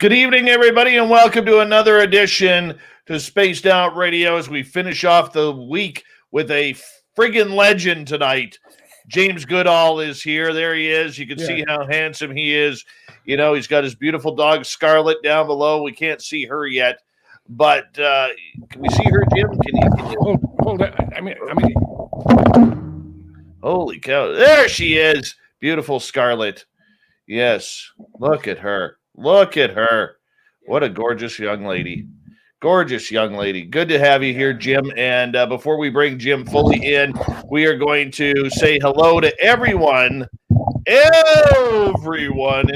Good evening, everybody, and welcome to another edition to Spaced Out Radio as we finish off the week with a friggin' legend tonight. James Goodall is here. There he is. You can see how handsome he is. You know, he's got his beautiful dog, Scarlett, down below. We can't see her yet, but can we see her, Jim? Can you? Hold on. I mean, holy cow. There she is. Beautiful Scarlett. Yes. Look at her. Look at her. What a gorgeous young lady. Gorgeous young lady. Good to have you here, Jim. And before we bring Jim fully in, we are going to say hello to everyone in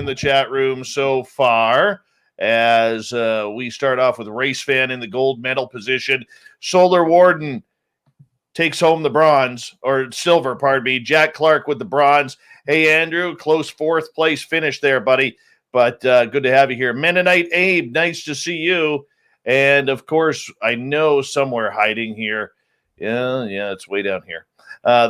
the chat room so far as we start off with Race Fan in the gold medal position. Solar Warden takes home the bronze, or silver, pardon me. Jack Clark with the bronze. Hey, Andrew, close fourth place finish there, buddy. But good to have you here. Mennonite Abe, nice to see you. And, of course, I know somewhere hiding here. Yeah, it's way down here.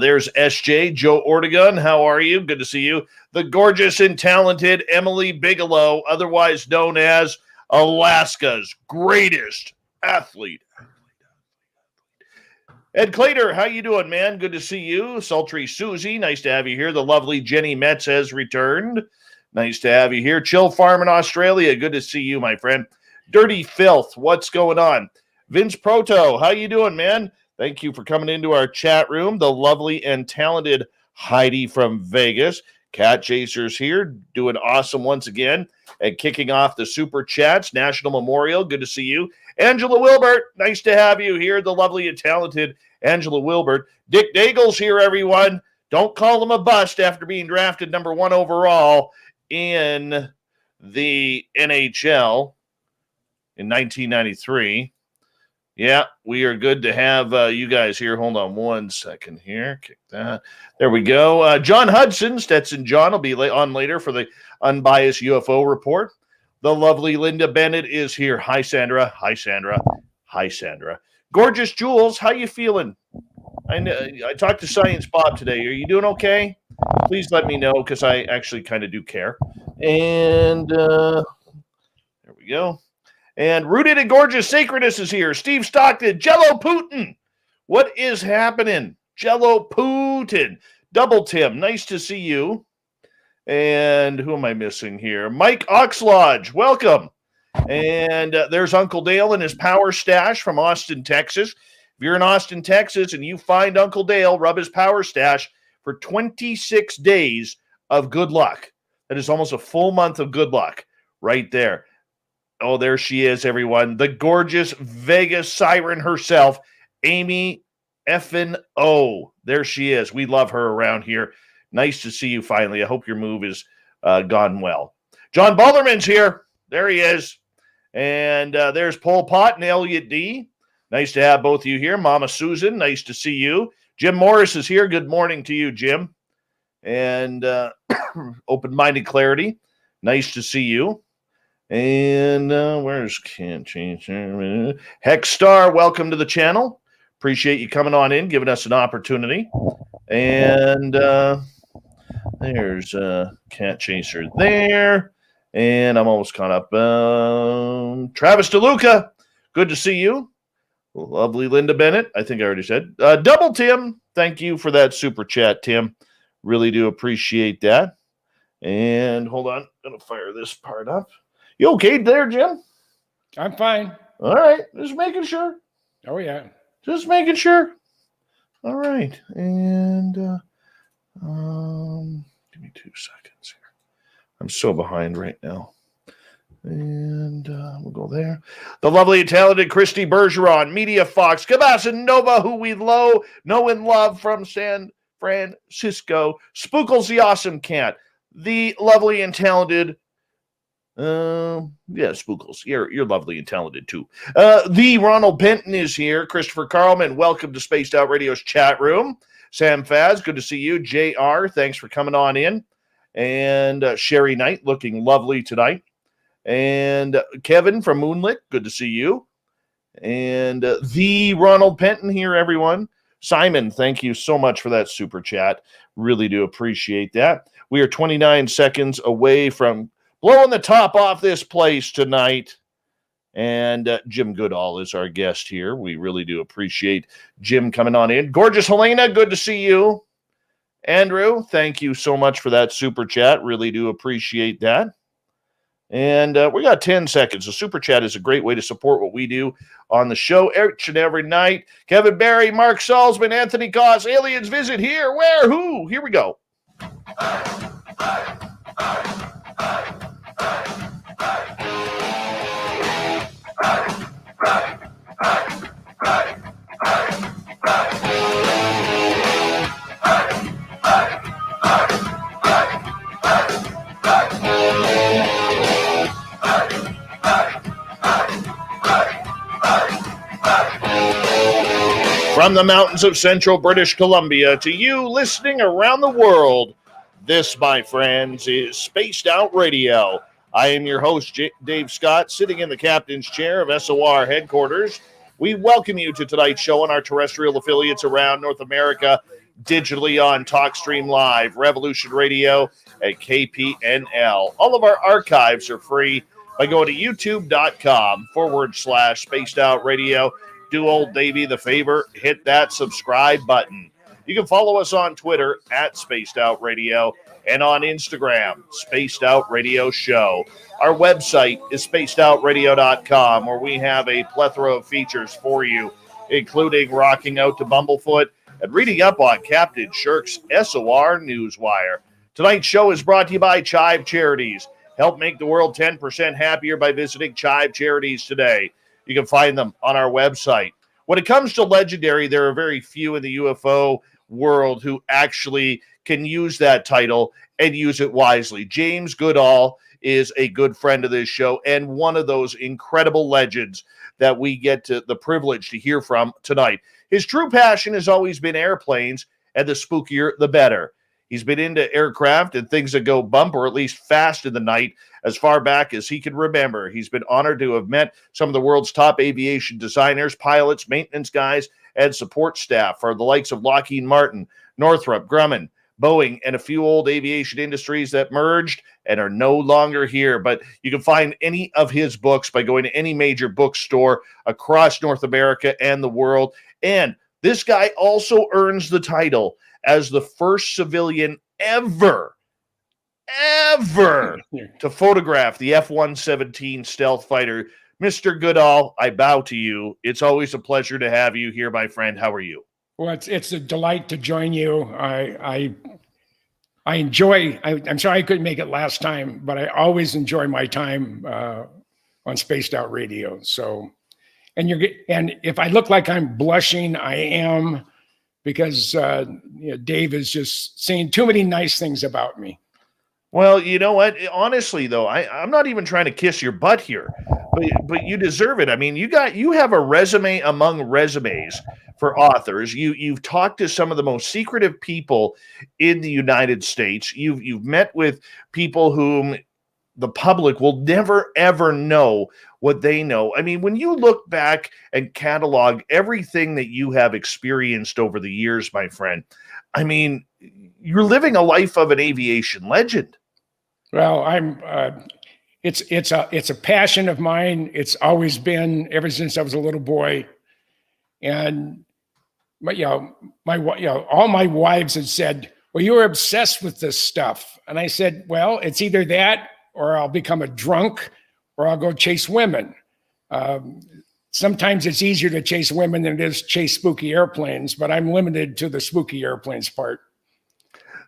There's SJ, Joe Ortegon. How are you? Good to see you. The gorgeous and talented Emily Bigelow, otherwise known as Alaska's greatest athlete. Ed Clater, how you doing, man? Good to see you. Sultry Susie, nice to have you here. The lovely Jenny Metz has returned. Nice to have you here. Chill Farm in Australia. Good to see you, my friend. Dirty Filth, what's going on? Vince Proto, how you doing, man? Thank you for coming into our chat room. The lovely and talented Heidi from Vegas. Cat Chasers here, doing awesome once again and kicking off the super chats. National Memorial, good to see you. Angela Wilbert, nice to have you here. The lovely and talented Angela Wilbert. Dick Daigle's here, everyone. Don't call him a bust after being drafted number 1 overall in the NHL in 1993. Yeah, we are good to have you guys here. Hold on one second here. Kick that. There we go. John Hudson, Stetson John, will be on later for the Unbiased UFO report. The lovely Linda Bennett is here. Hi, Sandra. Hi, Sandra. Hi, Sandra. Gorgeous Jules, how you feeling? I talked to Science Bob today. Are you doing okay? Please let me know because I actually kind of do care. And there we go. And Rooted and Gorgeous Sacredness is here. Steve Stockton, Jello Putin. What is happening? Jello Putin. Double Tim, nice to see you. And who am I missing here? Mike Oxlodge, welcome. And there's Uncle Dale and his power stash from Austin, Texas. If you're in Austin, Texas, and you find Uncle Dale, rub his power stash for 26 days of good luck. That is almost a full month of good luck right there. Oh, there she is, everyone. The gorgeous Vegas siren herself, Amy effin' O. There she is. We love her around here. Nice to see you finally. I hope your move is gone well. John Ballerman's here. There he is. And there's Pol Pot and Elliot D. Nice to have both of you here. Mama Susan, nice to see you. Jim Morris is here. Good morning to you, Jim. And Open-Minded Clarity, nice to see you. And where's Can't Change? Hex Star, welcome to the channel. Appreciate you coming on in, giving us an opportunity. And there's Cat Chaser there. And I'm almost caught up. Travis DeLuca, good to see you. Lovely Linda Bennett, I think I already said. Double Tim, thank you for that super chat, Tim. Really do appreciate that. And hold on, I'm going to fire this part up. You okay there, Jim? I'm fine. All right, just making sure. Oh, yeah. Just making sure. All right, and give me 2 seconds here. I'm so behind right now. And we'll go there. The lovely and talented Christy Bergeron, Media Fox, Cabasa Nova, who we know and love from San Francisco. Spookles the Awesome Cat. The lovely and talented, Spookles. You're lovely and talented too. The Ronald Benton is here. Christopher Carlman, welcome to Spaced Out Radio's chat room. Sam Faz, good to see you. JR, thanks for coming on in. And Sherry Knight, looking lovely tonight. And Kevin from Moonlit, good to see you. And the Ronald Penton here, everyone. Simon, thank you so much for that super chat. Really do appreciate that. We are 29 seconds away from blowing the top off this place tonight. And Jim Goodall is our guest here. We really do appreciate Jim coming on in. Gorgeous Helena, good to see you. Andrew, thank you so much for that super chat. Really do appreciate that. And we got 10 seconds. The super chat is a great way to support what we do on the show each and every night. Kevin Barry, Mark Salzman, Anthony Goss, aliens visit here. Where? Who? Here we go. From the mountains of central British Columbia to you listening around the world, this, my friends, is Spaced Out Radio. I am your host, Dave Scott, sitting in the captain's chair of SOR headquarters. We welcome you to tonight's show on our terrestrial affiliates around North America, digitally on TalkStream Live, Revolution Radio, at KPNL. All of our archives are free by going to youtube.com/Spaced Out Radio. Do old Davey the favor, hit that subscribe button. You can follow us on Twitter at Spaced Out Radio and on Instagram, Spaced Out Radio Show. Our website is spacedoutradio.com, where we have a plethora of features for you, including rocking out to Bumblefoot and reading up on Captain Shirk's SOR Newswire. Tonight's show is brought to you by Chive Charities. Help make the world 10% happier by visiting Chive Charities today. You can find them on our website. When it comes to legendary, there are very few in the UFO world who actually can use that title and use it wisely. James Goodall is a good friend of this show and one of those incredible legends that we get to the privilege to hear from tonight. His true passion has always been airplanes, and the spookier, the better. He's been into aircraft and things that go bump or at least fast in the night as far back as he can remember. He's been honored to have met some of the world's top aviation designers, pilots, maintenance guys, and support staff for the likes of Lockheed Martin, Northrop Grumman, Boeing, and a few old aviation industries that merged and are no longer here. But you can find any of his books by going to any major bookstore across North America and the world. And this guy also earns the title as the first civilian ever to photograph the F-117 stealth fighter. Mr. Goodall, I bow to you. It's always a pleasure to have you here, my friend. How are you? Well, it's a delight to join you. I enjoy. I'm sorry I couldn't make it last time, but I always enjoy my time on Spaced Out Radio. So, and if I look like I'm blushing, I am, because Dave is just saying too many nice things about me. Well, you know what? Honestly, though, I'm not even trying to kiss your butt here, but you deserve it. I mean, you have a resume among resumes for authors. You've talked to some of the most secretive people in the United States. You've met with people whom the public will never, ever know what they know. I mean, when you look back and catalog everything that you have experienced over the years, my friend, I mean, you're living a life of an aviation legend. Well, it's a passion of mine. It's always been ever since I was a little boy. And all my wives had said, well, you're obsessed with this stuff. And I said, well, it's either that or I'll become a drunk or I'll go chase women. Sometimes it's easier to chase women than it is chase spooky airplanes, but I'm limited to the spooky airplanes part.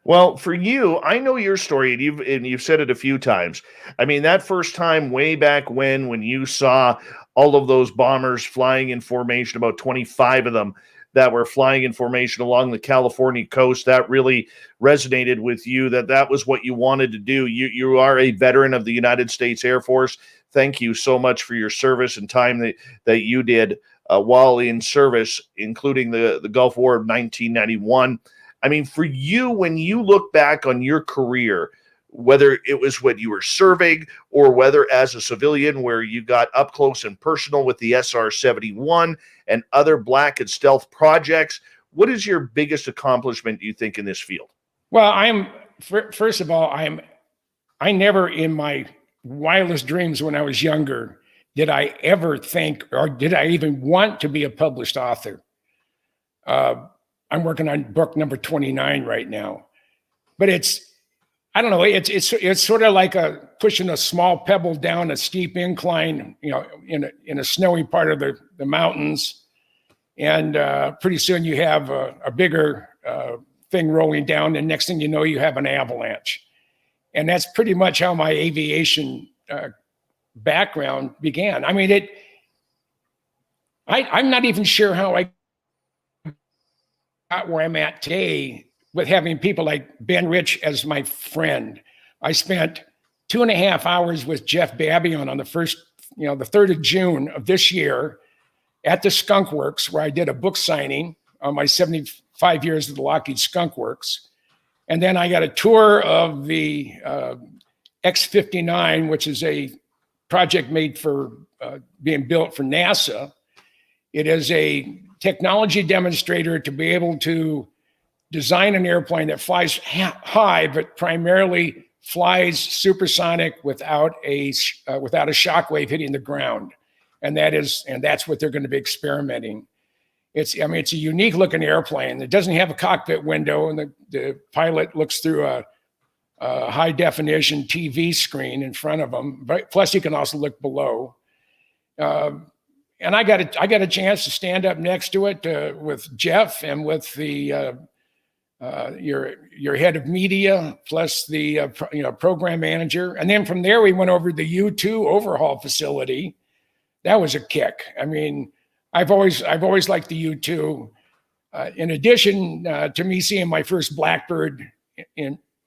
Well, for you, I know your story, and you've said it a few times. I mean, that first time way back when you saw all of those bombers flying in formation, about 25 of them that were flying in formation along the California coast, that really resonated with you, that was what you wanted to do. You are a veteran of the United States Air Force. Thank you so much for your service and time that you did while in service, including the Gulf War of 1991. I mean, for you, when you look back on your career, whether it was when you were serving or whether as a civilian where you got up close and personal with the SR-71 and other black and stealth projects, what is your biggest accomplishment, do you think, in this field? Well, first of all, I never in my wildest dreams when I was younger did I ever think, or did I even want to be a published author. I'm working on book number 29 right now, but I don't know, it's sort of like pushing a small pebble down a steep incline, in a snowy part of the mountains. And pretty soon you have a bigger thing rolling down, and next thing you know, you have an avalanche. And that's pretty much how my aviation background began. I mean, I'm not even sure how I got where I'm at today with having people like Ben Rich as my friend. I spent 2.5 hours with Jeff Babbion on the 3rd of June of this year at the Skunk Works, where I did a book signing on my 75 years of the Lockheed Skunk Works. And then I got a tour of the X-59, which is a project made for being built for NASA. It is a technology demonstrator to be able to design an airplane that flies high, but primarily flies supersonic without a shockwave hitting the ground. And that's what they're going to be experimenting. It's a unique looking airplane. It doesn't have a cockpit window, and the pilot looks through a high definition TV screen in front of him. But plus, you can also look below. And I got a chance to stand up next to it with Jeff and with the your head of media, plus the program manager. And then from there, we went over to the U2 overhaul facility. That was a kick. I mean, I've always liked the U2. In addition to me seeing my first Blackbird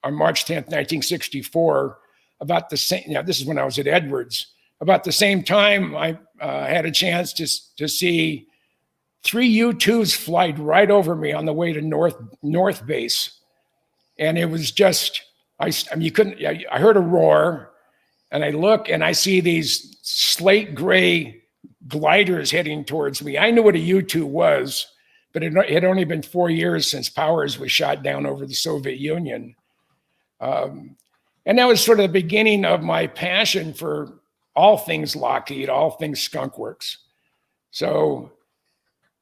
on March 10th, 1964, about the same. This is when I was at Edwards. About the same time, I had a chance to see 3 U2s fly right over me on the way to North Base, and it was just I heard a roar, and I look and I see these slate gray gliders heading towards me. I knew what a U2 was, but it had only been 4 years since Powers was shot down over the Soviet Union, and that was sort of the beginning of my passion for all things Lockheed, all things Skunk Works. So,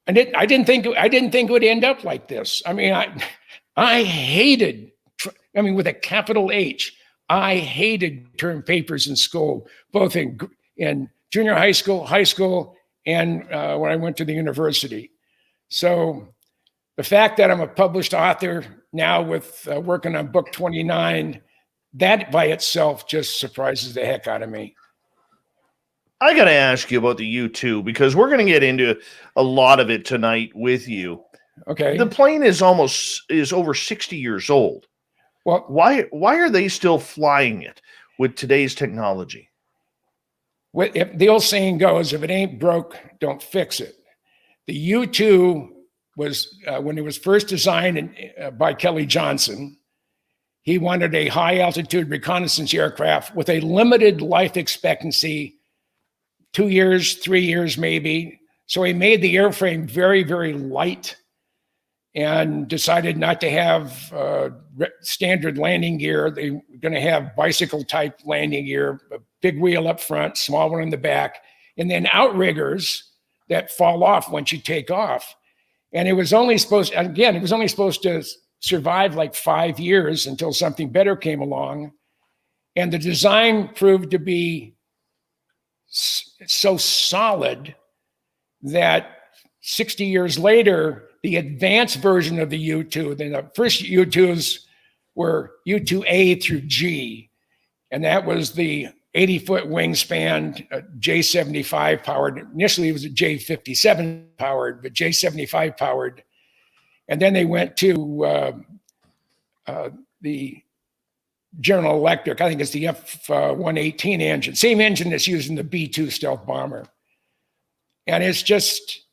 and I didn't think it would end up like this. I mean, I hated, with a capital H, I hated term papers in school, both in junior high school, and when I went to the university. So the fact that I'm a published author now with working on book 29, that by itself just surprises the heck out of me. I got to ask you about the U2 because we're going to get into a lot of it tonight with you. Okay. The plane is over 60 years old. Well, why are they still flying it with today's technology? If the old saying goes, if it ain't broke, don't fix it. The U2 was, when it was first designed by Kelly Johnson, he wanted a high altitude reconnaissance aircraft with a limited life expectancy, 2 years, 3 years, maybe. So he made the airframe very, very light and decided not to have standard landing gear. They were going to have bicycle type landing gear, a big wheel up front, small one in the back, and then outriggers that fall off once you take off. And it was only supposed to survive like 5 years until something better came along. And the design proved to be so solid that 60 years later, the advanced version of the U2, the first U2s were U2A through G, and that was the 80-foot wingspan, J75 powered. Initially, it was a J57 powered, but J75 powered. And then they went to the General Electric, I think it's the F-118 engine, same engine that's used in the B-2 stealth bomber. And it's just,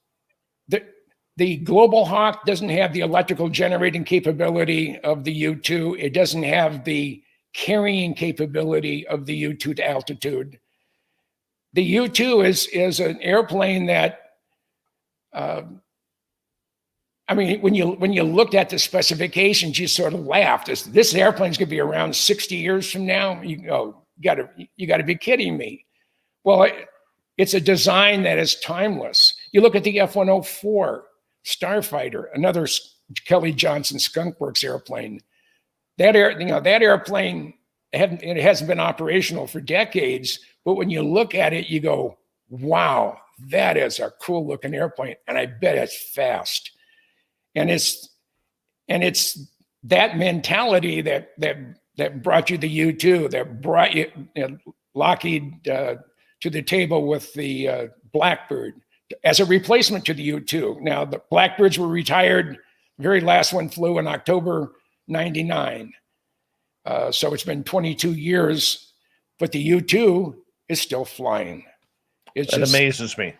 the Global Hawk doesn't have the electrical generating capability of the U-2. It doesn't have the carrying capability of the U-2 to altitude. The U-2 is an airplane that, when you looked at the specifications, you sort of laughed. This airplane's going to be around 60 years from now. You go, you gotta be kidding me. Well, it's a design that is timeless. You look at the F-104 Starfighter, another Kelly Johnson Skunk Works airplane. That airplane, it hasn't been operational for decades, but when you look at it, you go, wow, that is a cool looking airplane. And I bet it's fast. And it's that mentality that brought you the U-2, that brought you Lockheed to the table with the Blackbird as a replacement to the U-2. Now, the Blackbirds were retired. The very last one flew in October 99. So it's been 22 years, but the U-2 is still flying. It amazes me.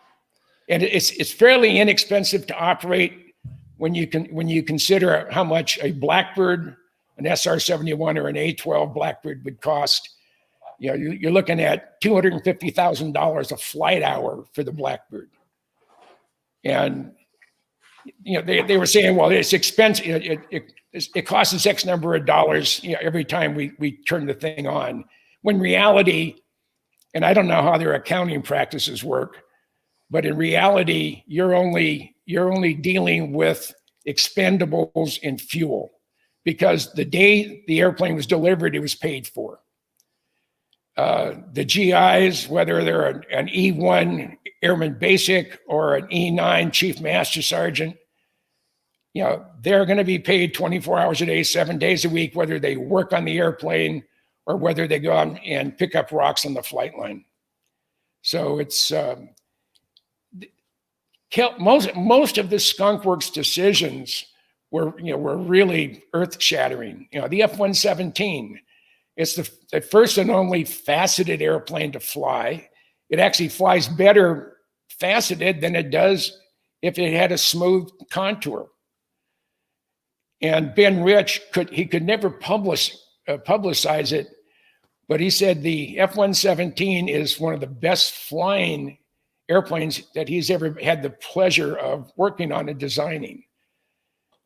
And it's fairly inexpensive to operate when you consider how much a Blackbird, an SR-71 or an A-12 Blackbird would cost. You know, you're looking at $250,000 a flight hour for the Blackbird. And, you know, they were saying, well, it's expensive. It costs us X number of dollars, you know, every time we turn the thing on. When reality, and I don't know how their accounting practices work, but in reality, you're only dealing with expendables and fuel, because the day the airplane was delivered, it was paid for. The GIs, whether they're an E1 Airman Basic or an E9 Chief Master Sergeant, you know, they're going to be paid 24 hours a day, 7 days a week, whether they work on the airplane or whether they go out and pick up rocks on the flight line. So it's most of the Skunk Works decisions were really earth-shattering. You know, the F-117, it's the first and only faceted airplane to fly. It actually flies better faceted than it does if it had a smooth contour. And Ben Rich could never publicize it, but he said the F-117 is one of the best flying airplanes that he's ever had the pleasure of working on and designing.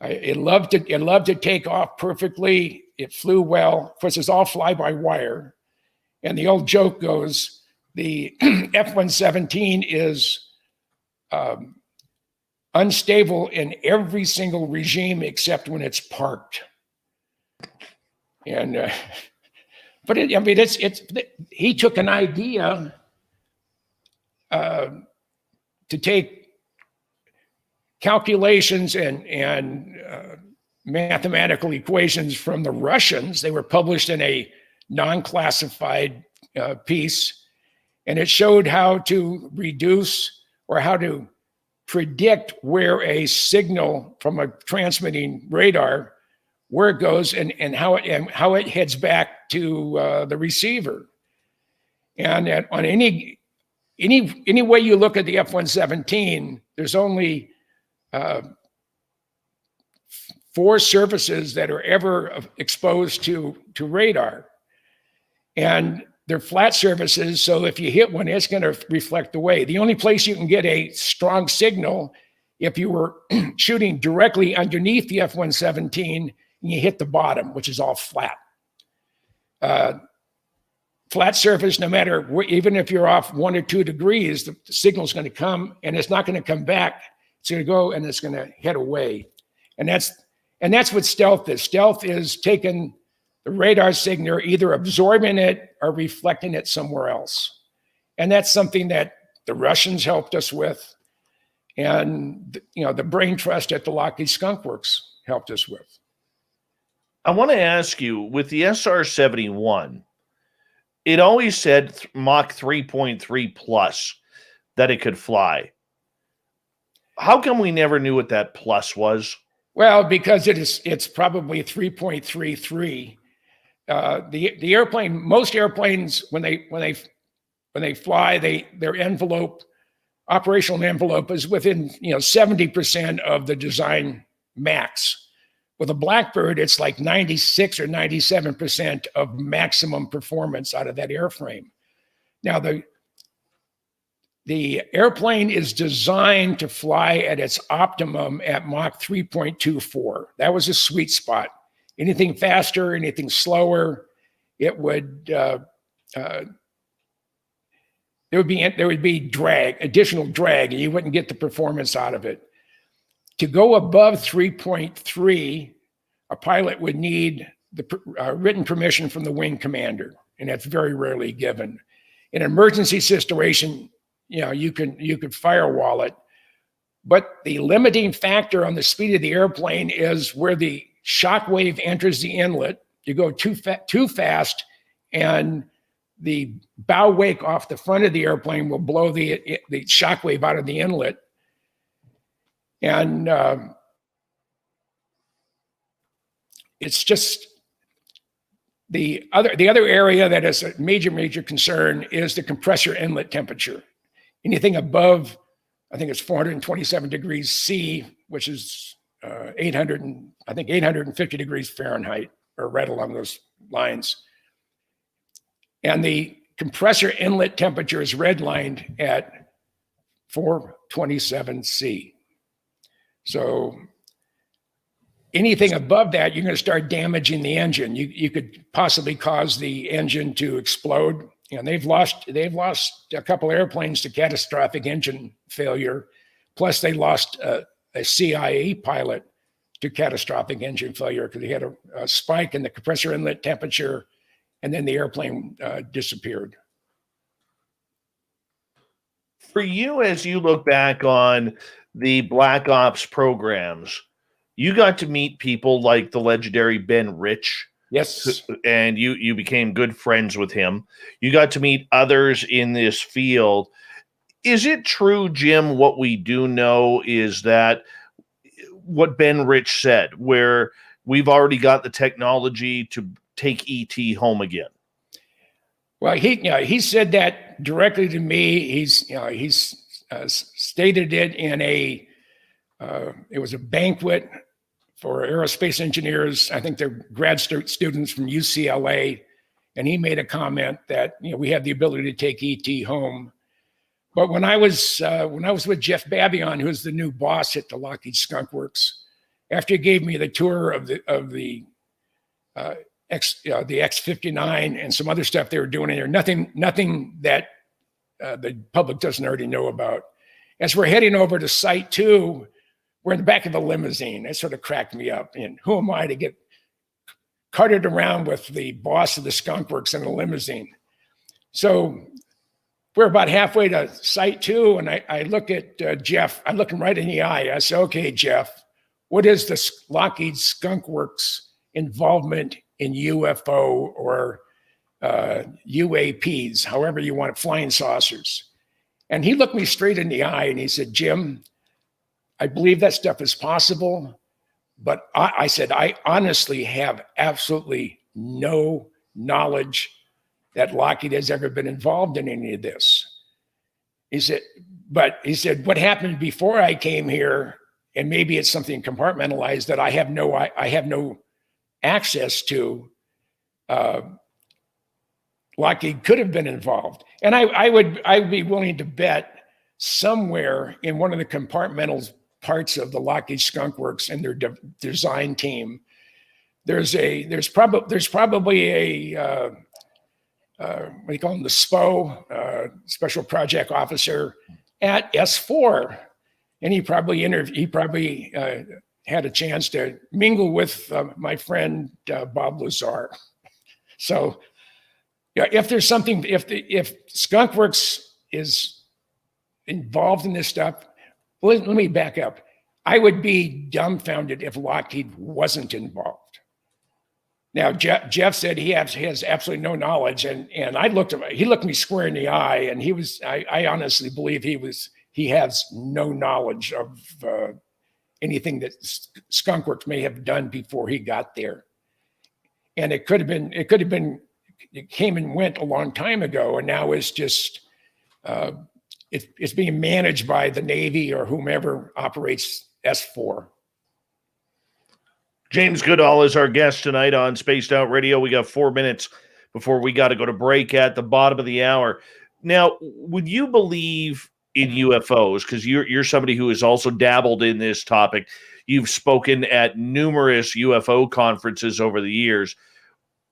It loved to take off perfectly. It flew well. Of course, it's all fly-by-wire. And the old joke goes, the F-117 is unstable in every single regime except when it's parked. And but he took an idea to take calculations and mathematical equations from the Russians. They were published in a non-classified piece, and it showed how to reduce or how to predict where a signal from a transmitting radar, where it goes and how it heads back to the receiver. And on any way you look at the F-117, there's only 4 surfaces that are ever exposed to radar, and they're flat surfaces. So if you hit one, it's going to reflect away. The only place you can get a strong signal, if you were shooting directly underneath the F-117 and you hit the bottom, which is all flat. Flat surface, no matter even if you're off 1 or 2 degrees, the signal's going to come, and it's not going to come back. It's going to go and it's going to head away. And that's what stealth is. Stealth is taking the radar signal, either absorbing it or reflecting it somewhere else. And that's something that the Russians helped us with, and the brain trust at the Lockheed Skunk Works helped us with. I want to ask you, with the SR-71, it always said Mach 3.3 plus that it could fly. How come we never knew what that plus was? Well, because it's probably 3.33. The airplane, most airplanes, when they fly, their envelope, operational envelope, is within 70% of the design max. With a Blackbird, it's like 96 or 97% of maximum performance out of that airframe. Now, the airplane is designed to fly at its optimum at Mach 3.24. That was a sweet spot. Anything faster, anything slower, it would there would be additional drag, and you wouldn't get the performance out of it. To go above 3.3, a pilot would need the written permission from the wing commander, and that's very rarely given. In an emergency situation, you could firewall it, but the limiting factor on the speed of the airplane is where the shock wave enters the inlet. You go too fast, and the bow wake off the front of the airplane will blow the shock wave out of the inlet. And it's just the other area that is a major concern is the compressor inlet temperature. Anything above, I think it's 427 degrees C, which is 850 degrees Fahrenheit, or right along those lines. And the compressor inlet temperature is redlined at 427 C. So anything above that, you're going to start damaging the engine. You could possibly cause the engine to explode. And they've lost a couple airplanes to catastrophic engine failure. Plus, they lost a CIA pilot to catastrophic engine failure because they had a spike in the compressor inlet temperature, and then the airplane disappeared. For you, as you look back on the Black Ops programs, you got to meet people like the legendary Ben Rich. Yes. And you became good friends with him. You got to meet others in this field. Is it true, Jim, what we do know is that what Ben Rich said, where we've already got the technology to take ET home again? Well, he said that directly to me. He's stated it in it was a banquet for aerospace engineers. I think they're grad students from UCLA, and he made a comment that we have the ability to take ET home. But when I was with Jeff Babion, who's the new boss at the Lockheed Skunk Works, after he gave me the tour of the X-59 and some other stuff they were doing in there, nothing that the public doesn't already know about. As we're heading over to Site 2, we're in the back of a limousine. It sort of cracked me up. And who am I to get carted around with the boss of the Skunk Works in a limousine? So we're about halfway to Site 2, and I look at Jeff. I look him right in the eye. I say, "Okay, Jeff, what is the Lockheed Skunk Works involvement in UFO or UAPs, however you want it, flying saucers?" And he looked me straight in the eye and he said, "Jim, I believe that stuff is possible, but I said, I honestly have absolutely no knowledge that Lockheed has ever been involved in any of this." He said, "What happened before I came here, and maybe it's something compartmentalized that I have no access to. Lockheed could have been involved." And I would be willing to bet somewhere in one of the compartmental parts of the Lockheed Skunk Works and their design team, there's probably a what do you call him, the SPO, Special Project Officer at S4, and he probably had a chance to mingle with my friend Bob Lazar. So, yeah, if there's something, if Skunk Works is involved in this stuff, let me back up. I would be dumbfounded if Lockheed wasn't involved. Now, Jeff said he has absolutely no knowledge, and he looked me square in the eye, and I honestly believe he has no knowledge of anything that Skunk Works may have done before he got there. And it came and went a long time ago, and now it's just it's being managed by the Navy or whomever operates S4. James Goodall is our guest tonight on Spaced Out Radio. We got 4 minutes before we got to go to break at the bottom of the hour. Now, would you believe in UFOs? Because you're somebody who has also dabbled in this topic. You've spoken at numerous UFO conferences over the years.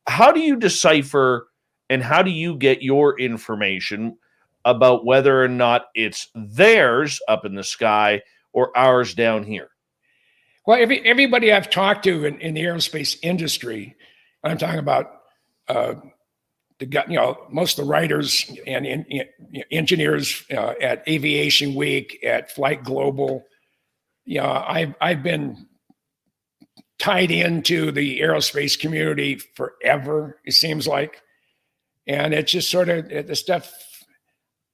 How do you decipher And how do you get your information about whether or not it's theirs up in the sky or ours down here? Well, everybody I've talked to in the aerospace industry, I'm talking about most of the writers and engineers at Aviation Week, at Flight Global. I've been tied into the aerospace community forever, it seems like. And it's just sort of the stuff.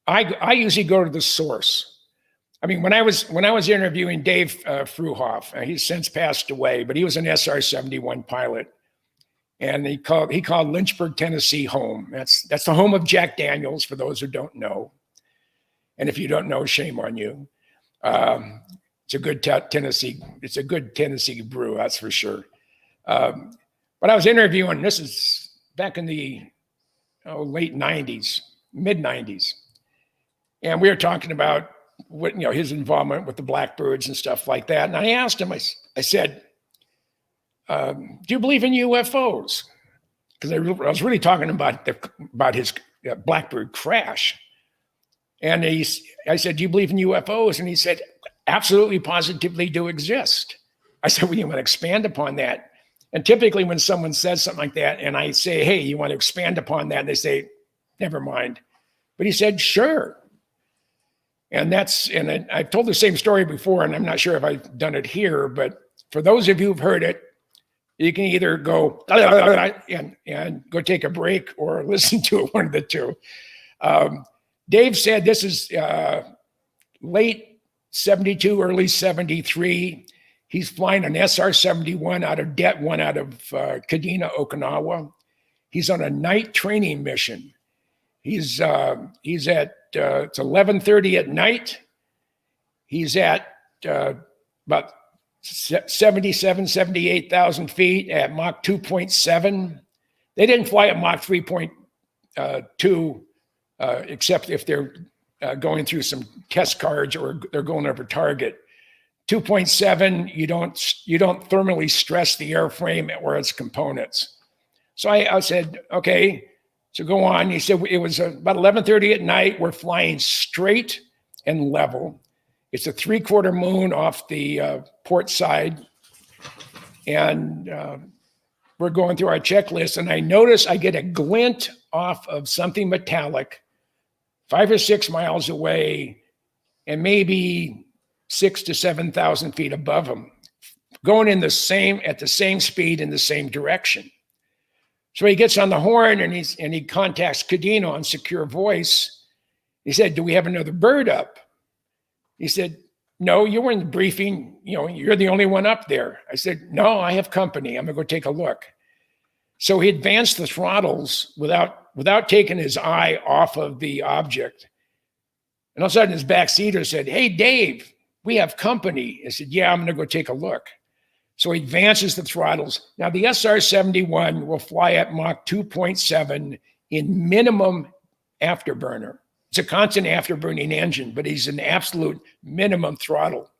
I usually go to the source. I mean, when I was interviewing Dave Fruehauf, he's since passed away, but he was an SR-71 pilot, and he called Lynchburg, Tennessee, home. That's the home of Jack Daniels, for those who don't know. And if you don't know, shame on you. It's a good Tennessee. It's a good Tennessee brew, that's for sure. But I was interviewing. This is back in the late '90s, mid '90s, and we were talking about his involvement with the Blackbirds and stuff like that. And I asked him. I said, "Do you believe in UFOs?" Because I was really talking about his Blackbird crash. And I said, "Do you believe in UFOs?" And he said, "Absolutely, positively do exist." I said, "Well, you want to expand upon that?" And typically when someone says something like that, and I say, "Hey, you want to expand upon that?" And they say, "Never mind." But he said, "Sure." And I've told the same story before, and I'm not sure if I've done it here, but for those of you who've heard it, you can either go and go take a break or listen to it, one of the two. Dave said this is late 72, early 73. He's flying an SR-71 out of Det-1 out of Kadena, Okinawa. He's on a night training mission. He's at it's 11:30 at night. He's at about 78,000 feet at Mach 2.7. They didn't fly at Mach 3.2, except if they're going through some test cards or they're going over target. 2.7, you don't thermally stress the airframe or its components. So I said, okay, so go on. He said it was about 11:30 at night. We're flying straight and level. It's a 3/4 moon off the port side. And we're going through our checklist, and I notice I get a glint off of something metallic 5 or 6 miles away and maybe 6,000 to 7,000 feet above him, going at the same speed in the same direction. So he gets on the horn and he contacts Kadena on secure voice. He said, "Do we have another bird up?" He said, "No, you were in the briefing. You're the only one up there." I said, "No, I have company. I'm gonna go take a look." So he advanced the throttles without taking his eye off of the object. And all of a sudden his backseater said, "Hey, Dave, we have company." I said, "Yeah, I'm gonna go take a look." So he advances the throttles. Now the SR-71 will fly at Mach 2.7 in minimum afterburner. It's a constant afterburning engine, but he's an absolute minimum throttle.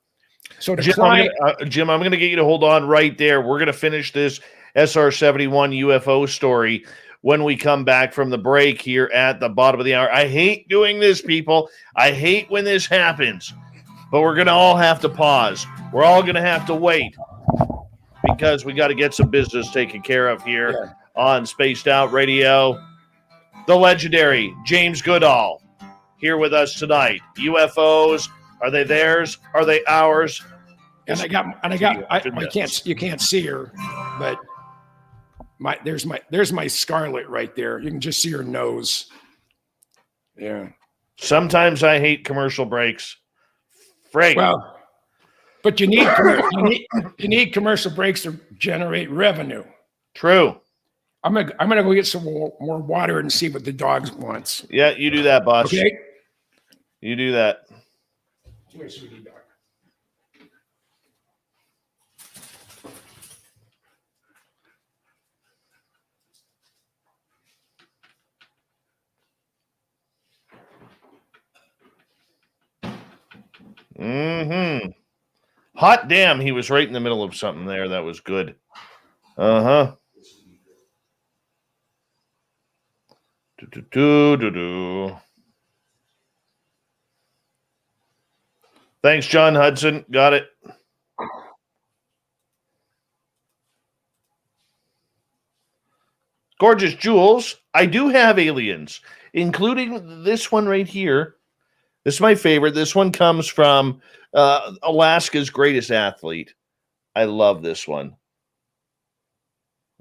So Jim, I'm going to get you to hold on right there. We're going to finish this SR-71 UFO story when we come back from the break here at the bottom of the hour. I hate doing this, people. I hate when this happens, but we're going to all have to pause. We're all going to have to wait because we got to get some business taken care of here on Spaced Out Radio. The legendary James Goodall here with us tonight. UFOs, are they theirs? Are they ours? You can't see her, but there's my Scarlet right there. You can just see her nose. Yeah. Sometimes I hate commercial breaks. Frank. Well, but you need commercial breaks to generate revenue. True. I'm gonna go get some more water and see what the dog wants. Yeah, you do that, boss. Okay. You do that. Mm-hmm. Hot damn, he was right in the middle of something there. That was good. Uh-huh. Do-do-do-do-do. Thanks, John Hudson. Got it. Gorgeous Jules. I do have aliens, including this one right here. This is my favorite. This one comes from Alaska's greatest athlete. I love this one.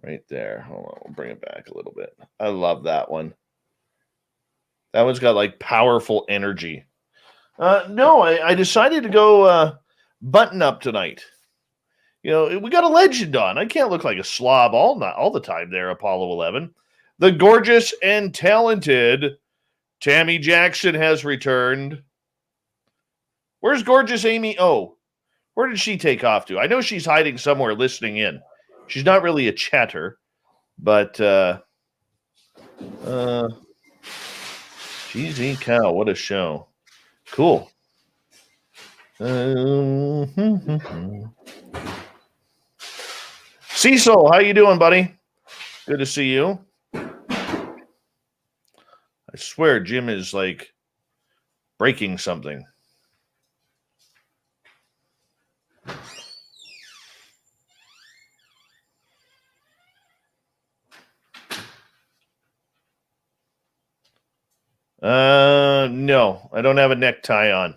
Right there. Hold on. We'll bring it back a little bit. I love that one. That one's got like powerful energy. No, I decided to go button up tonight. You know, we got a legend on. I can't look like a slob all the time there, Apollo 11. The gorgeous and talented Tammy Jackson has returned. Where's gorgeous Amy? Oh, where did she take off to? I know she's hiding somewhere listening in. She's not really a chatter, but geez, cow, what a show. Cool. Cecil, how you doing, buddy? Good to see you. I swear Jim is like breaking something. No, I don't have a necktie on.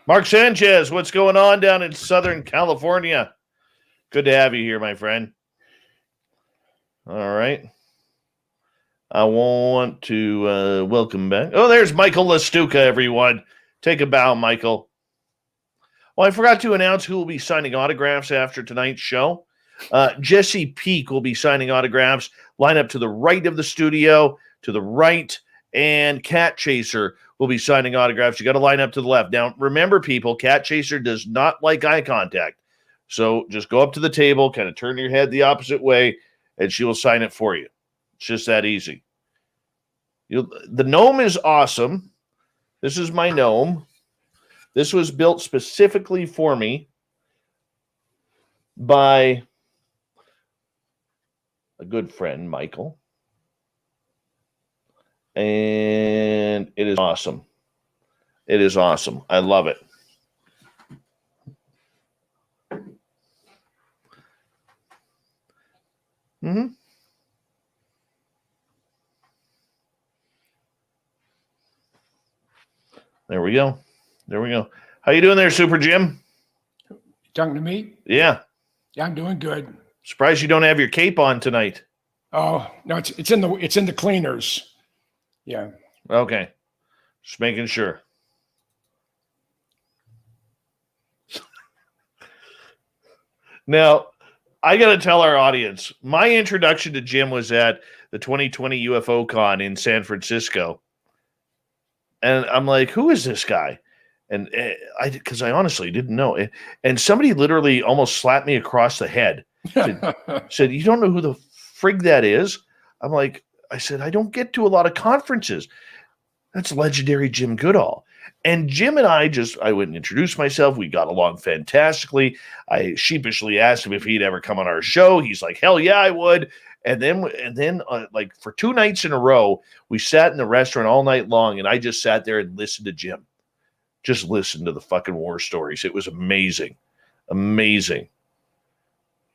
Mark Sanchez, what's going on down in Southern California? Good to have you here, my friend. All right. I want to welcome back. Oh, there's Michael Lastuca, everyone. Take a bow, Michael. Well, I forgot to announce who will be signing autographs after tonight's show. Jesse Peak will be signing autographs. Line up to the right of the studio, to the right, and Cat Chaser will be signing autographs. You got to line up to the left. Now, remember, people, Cat Chaser does not like eye contact. So just go up to the table, kind of turn your head the opposite way, and she will sign it for you. It's just that easy. The gnome is awesome. This is my gnome. This was built specifically for me by a good friend, Michael. And it is awesome. It is awesome. I love it. Mm-hmm. There we go. There we go. How you doing there, Super Jim? Talking to me? Yeah. Yeah, I'm doing good. Surprised you don't have your cape on tonight. Oh no, it's in the cleaners. Yeah. Okay. Just making sure. Now, I got to tell our audience, my introduction to Jim was at the 2020 UFO Con in San Francisco. And I'm like, who is this guy? And because I honestly didn't know. And somebody literally almost slapped me across the head. Said, you don't know who the frig that is? I said, I don't get to a lot of conferences. That's legendary Jim Goodall. And Jim and I went and introduced myself. We got along fantastically. I sheepishly asked him if he'd ever come on our show. He's like, hell yeah, I would. And then like for 2 nights in a row, we sat in the restaurant all night long, and I just sat there and listened to Jim. Just listen to the fucking war stories. It was amazing. Amazing.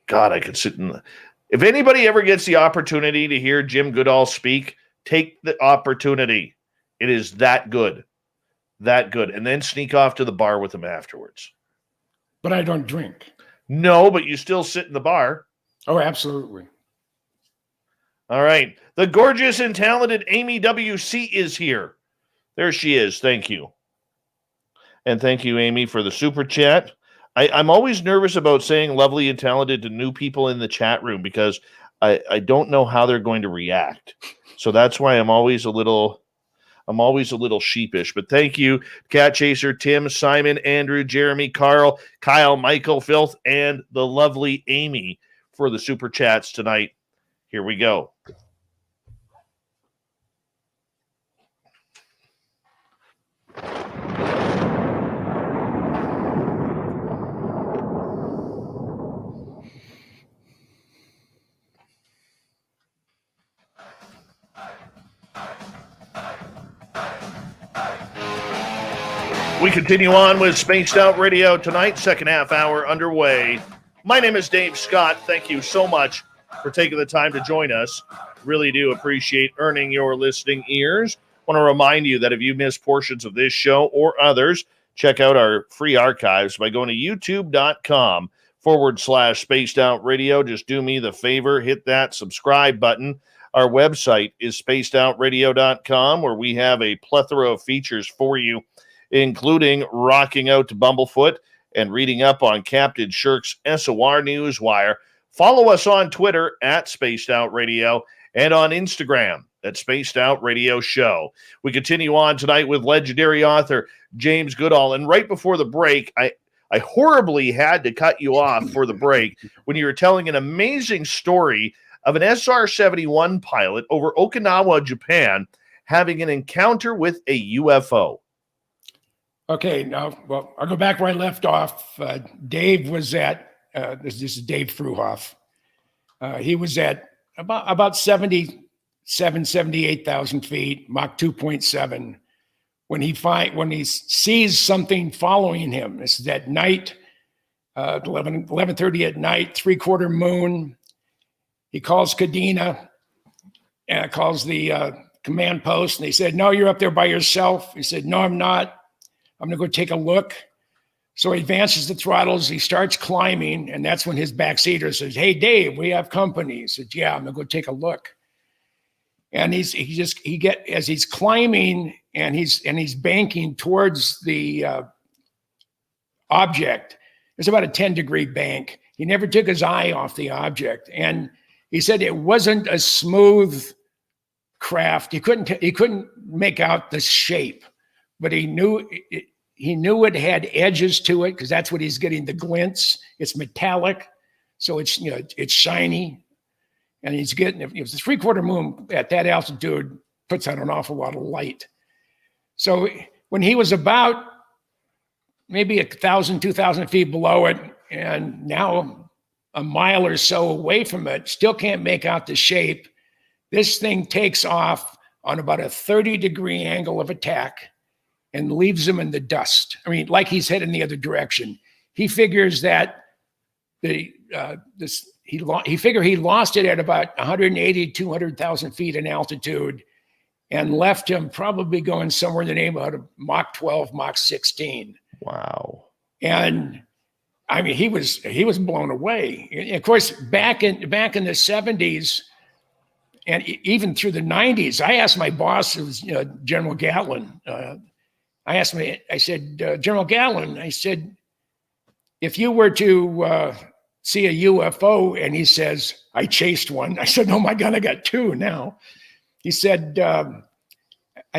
God, I could sit in. If anybody ever gets the opportunity to hear Jim Goodall speak, take the opportunity. It is that good. That good. And then sneak off to the bar with him afterwards. But I don't drink. No, but you still sit in the bar. Oh, absolutely. All right. The gorgeous and talented Amy W.C. is here. There she is. Thank you. And thank you, Amy, for the super chat. I'm always nervous about saying lovely and talented to new people in the chat room because I don't know how they're going to react. So that's why I'm always a little sheepish. But thank you, Cat Chaser, Tim, Simon, Andrew, Jeremy, Carl, Kyle, Michael, Filth, and the lovely Amy for the super chats tonight. Here we go. We continue on with Spaced Out Radio tonight, second half hour underway. My name is Dave Scott. Thank you so much for taking the time to join us. Really do appreciate earning your listening ears. Want to remind you that if you missed portions of this show or others, check out our free archives by going to youtube.com/Spaced Out Radio. Just do me the favor, hit that subscribe button. Our website is spacedoutradio.com, where we have a plethora of features for you, including rocking out to Bumblefoot and reading up on Captain Shirk's SOR Newswire. Follow us on Twitter at Spaced Out Radio and on Instagram at Spaced Out Radio Show. We continue on tonight with legendary author James Goodall. And right before the break, I horribly had to cut you off for the break when you were telling an amazing story of an SR-71 pilot over Okinawa, Japan, having an encounter with a UFO. Okay, now, well, I'll go back where I left off. Dave was at, this is Dave Fruehauf. He was at about 78,000 feet, Mach 2.7, when he sees something following him. This is at night, 11:30 at night, three-quarter moon. He calls Kadena, calls the command post, and they said, "No, you're up there by yourself." He said, "No, I'm not. I'm going to go take a look." So he advances the throttles. He starts climbing, and that's when his backseater says, "Hey, Dave, we have company." He said, "Yeah, I'm going to go take a look." And as he's climbing and he's banking towards the object. It's about a 10-degree bank. He never took his eye off the object, and he said it wasn't a smooth craft. He couldn't make out the shape, but he knew it had edges to it, because that's what he's getting, the glints. It's metallic, so it's shiny, and he's getting it. Was a three-quarter moon at that altitude puts out an awful lot of light. So when he was about maybe 1,000, 2,000 feet below it, and now a mile or so away from it, still can't make out the shape. This thing takes off on about a 30-degree angle of attack and leaves him in the dust. I mean, like he's heading the other direction. He figures that he lost it at about 180, 200,000 feet in altitude, and left him probably going somewhere in the neighborhood of Mach 12, Mach 16. Wow. And I mean, he was blown away. And of course, back in the 70s and even through the 90s, I asked my boss, it was General Gatlin. I said, General Gatlin, I said, if you were to see a UFO, and he says, I chased one. I said, oh my God, I got two now. He said, I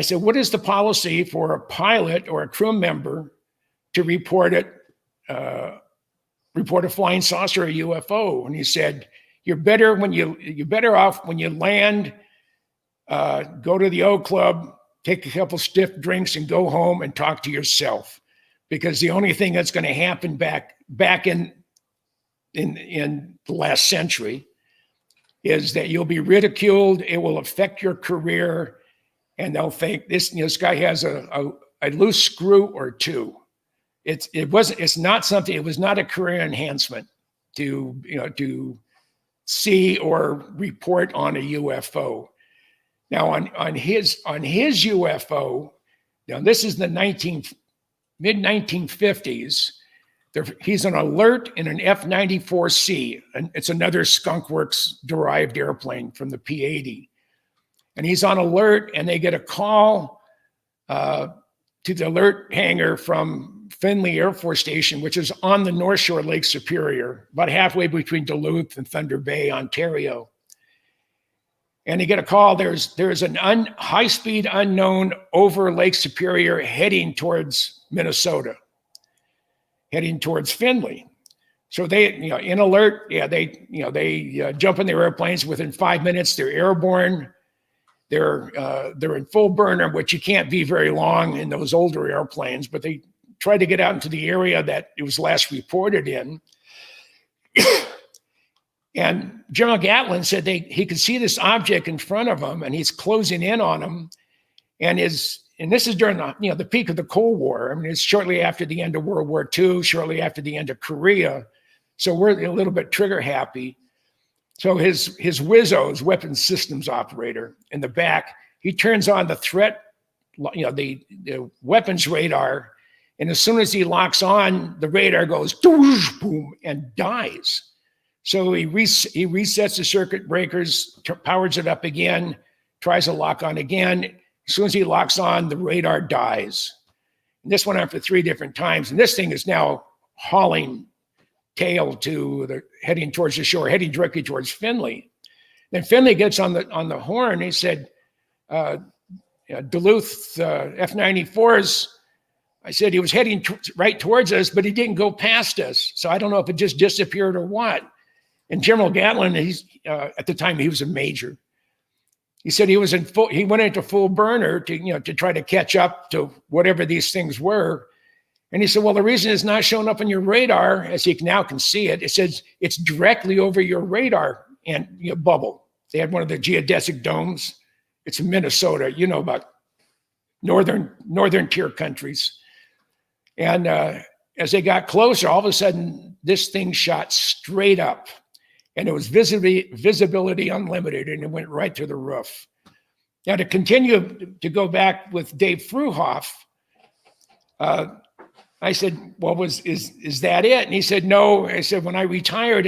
said, what is the policy for a pilot or a crew member to report a flying saucer or a UFO? And he said, you're better off when you land, go to the O Club, take a couple stiff drinks, and go home and talk to yourself, because the only thing that's going to happen back in the last century is that you'll be ridiculed. It will affect your career, and they'll think this guy has a loose screw or two. It was not a career enhancement to see or report on a UFO. Now on his UFO, now this is the mid-1950s. He's on alert in an F-94C, and it's another Skunk Works derived airplane from the P-80. And he's on alert, and they get a call to the alert hangar from Finley Air Force Station, which is on the North Shore, Lake Superior, about halfway between Duluth and Thunder Bay, Ontario. And they get a call. There's an high-speed unknown over Lake Superior heading towards Minnesota, heading towards Finley. So they, in alert, they jump in their airplanes. Within 5 minutes, they're airborne. They're in full burner, which you can't be very long in those older airplanes, but they try to get out into the area that it was last reported in. And General Gatlin said he could see this object in front of him, and he's closing in on him. And his and this is during the peak of the Cold War. I mean, it's shortly after the end of World War II, shortly after the end of Korea. So we're a little bit trigger happy. So his WISO's weapons systems operator in the back, he turns on the threat, the weapons radar, and as soon as he locks on, the radar goes boom and dies. So he resets the circuit breakers, powers it up again, tries to lock on again. As soon as he locks on, the radar dies. And this went on for 3 different times, and this thing is now hauling tail heading towards the shore, heading directly towards Finley. Then Finley gets on the horn. He said, Duluth F-94s. I said he was heading right towards us, but he didn't go past us. So I don't know if it just disappeared or what. And General Gatlin, at the time he was a major. He said he went into full burner to try to catch up to whatever these things were. And he said, well, the reason it's not showing up on your radar, as you now can see it, it says it's directly over your radar and bubble. They had one of the geodesic domes. It's in Minnesota, about northern tier countries. And as they got closer, all of a sudden, this thing shot straight up. And it was visibility unlimited, and it went right through the roof. Now, to continue to go back with Dave Fruehauf, I said, well, is that it? And he said, no. I said, when I retired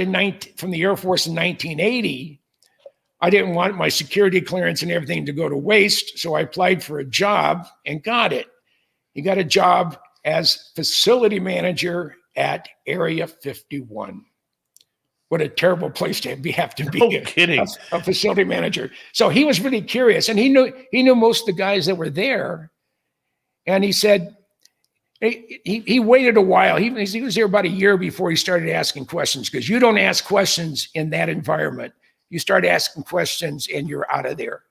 from the Air Force in 1980, I didn't want my security clearance and everything to go to waste. So I applied for a job and got it. He got a job as facility manager at Area 51. What a terrible place to have to be. No kidding. A facility manager. So he was really curious, and he knew most of the guys that were there. And he said, he waited a while. He was there about a year before he started asking questions, because you don't ask questions in that environment. You start asking questions and you're out of there.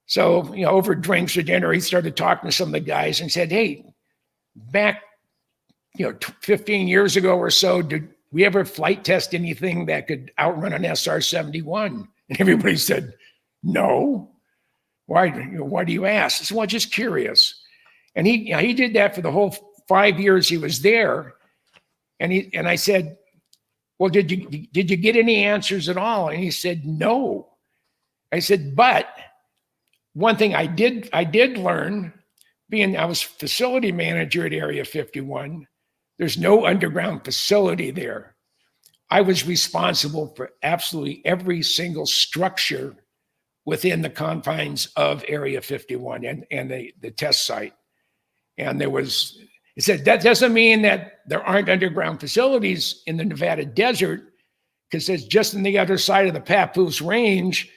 So, over drinks or dinner, he started talking to some of the guys and said, hey, back, 15 years ago or so, did we ever flight test anything that could outrun an SR-71? And everybody said, no. Why do you ask? I said, well, just curious. And he did that for the whole 5 years he was there. And I said, well, did you get any answers at all? And he said, no. I said, but one thing I did learn, I was facility manager at Area 51. There's no underground facility there. I was responsible for absolutely every single structure within the confines of Area 51 and the test site. And he said, that doesn't mean that there aren't underground facilities in the Nevada desert, because it's just on the other side of the Papoose Range.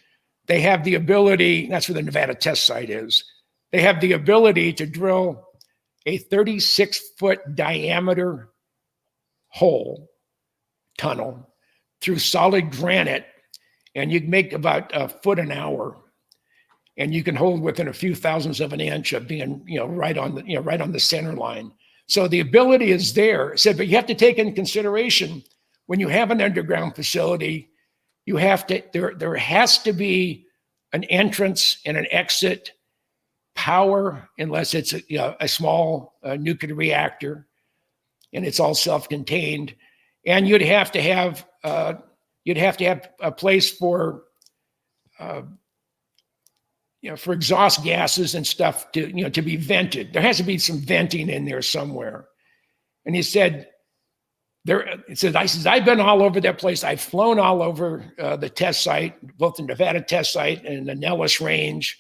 They have the ability, that's where the Nevada test site is. They have the ability to drill a 36-foot diameter tunnel through solid granite, and you can make about a foot an hour. And you can hold within a few thousandths of an inch of being, right on the center line. So the ability is there. I said, but you have to take into consideration when you have an underground facility, there has to be an entrance and an exit, power, unless it's a small nuclear reactor, and it's all self-contained. And you'd have to have a place for for exhaust gases and stuff to be vented. There has to be some venting in there somewhere. And he said, I've been all over that place. I've flown all over the test site, both the Nevada test site and the Nellis Range,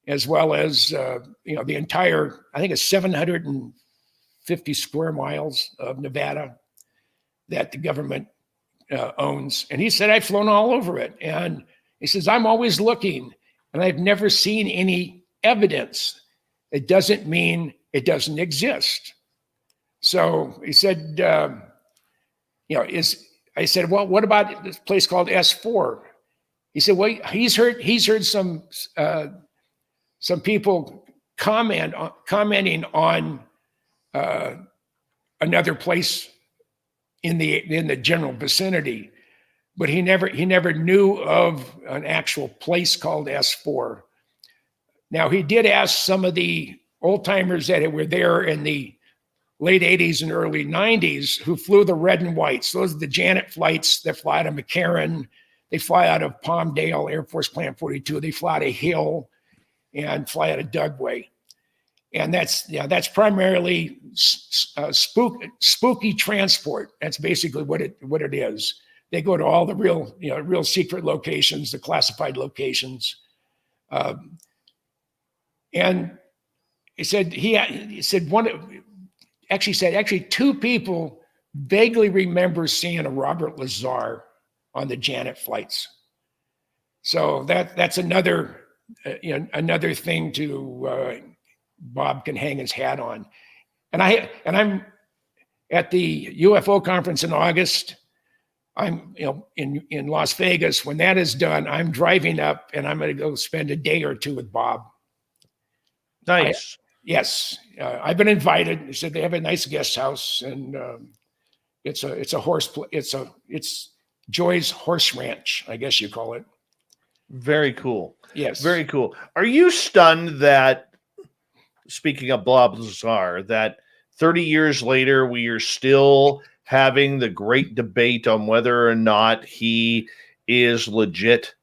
as well as, the entire, I think it's 750 square miles of Nevada that the government owns. And he said, I've flown all over it. And he says, I'm always looking. And I've never seen any evidence. It doesn't mean it doesn't exist. So he said, I said, well, what about this place called S4? He said, well, he's heard some people commenting on another place in the general vicinity. But he never knew of an actual place called S4. Now, he did ask some of the old timers that were there in the late 80s and early 90s who flew the red and whites. Those are the Janet flights that fly out of McCarran. They fly out of Palmdale Air Force Plant 42. They fly out of Hill and fly out of Dugway. And that's primarily spooky transport. That's basically what it is. They go to all the real secret locations, the classified locations. And he said actually two people vaguely remember seeing a Robert Lazar on the Janet flights. So that's another thing to Bob can hang his hat on. And I'm at the UFO conference in August. I'm in Las Vegas. When that is done, I'm driving up and I'm going to go spend a day or two with Bob. Nice. Yes, I've been invited. They said they have a nice guest house, and it's Joy's Horse Ranch, I guess you call it. Very cool. Yes, very cool. Are you stunned that, speaking of Bob Lazar, that 30 years later we are still having the great debate on whether or not he is legit?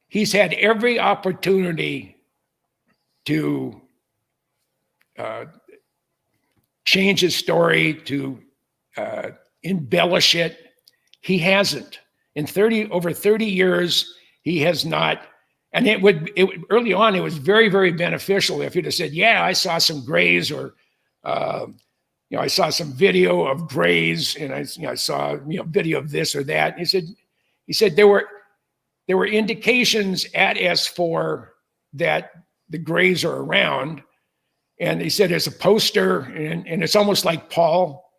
He's had every opportunity to change his story, to embellish it. He hasn't. In over 30 years, he has not. And early on, it was very, very beneficial if he'd have said, yeah, I saw some grays, or I saw some video of grays, and I saw video of this or that. He said there were indications at S4 that the grays are around. And he said there's a poster, and it's almost like Paul.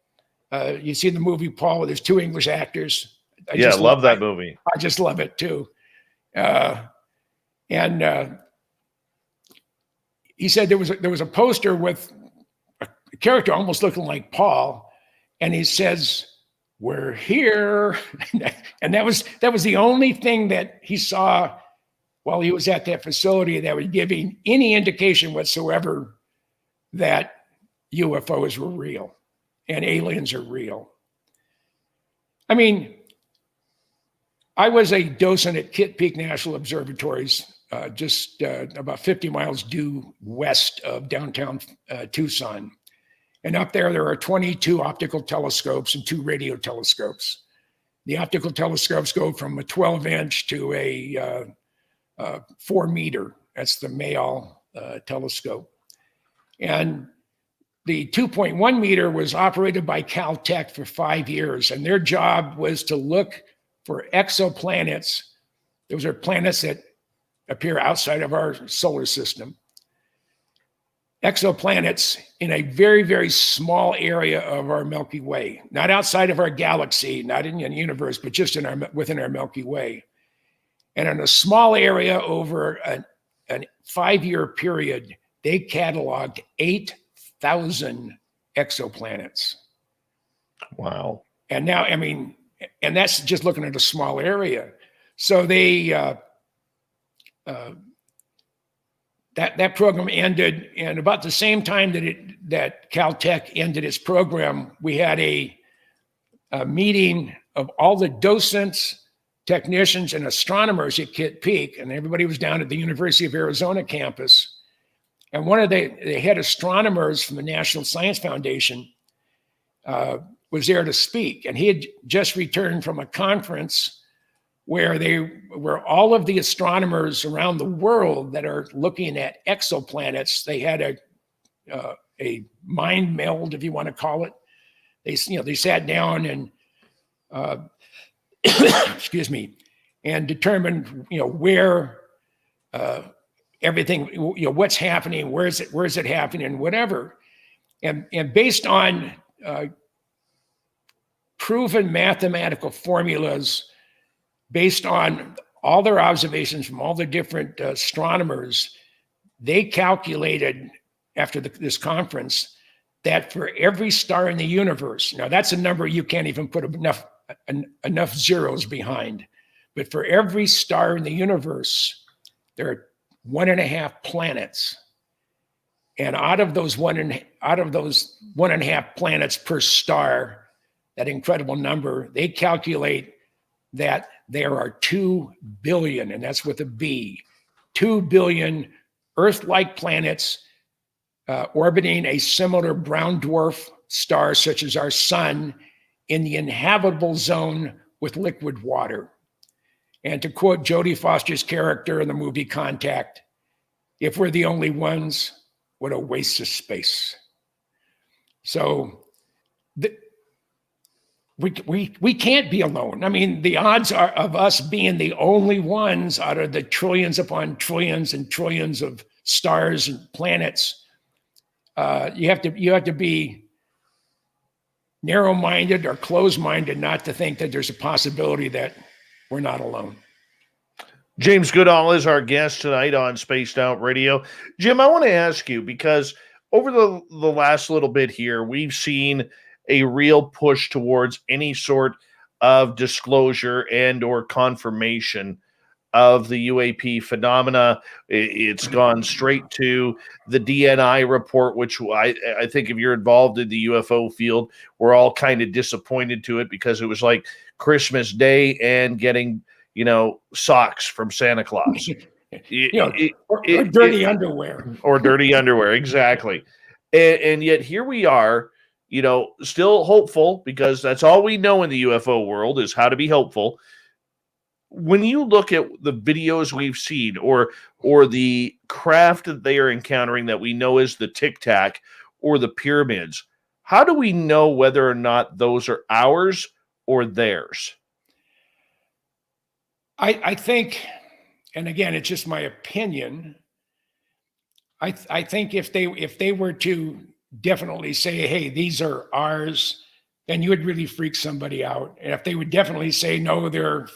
You see the movie Paul, there's two English actors. I love that movie. I just love it too. He said there was a poster with a character almost looking like Paul, and he says, "We're here," and that was the only thing that he saw while he was at that facility that was giving any indication whatsoever that UFOs were real and aliens are real. I mean, I was a docent at Kitt Peak National Observatories, just about 50 miles due west of downtown Tucson. And up there are 22 optical telescopes and 2 radio telescopes. The optical telescopes go from a 12-inch to a 4-meter. That's the Mayall telescope. And the 2.1 meter was operated by Caltech for 5 years. And their job was to look for exoplanets. Those are planets that appear outside of our solar system. Exoplanets in a very, very small area of our Milky Way, not outside of our galaxy, not in the universe, but just within our Milky Way. And in a small area over a 5-year period, they cataloged 8,000 exoplanets. Wow. And now, I mean, and that's just looking at a small area. So they, that program ended, and about the same time that Caltech ended its program, we had a meeting of all the docents, technicians, and astronomers at Kitt Peak, and everybody was down at the University of Arizona campus. And one of the head astronomers from the National Science Foundation was there to speak, and he had just returned from a conference where all of the astronomers around the world that are looking at exoplanets, they had a mind meld, if you want to call it. They sat down and excuse me, and determined where everything, what's happening, where is it happening, and whatever. And based on proven mathematical formulas, based on all their observations from all the different astronomers, they calculated after this conference that for every star in the universe, now that's a number you can't even put enough zeros behind, But for every star in the universe, there are 1.5 planets. And out of those 1.5 planets per star, that incredible number, they calculate that there are 2 billion, and that's with a B, 2 billion Earth-like planets orbiting a similar brown dwarf star such as our sun in the inhabitable zone with liquid water. And to quote Jodie Foster's character in the movie Contact, if we're the only ones, what a waste of space. So we can't be alone. I mean, the odds are of us being the only ones out of the trillions upon trillions and trillions of stars and planets. You have to be narrow-minded or closed-minded not to think that there's a possibility that we're not alone. James Goodall is our guest tonight on Spaced Out Radio. Jim, I want to ask you, because over the last little bit here, we've seen a real push towards any sort of disclosure and or confirmation of the UAP phenomena. It's gone straight to the DNI report, which I think if you're involved in the UFO field, we're all kind of disappointed to it because it was like Christmas Day and getting, socks from Santa Claus. Or dirty underwear. Or dirty underwear, exactly. And yet here we are, still hopeful, because that's all we know in the UFO world is how to be hopeful. When you look at the videos we've seen or the craft that they are encountering that we know is the Tic Tac or the pyramids, how do we know whether or not those are ours or theirs? I think, and again, it's just my opinion, I think if they were to definitely say, hey, these are ours, then you would really freak somebody out. And if they would definitely say, no, they're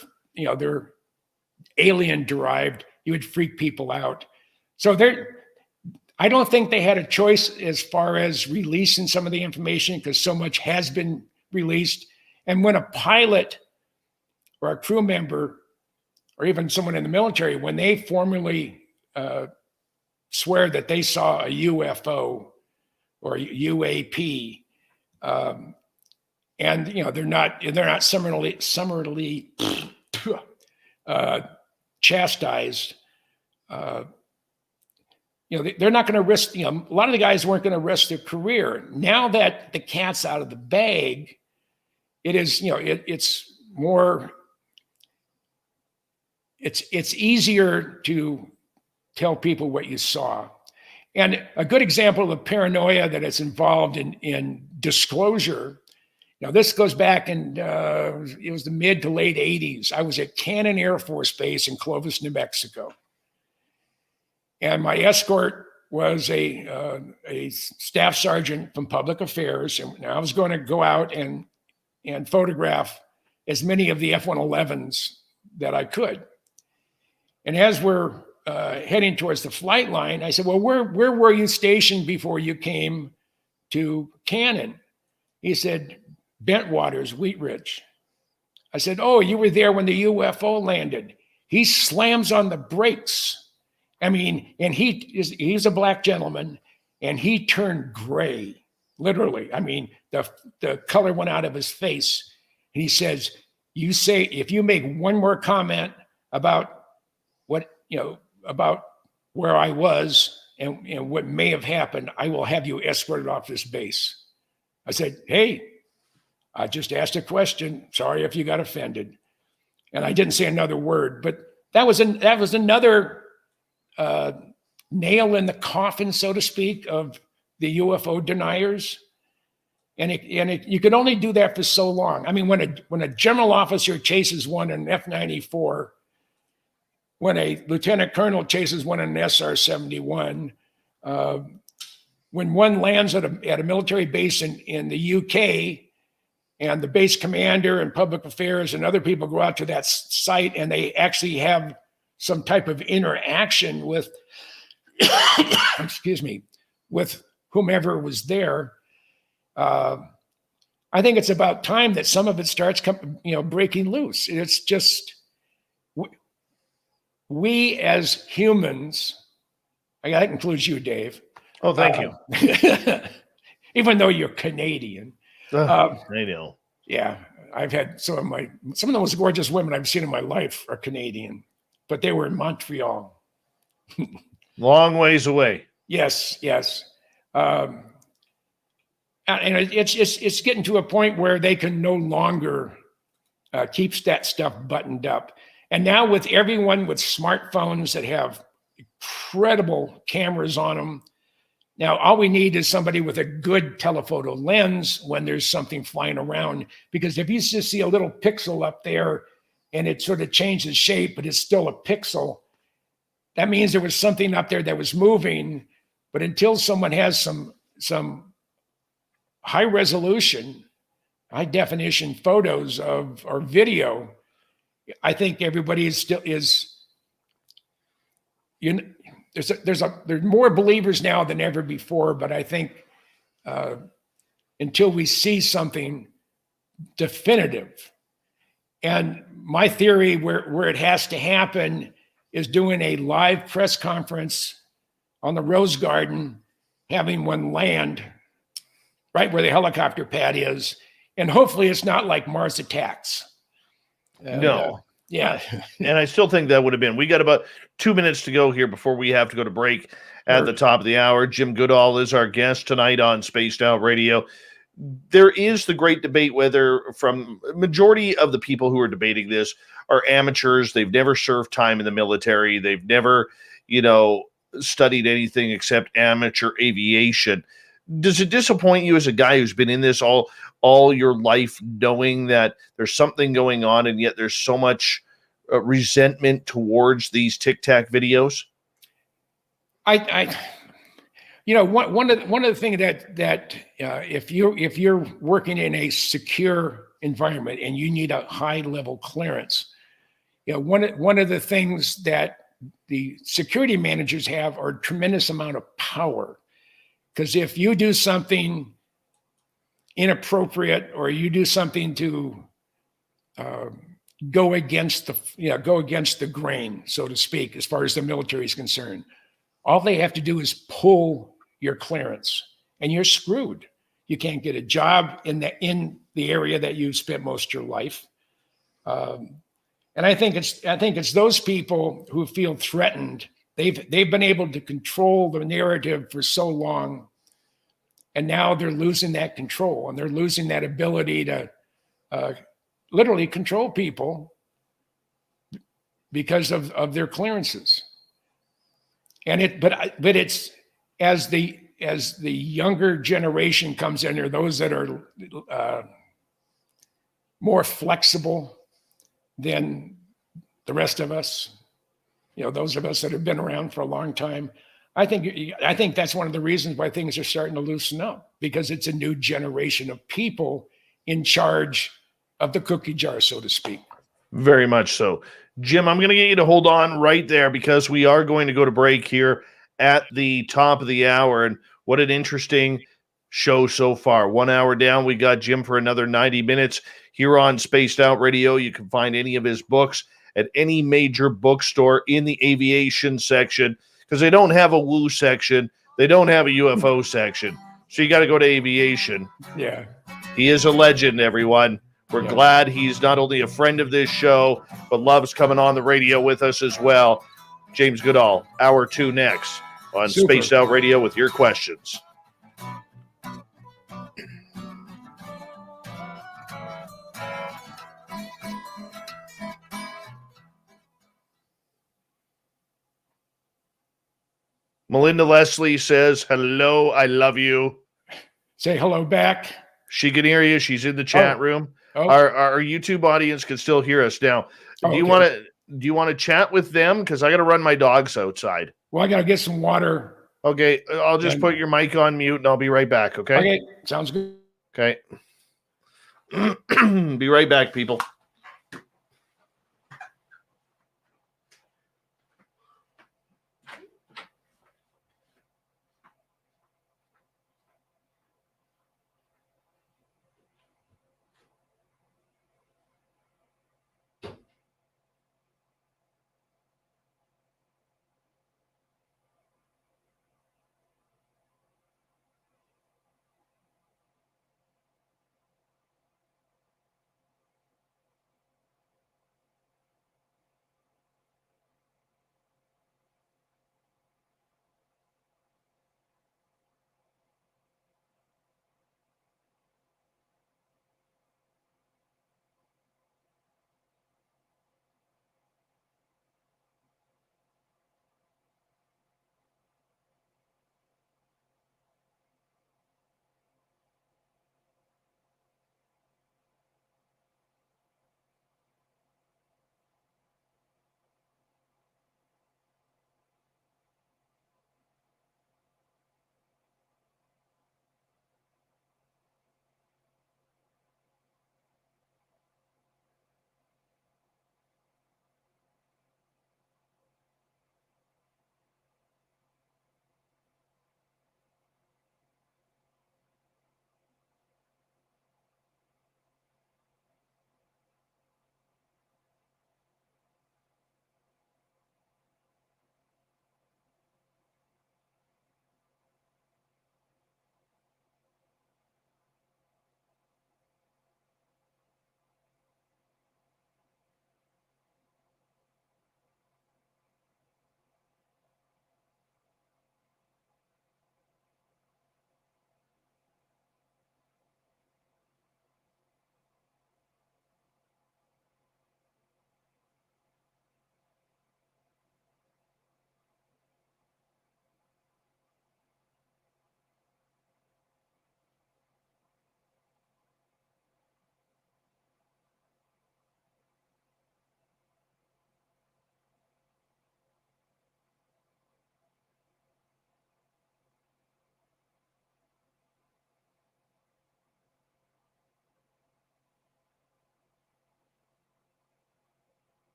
alien derived, you would freak people out. So I don't think they had a choice as far as releasing some of the information, because so much has been released. And when a pilot or a crew member or even someone in the military, when they formally swear that they saw a UFO or a UAP, and they're not summarily chastised. They're not going to risk. A lot of the guys weren't going to risk their career. Now that the cat's out of the bag, it is. It's more. It's easier to tell people what you saw. And a good example of the paranoia that is involved in disclosure. Now, this goes back it was the mid to late 80s. I was at Cannon Air Force Base in Clovis, New Mexico. And my escort was a staff sergeant from public affairs. And I was going to go out and photograph as many of the F-111s that I could. And as we're heading towards the flight line, I said, well, where were you stationed before you came to Cannon? He said, Bentwaters, Wheat Ridge. I said, oh, you were there when the UFO landed. He slams on the brakes. I mean, and he's a black gentleman, and he turned gray, literally. I mean, the color went out of his face. And he says, if you make one more comment about about where I was and what may have happened, I will have you escorted off this base. I said, hey, I just asked a question. Sorry if you got offended. And I didn't say another word, but that was another nail in the coffin, so to speak, of the UFO deniers. And you can only do that for so long. I mean, when a general officer chases one in an F-94, when a lieutenant colonel chases one in an SR-71, when one lands at a military base in the UK, and the base commander and public affairs and other people go out to that site and they actually have some type of interaction with, with whomever was there, I think it's about time that some of it starts breaking loose. It's just, we as humans, that includes you, Dave. Oh, thank you. Even though you're Canadian. I know. Yeah, I've had some of the most gorgeous women I've seen in my life are Canadian, but they were in Montreal. Long ways away. Yes. And it's getting to a point where they can no longer keep that stuff buttoned up. And now with everyone with smartphones that have incredible cameras on them, now all we need is somebody with a good telephoto lens when there's something flying around. Because if you just see a little pixel up there and it sort of changes shape, but it's still a pixel, that means there was something up there that was moving. But until someone has some high resolution, high definition photos of or video, I think everybody is there's more believers now than ever before. But I think until we see something definitive, and my theory where it has to happen is doing a live press conference on the Rose Garden, having one land right where the helicopter pad is. And hopefully it's not like Mars Attacks. No. Yeah. And I still think that would have been. We got about 2 minutes to go here before we have to go to break at the top of the hour. Jim Goodall is our guest tonight on Spaced Out Radio. There is the great debate whether from majority of the people who are debating this are amateurs. They've never served time in the military. They've never, studied anything except amateur aviation. Does it disappoint you as a guy who's been in this all your life, knowing that there's something going on and yet there's so much resentment towards these Tic Tac videos? One of the things that if you're working in a secure environment and you need a high level clearance, one of the things that the security managers have are a tremendous amount of power. Because if you do something inappropriate or you do something to go against the grain, so to speak, as far as the military is concerned, all they have to do is pull your clearance, and you're screwed. You can't get a job in the area that you spent most of your life. And I think it's those people who feel threatened. They've been able to control the narrative for so long, and now they're losing that control, and they're losing that ability to literally control people because of their clearances. And but it's as the younger generation comes in, or those that are more flexible than the rest of us, those of us that have been around for a long time. I think that's one of the reasons why things are starting to loosen up, because it's a new generation of people in charge of the cookie jar, so to speak. Very much so. Jim, I'm going to get you to hold on right there because we are going to go to break here at the top of the hour. And what an interesting show so far. 1 hour down, we got Jim for another 90 minutes here on Spaced Out Radio. You can find any of his books at any major bookstore in the aviation section, because they don't have a woo section. They don't have a UFO section. So you got to go to aviation. Yeah. He is a legend, everyone. We're glad he's not only a friend of this show, but loves coming on the radio with us as well. James Goodall, hour 2 next on Spaced Out Radio with your questions. Melinda Leslie says, hello, I love you. Say hello back. She can hear you. She's in the chat room. Oh. Our YouTube audience can still hear us now. Do you want to chat with them? Because I got to run my dogs outside. Well, I got to get some water. Okay, I'll just put your mic on mute and I'll be right back. Okay. Okay, sounds good. Okay. Be right back, people.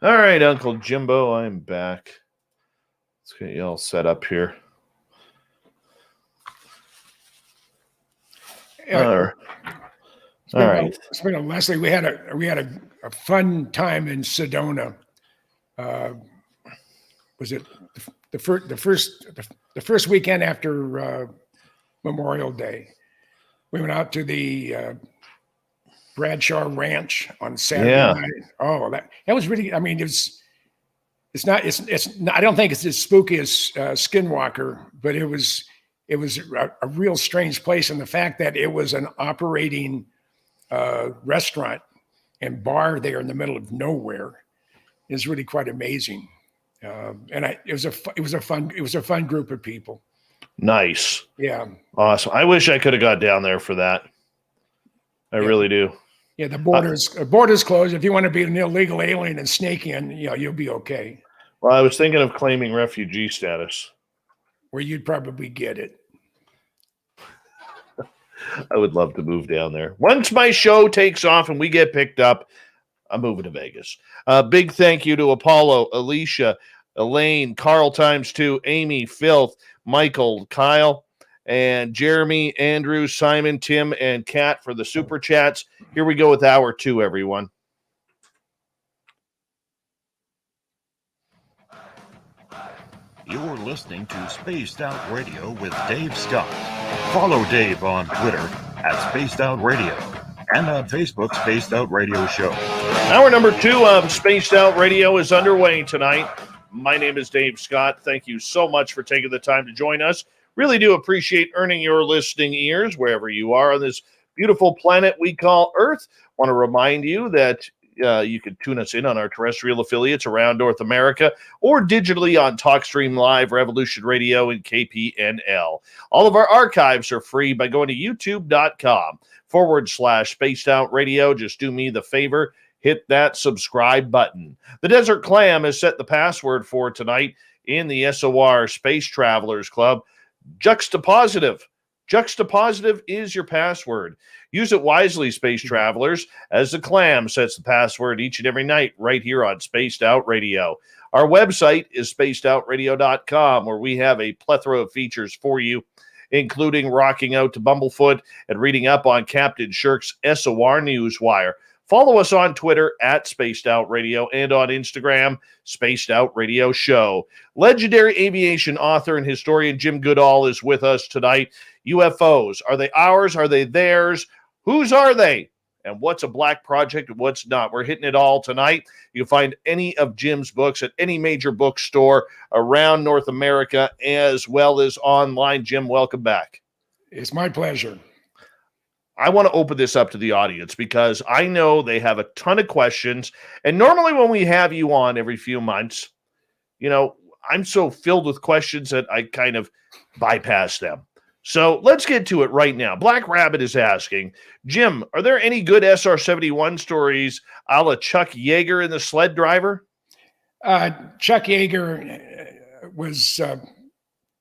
All right, Uncle Jimbo, I'm back. Let's get you all set up here. All right. Leslie, we had a fun time in Sedona. Was it the first weekend after Memorial Day? We went out to the Bradshaw Ranch on Saturday night. Oh, that was really. I mean, it's not. I don't think it's as spooky as Skinwalker, but it was a real strange place, and the fact that it was an operating restaurant and bar there in the middle of nowhere is really quite amazing. It was a fun group of people. Nice. Yeah. Awesome. I wish I could have got down there for that. I really do. Yeah, the borders closed. If you want to be an illegal alien and snake in, you'll be okay. Well, I was thinking of claiming refugee status. Where you'd probably get it. I would love to move down there. Once my show takes off and we get picked up, I'm moving to Vegas. Big thank you to Apollo, Alicia, Elaine, Carl ×2, Amy, Filth, Michael, Kyle, and Jeremy, Andrew, Simon, Tim, and Kat for the super chats. Here we go with hour 2, everyone. You're listening to Spaced Out Radio with Dave Scott. Follow Dave on Twitter at Spaced Out Radio and on Facebook, Spaced Out Radio Show. Hour number 2 of Spaced Out Radio is underway tonight. My name is Dave Scott. Thank you so much for taking the time to join us. Really do appreciate earning your listening ears wherever you are on this beautiful planet we call Earth. Want to remind you that you can tune us in on our terrestrial affiliates around North America or digitally on TalkStream Live, Revolution Radio, and KPNL. All of our archives are free by going to youtube.com/Spaced Out Radio. Just do me the favor, hit that subscribe button. The Desert Clam has set the password for tonight in the SOR Space Travelers Club. Juxtapositive. Juxtapositive is your password. Use it wisely, space travelers, as the Clam sets the password each and every night right here on Spaced Out Radio. Our website is spacedoutradio.com, where we have a plethora of features for you, including rocking out to Bumblefoot and reading up on Captain Shirk's SOR Newswire. Follow us on Twitter at Spaced Out Radio and on Instagram, Spaced Out Radio Show. Legendary aviation author and historian Jim Goodall is with us tonight. UFOs, are they ours? Are they theirs? Whose are they? And what's a black project and what's not? We're hitting it all tonight. You can find any of Jim's books at any major bookstore around North America as well as online. Jim, welcome back. It's my pleasure. I want to open this up to the audience because I know they have a ton of questions. And normally when we have you on every few months, I'm so filled with questions that I kind of bypass them. So let's get to it right now. Black Rabbit is asking, Jim, are there any good SR-71 stories a la Chuck Yeager in The Sled Driver? Chuck Yeager was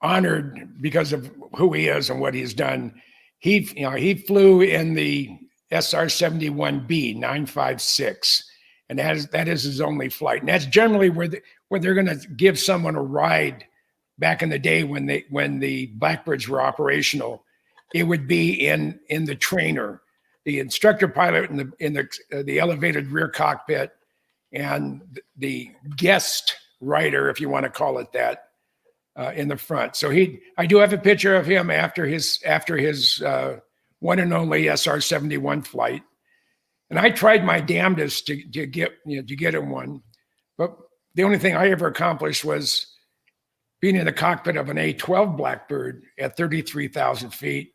honored because of who he is and what he's done. He flew in the SR-71B 956, and that is his only flight. And that's generally where they're going to give someone a ride. Back in the day when the Blackbirds were operational, it would be in the trainer, the instructor pilot in the elevated rear cockpit, and the guest rider, if you want to call it that, in the front. So I do have a picture of him after his one and only SR-71 flight, and I tried my damnedest to get him one, but the only thing I ever accomplished was being in the cockpit of an A-12 Blackbird at 33,000 feet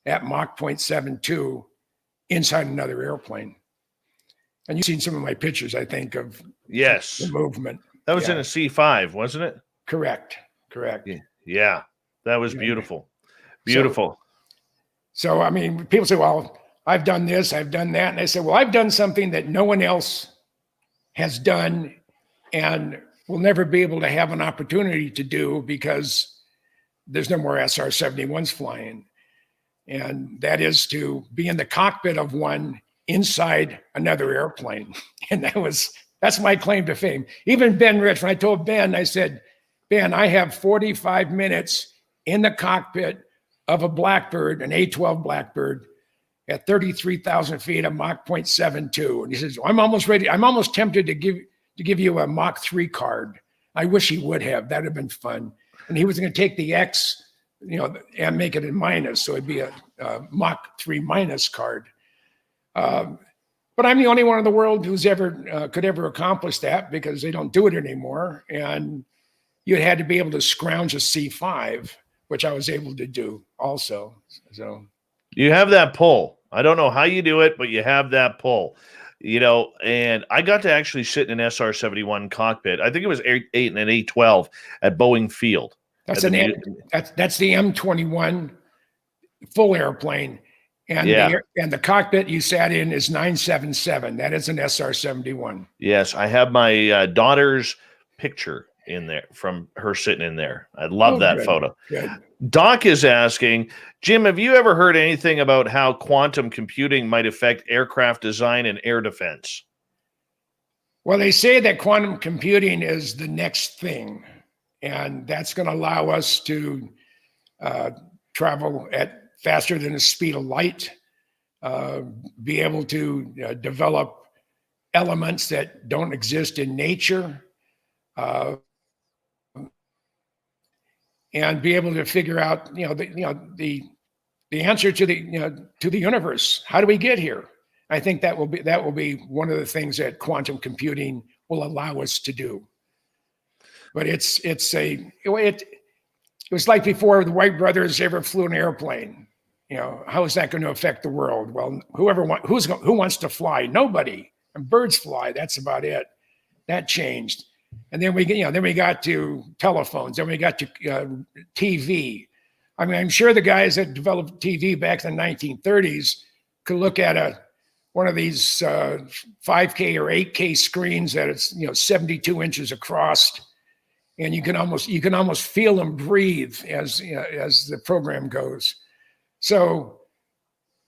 at Mach 0.72 inside another airplane. And you've seen some of my pictures, I think, of the movement. That was in a C5, wasn't it? Correct. Yeah, that was beautiful. Beautiful. So, I mean, people say, well, I've done this, I've done that. And I say, well, I've done something that no one else has done and will never be able to have an opportunity to do because there's no more SR-71s flying. And that is to be in the cockpit of one inside another airplane. And that was That's my claim to fame. Even Ben Rich, when I told Ben, I said, Ben, I have 45 minutes in the cockpit of a Blackbird, an A-12 Blackbird, at 33,000 feet, a Mach 0.72. And he says, I'm almost ready. I'm almost tempted to give you a Mach 3 card. I wish he would have. That'd have been fun. And he was going to take the X, and make it a minus. So it'd be a Mach 3 minus card. But I'm the only one in the world who's ever could ever accomplish that, because they don't do it anymore. And you had to be able to scrounge a C5, which I was able to do also. So you have that pull. I don't know how you do it, but you have that pull. And I got to actually sit in an SR-71 cockpit. I think it was 8 and an A-12 at Boeing Field. That's the M21 full airplane. And the cockpit you sat in is 977. That is an SR-71. Yes, I have my daughter's picture in there from her sitting in there. I love that photo. Good. Doc is asking, Jim, have you ever heard anything about how quantum computing might affect aircraft design and air defense? Well, they say that quantum computing is the next thing, and that's going to allow us to travel at faster than the speed of light, be able to develop elements that don't exist in nature, and be able to figure out, the answer to the universe. How do we get here? I think that will be one of the things that quantum computing will allow us to do. But it was like before the Wright brothers ever flew an airplane. How is that going to affect the world? Well, who wants to fly? Nobody. And birds fly. That's about it. That changed. And then we got to telephones. Then we got to TV. I mean, I'm sure the guys that developed TV back in the 1930s could look at one of these 5K or 8K screens that it's 72 inches across, and you can almost feel them breathe as the program goes. So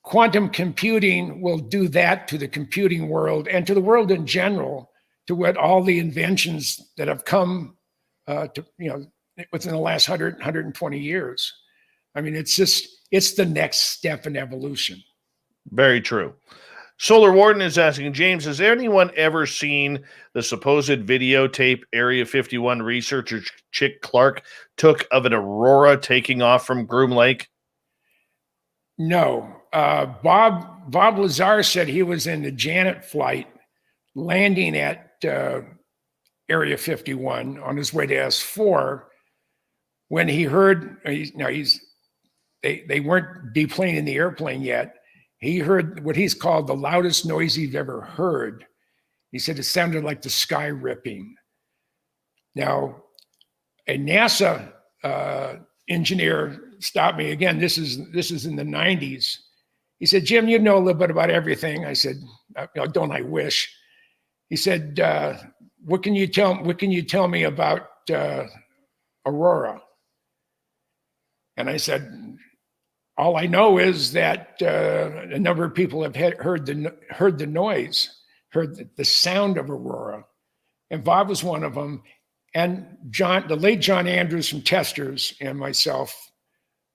quantum computing will do that to the computing world and to the world in general, to what all the inventions that have come within the last 120 years. I mean, it's the next step in evolution. Very true. Solar Warden is asking, James, has anyone ever seen the supposed videotape Area 51 researcher Chick Clark took of an Aurora taking off from Groom Lake? No. Bob Lazar said he was in the Janet flight landing at Area 51 on his way to S4 when he heard, they weren't deplaning the airplane yet. He heard what he's called the loudest noise he'd ever heard. He said it sounded like the sky ripping. Now, a NASA engineer stopped me again. This is in the 90s. He said, Jim, you know a little bit about everything. I said, don't I wish? He said, what can you tell me about Aurora? And I said, all I know is that a number of people have heard the noise, heard the sound of Aurora, and Bob was one of them. And the late John Andrews from Testers and myself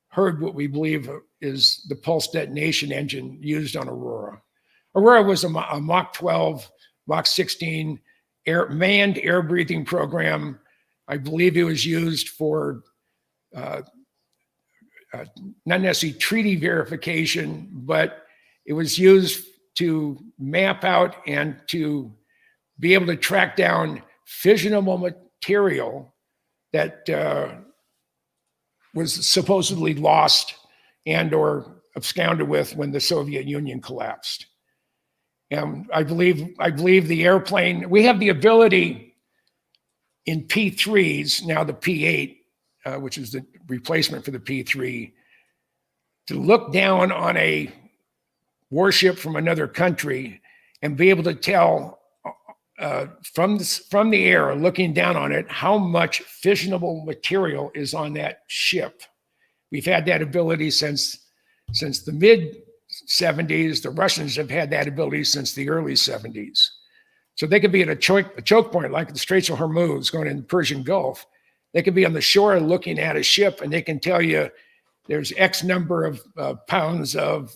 heard what we believe is the pulse detonation engine used on Aurora. Aurora was a Mach 12, Mach 16 manned air breathing program. I believe it was used for not necessarily treaty verification, but it was used to map out and to be able to track down fissionable material that was supposedly lost and or absconded with when the Soviet Union collapsed. And I believe the airplane, we have the ability in P3s, now the P8, which is the replacement for the P3, to look down on a warship from another country and be able to tell from the air, looking down on it, how much fissionable material is on that ship. We've had that ability since the mid 70s. The Russians have had that ability since the early 70s. So they could be at a choke point, like the Straits of Hormuz going in the Persian Gulf. They could be on the shore looking at a ship, and they can tell you there's X number of pounds of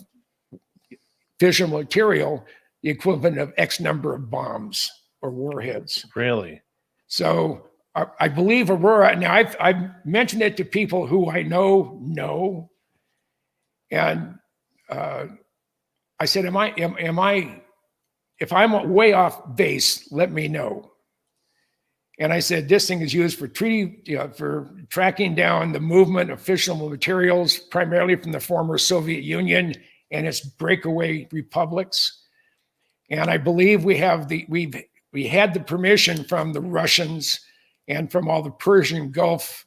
fissionable material, the equivalent of X number of bombs or warheads. Really? So I believe Aurora. Now I've mentioned it to people who I know, and I said, if I'm way off base, let me know. And I said, this thing is used for for tracking down the movement of fissionable materials, primarily from the former Soviet Union and its breakaway republics. And I believe we had the permission from the Russians and from all the Persian Gulf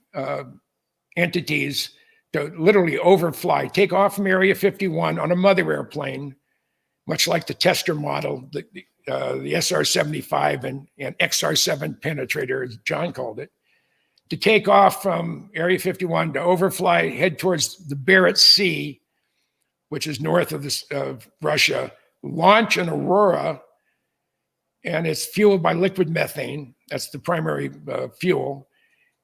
entities to literally overfly, take off from Area 51 on a mother airplane, much like the tester model, the SR-75 and XR-7 penetrator, as John called it, to take off from Area 51 to overfly, head towards the Barents Sea, which is north of Russia, launch an Aurora, and it's fueled by liquid methane. That's the primary fuel.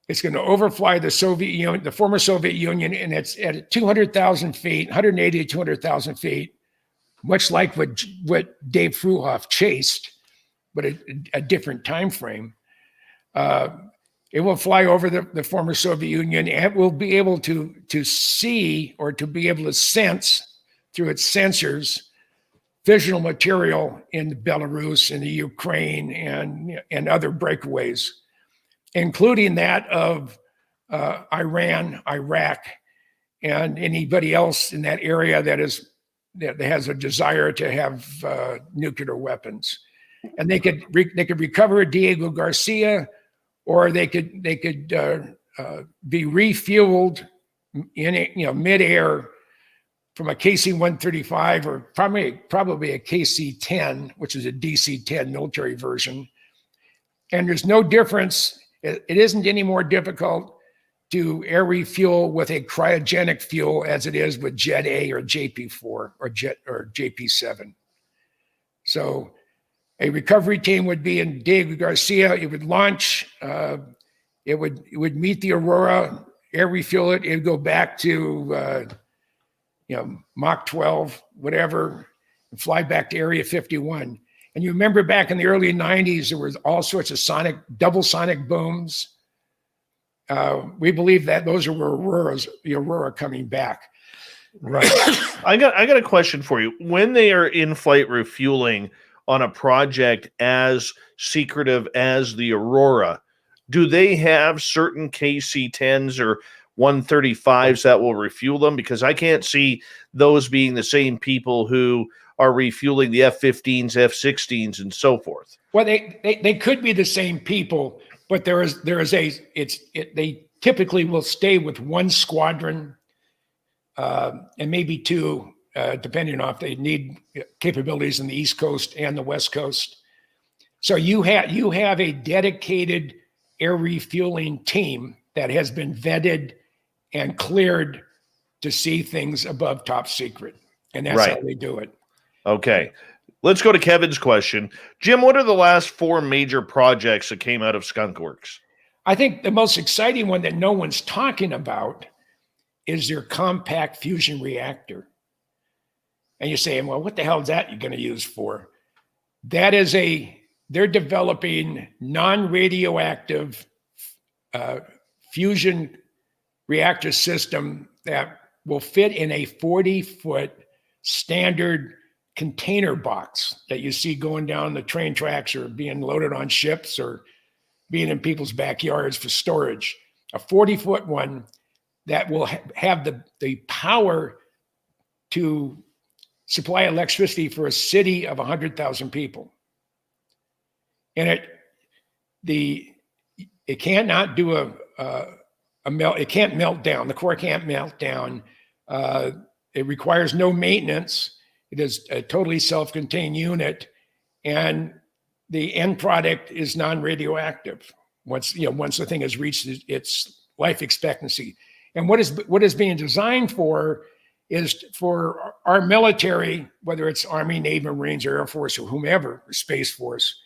It's going to overfly the Soviet Union, the former Soviet Union, and it's at 200,000 feet, 180 to 200,000 feet, much like what Dave Fruehauf chased, but a different time frame. It will fly over the former Soviet Union, and it will be able to see or to be able to sense through its sensors fissionable material in Belarus, in the Ukraine, and other breakaways, including that of Iran, Iraq, and anybody else in that area that has a desire to have nuclear weapons. And they could recover Diego Garcia, or they could be refueled in midair from a KC-135 or probably a KC-10, which is a DC-10 military version. And there's no difference. It isn't any more difficult to air refuel with a cryogenic fuel as it is with Jet A or JP4 or JP7. So a recovery team would be in Diego Garcia. It would launch. It would meet the Aurora, air refuel it. It would go back to Mach 12, whatever, and fly back to Area 51. And you remember back in the early 90s, there was all sorts of double sonic booms. We believe that those are the Aurora coming back. Right. I got a question for you. When they are in flight refueling on a project as secretive as the Aurora, do they have certain KC-10s or 135s that will refuel them? Because I can't see those being the same people who are refueling the F-15s, F-16s, and so forth. Well, they could be the same people, but they typically will stay with one squadron and maybe two, depending on if they need capabilities in the East Coast and the West Coast. So you have a dedicated air refueling team that has been vetted and cleared to see things above top secret. And that's right. How they do it. Okay. Let's go to Kevin's question. Jim, what are the last 4 major projects that came out of Skunk Works? I think the most exciting one that no one's talking about is their compact fusion reactor. And you're saying, well, what the hell is that you're going to use for? That is they're developing non-radioactive fusion reactor system that will fit in a 40-foot standard container box that you see going down the train tracks or being loaded on ships or being in people's backyards for storage. A 40-foot one that will have the power to supply electricity for a city of 100,000 people. And it cannot do it can't melt down. The core can't melt down. It requires no maintenance. It is a totally self-contained unit, and the end product is non-radioactive once the thing has reached its life expectancy. And what is being designed for is for our military, whether it's Army, Navy, Marines, or Air Force, or whomever, or Space Force,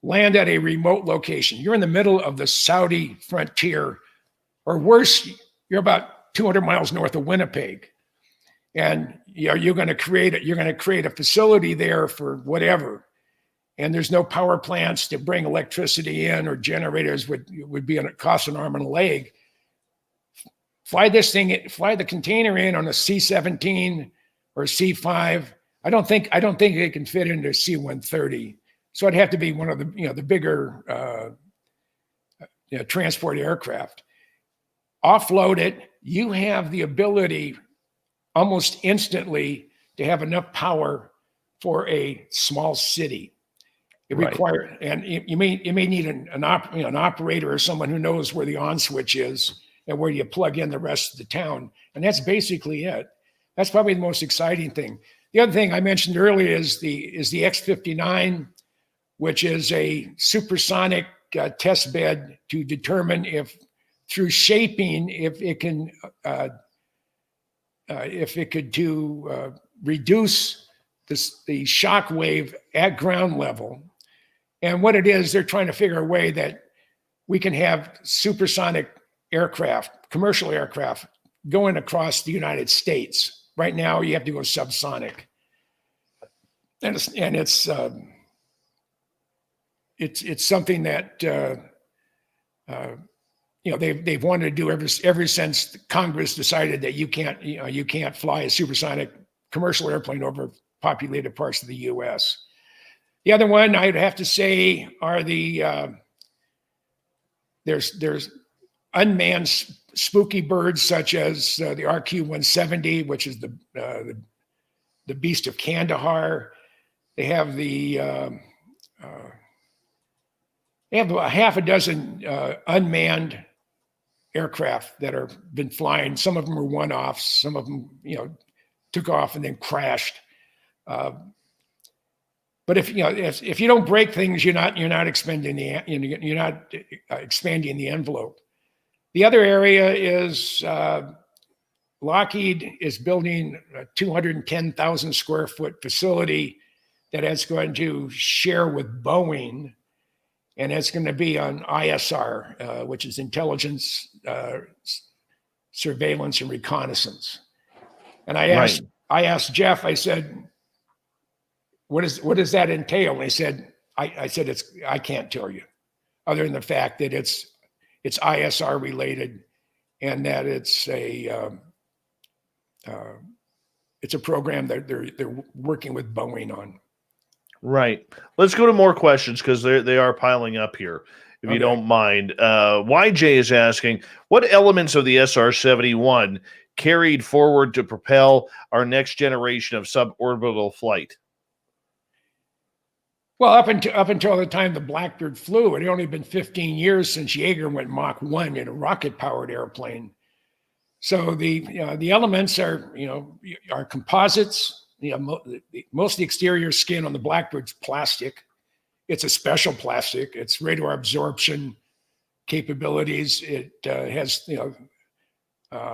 land at a remote location. You're in the middle of the Saudi frontier, or worse, you're about 200 miles north of Winnipeg. And you're going to create a facility there for whatever. And there's no power plants to bring electricity in, or generators would be cost an arm and a leg. Fly the container in on a C-17 or C-5. I don't think it can fit into a C-130. So it'd have to be one of the bigger transport aircraft. Offload it. You have the ability almost instantly to have enough power for a small city. It requires, and you may need an operator or someone who knows where the on switch is and where you plug in the rest of the town. And that's basically it. That's probably the most exciting thing. The other thing I mentioned earlier is the X-59, which is a supersonic test bed to determine if, through shaping, if it could reduce the shock wave at ground level. And what it is, they're trying to figure a way that we can have supersonic aircraft, commercial aircraft, going across the United States. Right now, you have to go subsonic, and it's something that they've wanted to do ever since Congress decided that you can't fly a supersonic commercial airplane over populated parts of the U.S. The other one I'd have to say are there's unmanned spooky birds such as the RQ-170, which is the Beast of Kandahar. They have they have a half a dozen unmanned aircraft that have been flying. Some of them are one-offs. Some of them, took off and then crashed. But if you don't break things, you're not expanding the envelope. The other area is Lockheed is building a 210,000 square foot facility that it's going to share with Boeing, and it's going to be on ISR, which is intelligence, surveillance, and reconnaissance. And I asked Jeff, I said, what does that entail? And he said, I said, I can't tell you, other than the fact that it's ISR related, and that it's a program that they're working with Boeing on. Right. Let's go to more questions because they are piling up here. If you don't mind, YJ is asking, what elements of the SR-71 carried forward to propel our next generation of suborbital flight? Well, up until the time the Blackbird flew, it had only been 15 years since Jaeger went Mach 1 in a rocket-powered airplane. So the elements are composites. Most of the exterior skin on the Blackbird's plastic. It's a special plastic. It's radar absorption capabilities. It has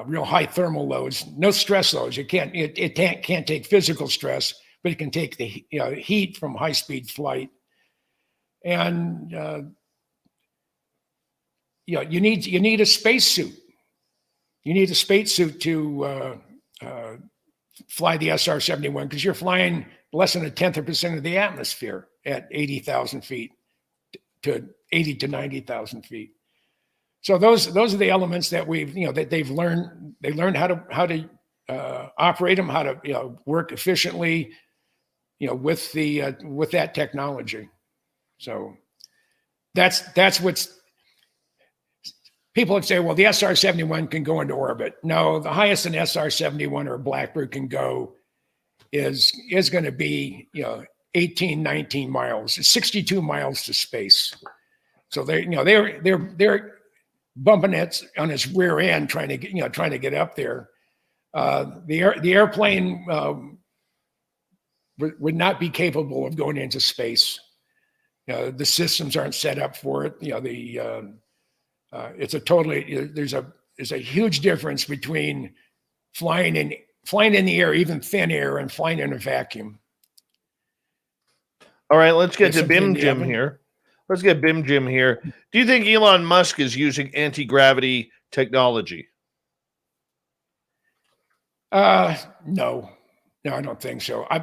real high thermal loads, no stress loads. It can't take physical stress, but it can take the heat from high-speed flight. And you need a spacesuit. You need a spacesuit to fly the SR-71 because you're flying less than 1/10% of the atmosphere at 80,000 feet to 80 to 90,000 feet. So those are the elements that they've learned. They learned how to operate them, how to work efficiently, with that technology. So that's what's. People would say, well, the SR-71 can go into orbit. No, the highest an SR-71 or a Blackbird can go is going to be 18, 19 miles, 62 miles to space. So they're bumping it on its rear end, trying to get up there. The airplane would not be capable of going into space. The systems aren't set up for it. It's there's a huge difference between flying in the air, even thin air, and flying in a vacuum. All right, let's get to Bim Jim here. Let's get Bim Jim here. Do you think Elon Musk is using anti-gravity technology? No, I don't think so. I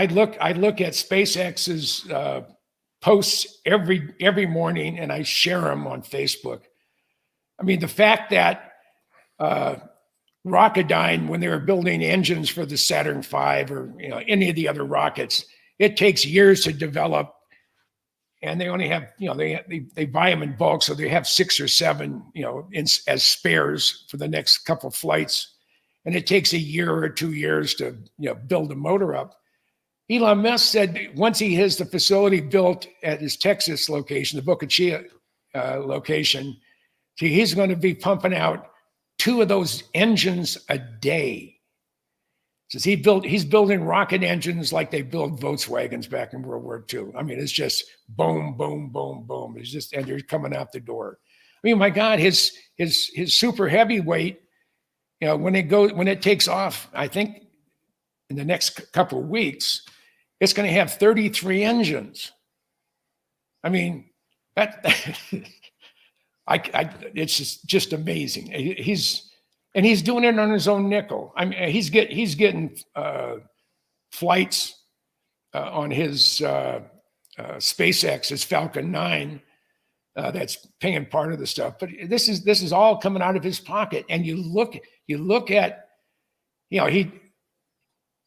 look at SpaceX's posts every morning, and I share them on Facebook. I mean, the fact that Rocketdyne, when they were building engines for the Saturn V or any of the other rockets, it takes years to develop, and they only have they buy them in bulk, so they have 6 or 7 as spares for the next couple of flights, and it takes a year or 2 years to build a motor up. Elon Musk said once he has the facility built at his Texas location, the Boca Chica location, he's going to be pumping out 2 of those engines a day. Says he's building rocket engines like they build Volkswagens back in World War II. I mean, it's just boom, boom, boom, boom. It's just, and they're coming out the door. I mean, my God, his super heavyweight, when it takes off, I think in the next couple of weeks, it's going to have 33 engines. I mean, it's just amazing. He's doing it on his own nickel. I mean, he's getting flights on his SpaceX, his Falcon 9, that's paying part of the stuff. But this is all coming out of his pocket. And you look at,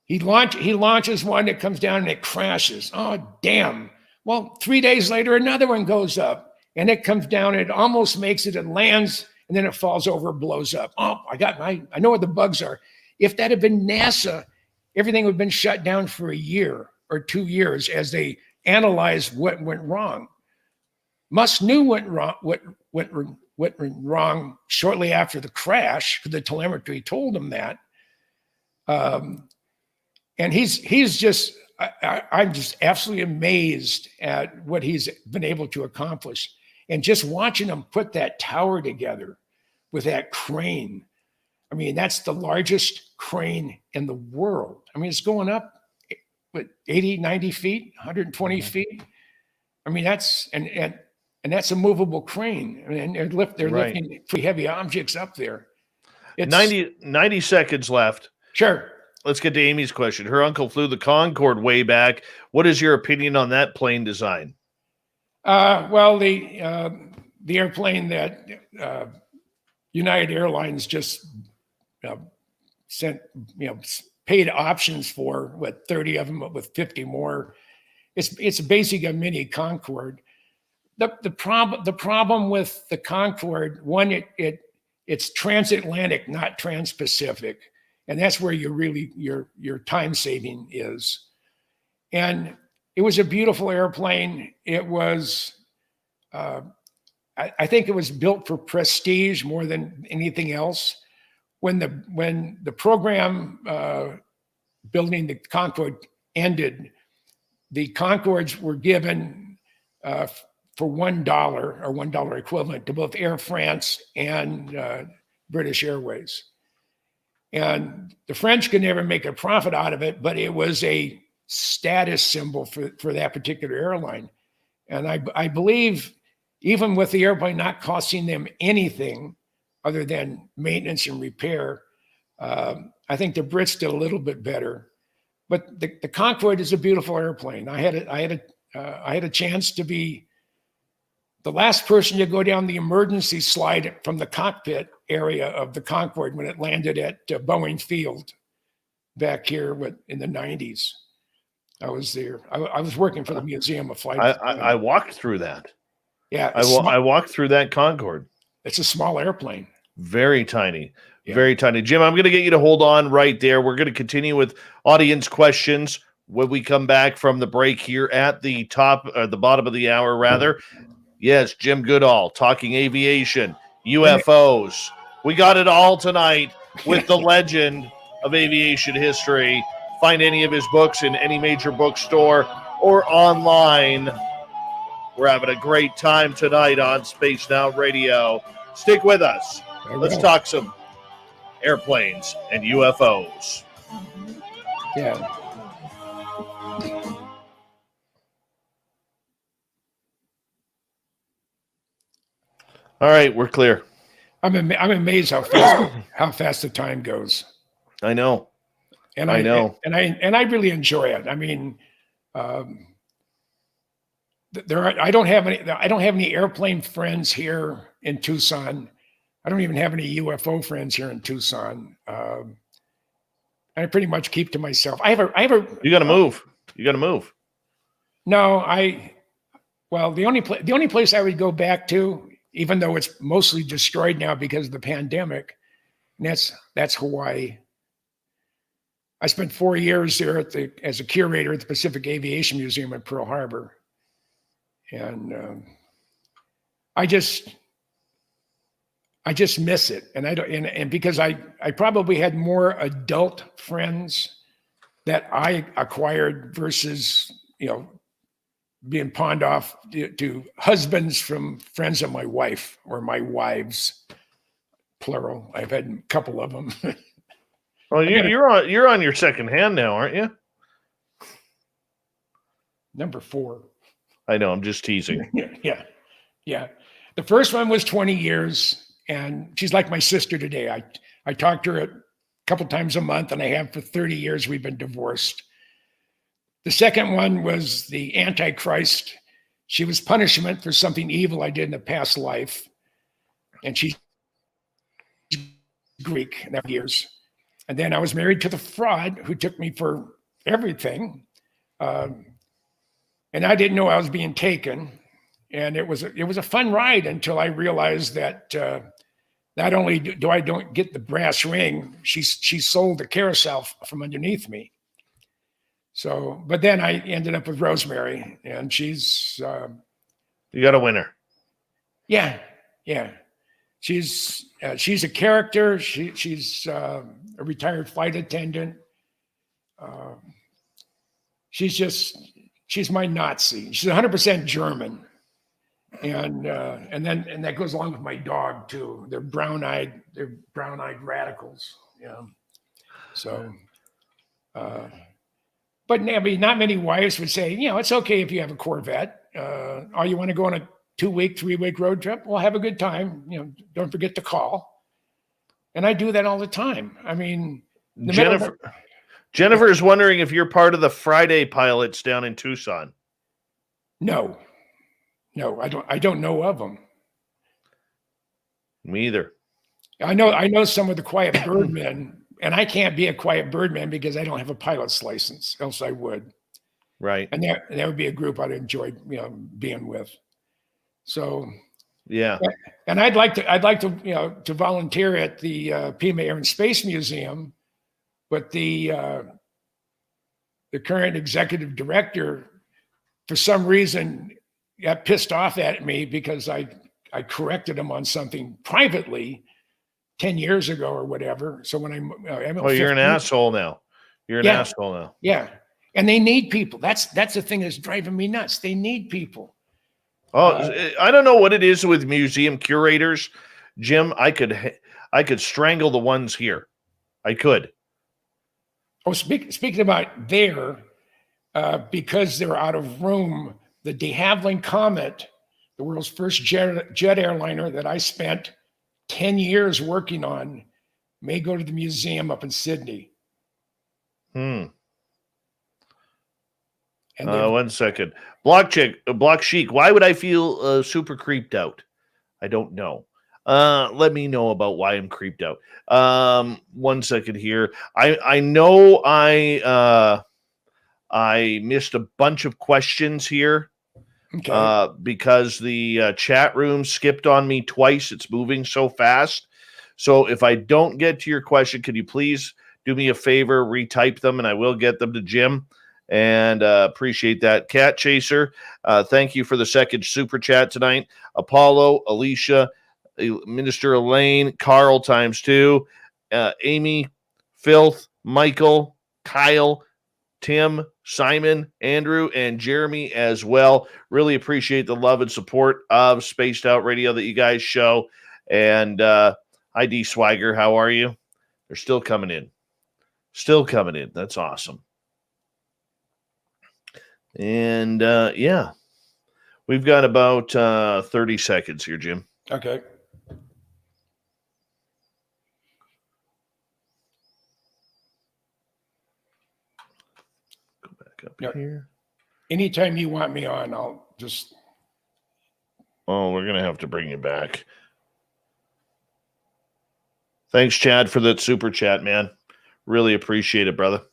he launches one that comes down and it crashes. Oh, damn. Well, 3 days later, another one goes up and it comes down. It almost makes it. It lands. And then it falls over, blows up. Oh, I know what the bugs are. If that had been NASA, everything would have been shut down for a year or 2 years as they analyzed what went wrong. Musk knew what went wrong shortly after the crash, because the telemetry told him that. And he's just, I'm just absolutely amazed at what he's been able to accomplish. And just watching them put that tower together with that crane. I mean, that's the largest crane in the world. I mean, it's going up, 80, 90 feet, 120 feet. I mean, that's a movable crane. I mean, they're lifting pretty heavy objects up there. It's 90 seconds left. Sure. Let's get to Amy's question. Her uncle flew the Concorde way back. What is your opinion on that plane design? Well, the airplane that United Airlines just sent, paid options for, 30 of them with 50 more. It's basically a mini Concorde. The problem with the Concorde, one, it's transatlantic, not trans-Pacific, and that's where your time saving is. And it was a beautiful airplane. It was, I think it was built for prestige more than anything else. When the program building the Concorde ended, the Concordes were given for $1 or $1 equivalent to both Air France and British Airways. And the French could never make a profit out of it, but it was a status symbol for that particular airline. And I believe even with the airplane not costing them anything other than maintenance and repair, I think the Brits did a little bit better. But the Concorde is a beautiful airplane. I had a chance to be the last person to go down the emergency slide from the cockpit area of the Concorde when it landed at Boeing Field back here in the 90s. I was there. I was working for the Museum of Flight. I walked through that. Yeah. I walked through that Concorde. It's a small airplane. Very tiny. Yeah. Very tiny. Jim, I'm going to get you to hold on right there. We're going to continue with audience questions when we come back from the break here at the bottom of the hour, rather. Yes, Jim Goodall talking aviation, UFOs. We got it all tonight with the legend of aviation history. Find any of his books in any major bookstore or online. We're having a great time tonight on Spaced Out Radio. Stick with us. Let's talk some airplanes and UFOs. Yeah. All right, we're clear. I'm amazed how fast the time goes. I know. And I know. And I really enjoy it. I mean, I don't have any airplane friends here in Tucson. I don't even have any UFO friends here in Tucson. I pretty much keep to myself. I have a. You got to move. You got to move. No, well, the only place I would go back to, even though it's mostly destroyed now because of the pandemic, and that's Hawaii. I spent 4 years there as a curator at the Pacific Aviation Museum at Pearl Harbor, and I just miss it, and I don't, and because I probably had more adult friends that I acquired versus being pawned off to husbands from friends of my wife or my wives, plural. I've had a couple of them. Well, you're on your second hand now, aren't you? Number 4. I know. I'm just teasing. Yeah. The first one was 20 years, and she's like my sister today. I talk to her a couple times a month, and I have for 30 years. We've been divorced. The second one was the Antichrist. She was punishment for something evil I did in a past life, and she's Greek in that years. And then I was married to the fraud who took me for everything. And I didn't know I was being taken. And it was a fun ride until I realized that not only do I don't get the brass ring, she sold the carousel from underneath me. So, but then I ended up with Rosemary, and she's You got a winner. Yeah. She's a character. She's a retired flight attendant. She's my Nazi. She's 100% German, and that goes along with my dog too. They're brown-eyed radicals. Yeah. So, but I mean, not many wives would say, it's okay if you have a Corvette. Oh, you want to go on a 2-week, 3-week road trip? Well, have a good time. Don't forget to call. And I do that all the time. I mean, Jennifer is wondering if you're part of the Friday pilots down in Tucson. No, I don't know of them. Me either. I know some of the quiet birdmen, and I can't be a quiet birdman because I don't have a pilot's license, else I would. Right. And that would be a group I'd enjoy, being with. So, yeah. And I'd like to, to volunteer at the Pima Air and Space Museum, but the current executive director, for some reason, got pissed off at me because I corrected him on something privately 10 years ago or whatever. So when I'm you're an asshole now. You're an asshole now. Yeah. And they need people. That's the thing that's driving me nuts. They need people. Oh, I don't know what it is with museum curators, Jim. I could strangle the ones here. I could. Oh, speaking about there, because they're out of room, the de Havilland Comet, the world's first jet airliner that I spent 10 years working on, may go to the museum up in Sydney. And 1 second. Block Chic. Why would I feel super creeped out? I don't know. Let me know about why I'm creeped out. 1 second here. I know I missed a bunch of questions here. Okay. Because the chat room skipped on me twice. It's moving so fast. So if I don't get to your question, could you please do me a favor, retype them, and I will get them to Jim. And appreciate that. Cat Chaser, thank you for the second super chat tonight. Apollo, Alicia, Minister Elaine, Carl ×2, Amy, Filth, Michael, Kyle, Tim, Simon, Andrew, and Jeremy as well. Really appreciate the love and support of Spaced Out Radio that you guys show. And ID Swagger, how are you? They're still coming in. That's awesome. And yeah, we've got about 30 seconds here, Jim. Okay. Go back up Yep. here. Anytime you want me on, I'll just. Oh, we're going to have to bring you back. Thanks, Chad, for that super chat, man. Really appreciate it, brother.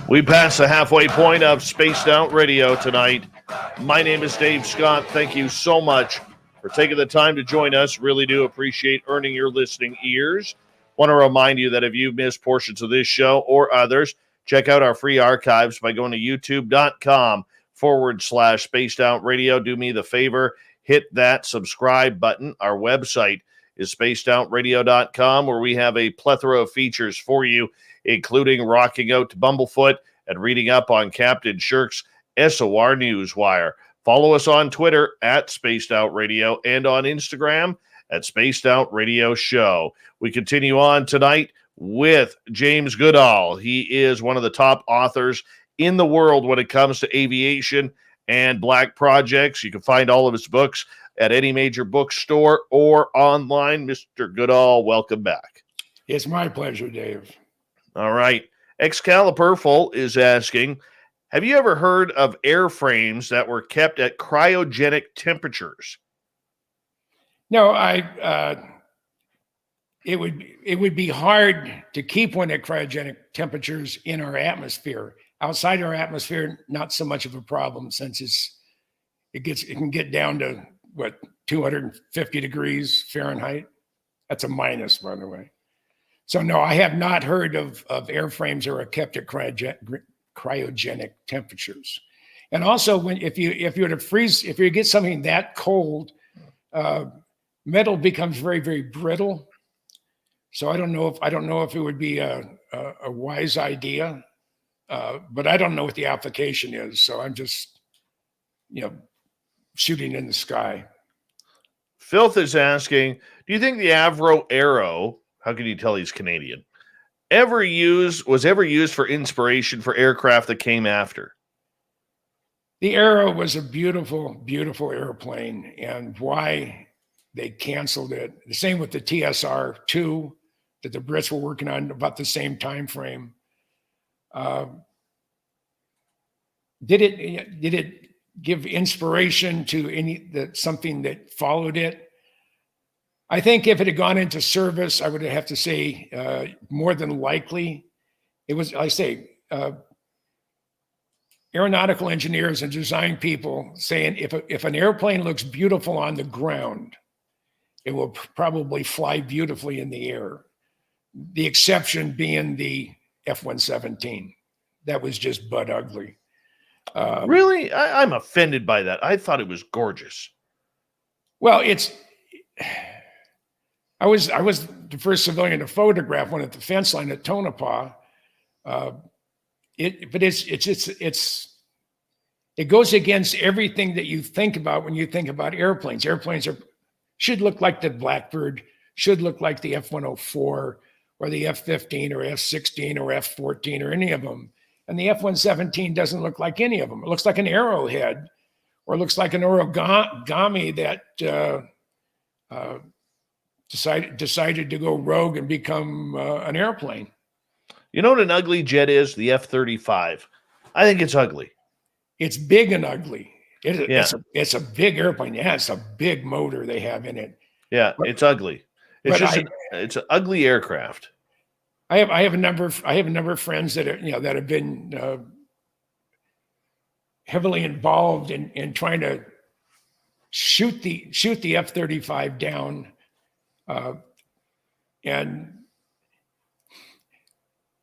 We passed the halfway point of Spaced Out Radio tonight. My name is Dave Scott. Thank you so much for taking the time to join us. Really do appreciate earning your listening ears. Want to remind you that if you've missed portions of this show or others, check out our free archives by going to youtube.com/Spaced Out Radio. Do me the favor, hit that subscribe button. Our website is spacedoutradio.com, where we have a plethora of features for you, including rocking out to Bumblefoot and reading up on Captain Shirk's SOR Newswire. Follow us on Twitter at Spaced Out Radio and on Instagram at Spaced Out Radio Show. We continue on tonight with James Goodall. He is one of the top authors in the world when it comes to aviation and black projects. You can find all of his books at any major bookstore or online. Mr. Goodall, welcome back. It's my pleasure, Dave. All right. Excalibur is asking, have you ever heard of airframes that were kept at cryogenic temperatures? No, it would be hard to keep one at cryogenic temperatures in our atmosphere. Outside our atmosphere, not so much of a problem, since it can get down to 250 degrees Fahrenheit. That's a minus, by the way. So no, I have not heard of airframes that are kept at cryogenic temperatures. And also, if you were to freeze, if you get something that cold, metal becomes very, very brittle. So I don't know if it would be a wise idea, but I don't know what the application is. So I'm just, shooting in the sky. Filth is asking, do you think the Avro Arrow, how can you tell he's Canadian, was ever used for inspiration for aircraft that came after? The Arrow was a beautiful, beautiful airplane, and why they canceled it. The same with the TSR-2 that the Brits were working on about the same time frame. Did it give inspiration to something that followed it? I think if it had gone into service, I would have to say more than likely it was. I say aeronautical engineers and design people saying if an airplane looks beautiful on the ground, it will probably fly beautifully in the air. The exception being the F-117. That was just butt ugly. Really? I'm offended by that. I thought it was gorgeous. Well, I was the first civilian to photograph one at the fence line at Tonopah. It goes against everything that you think about when you think about airplanes. Airplanes should look like the Blackbird, should look like the F-104 or the F-15 or F-16 or F-14 or any of them. And the F-117 doesn't look like any of them. It looks like an arrowhead, or it looks like an origami that decided to go rogue and become an airplane. You know what an ugly jet is? The F-35. I think it's ugly. It's big and ugly. It's a big airplane. Yeah, it's a big motor they have in it. Yeah, it's ugly. It's an ugly aircraft. I have a number of friends that that have been heavily involved in trying to shoot the F-35 down, and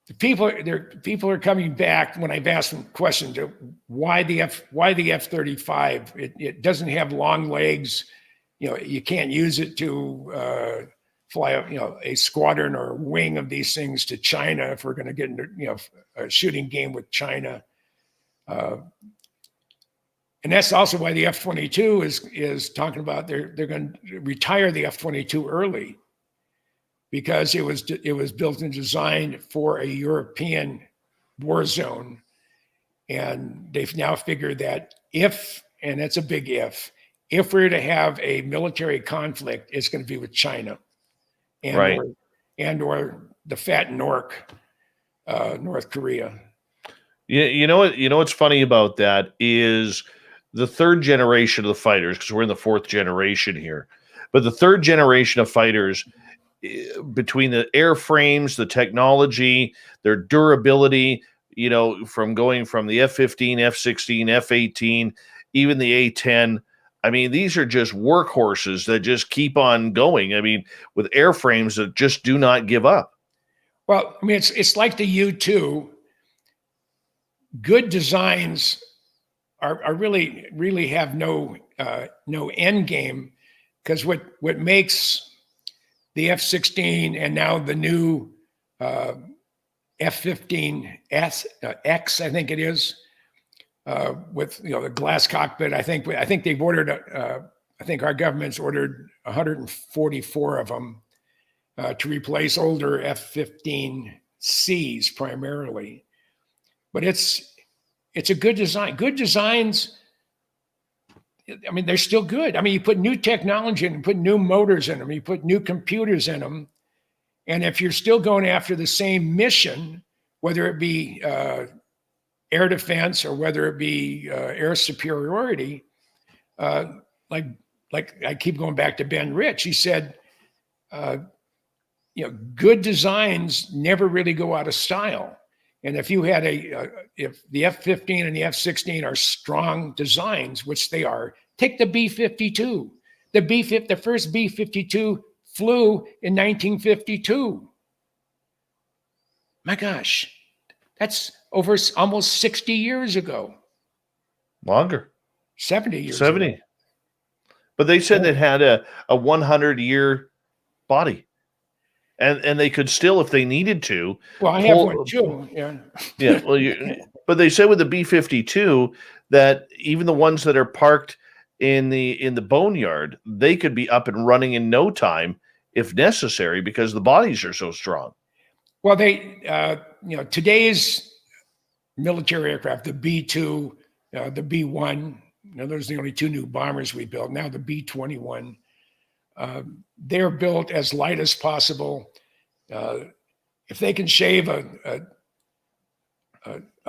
the people are coming back when I've asked them questions of why the F-35. It doesn't have long legs. You can't use it to fly a squadron or a wing of these things to China if we're going to get into a shooting game with China. And that's also why the F-22 is talking about they're going to retire the F-22 early, because it was built and designed for a European war zone, and they've now figured that if, and it's a big if we're to have a military conflict, it's going to be with China, and or the fat Nork, North Korea. Yeah, you know what's funny about that is the third generation of the fighters, because we're in the fourth generation here, but the third generation of fighters, between the airframes, the technology, their durability, from going from the F-15, F-16, F-18, even the A-10. I mean, these are just workhorses that just keep on going. I mean, with airframes that just do not give up. Well, I mean, it's like the U-2. Good designs are really have no end game, because what makes the F-16 and now the new F-15 X, I think it is, with the glass cockpit. I think they've ordered. I think our government's ordered 144 of them to replace older F-15Cs primarily. But it's a good design. Good designs, I mean, they're still good. I mean, you put new technology in, put new motors in them, you put new computers in them, and if you're still going after the same mission, whether it be air defense or whether it be air superiority, like I keep going back to Ben Rich. He said, good designs never really go out of style. And if you had if the F-15 and the F-16 are strong designs, which they are, take the B-52. The first B-52 flew in 1952. My gosh, that's over almost 60 years ago. Longer. 70 years 70. ago. But they said it had a 100-year body. And they could still, if they needed to. Well, I have one too. Yeah. Yeah. Well, but they said with the B-52 that even the ones that are parked in the boneyard, they could be up and running in no time if necessary, because the bodies are so strong. Well, today's military aircraft, the B-2, the B-1, those are the only two new bombers we built. Now the B-21. They're built as light as possible. If they can shave a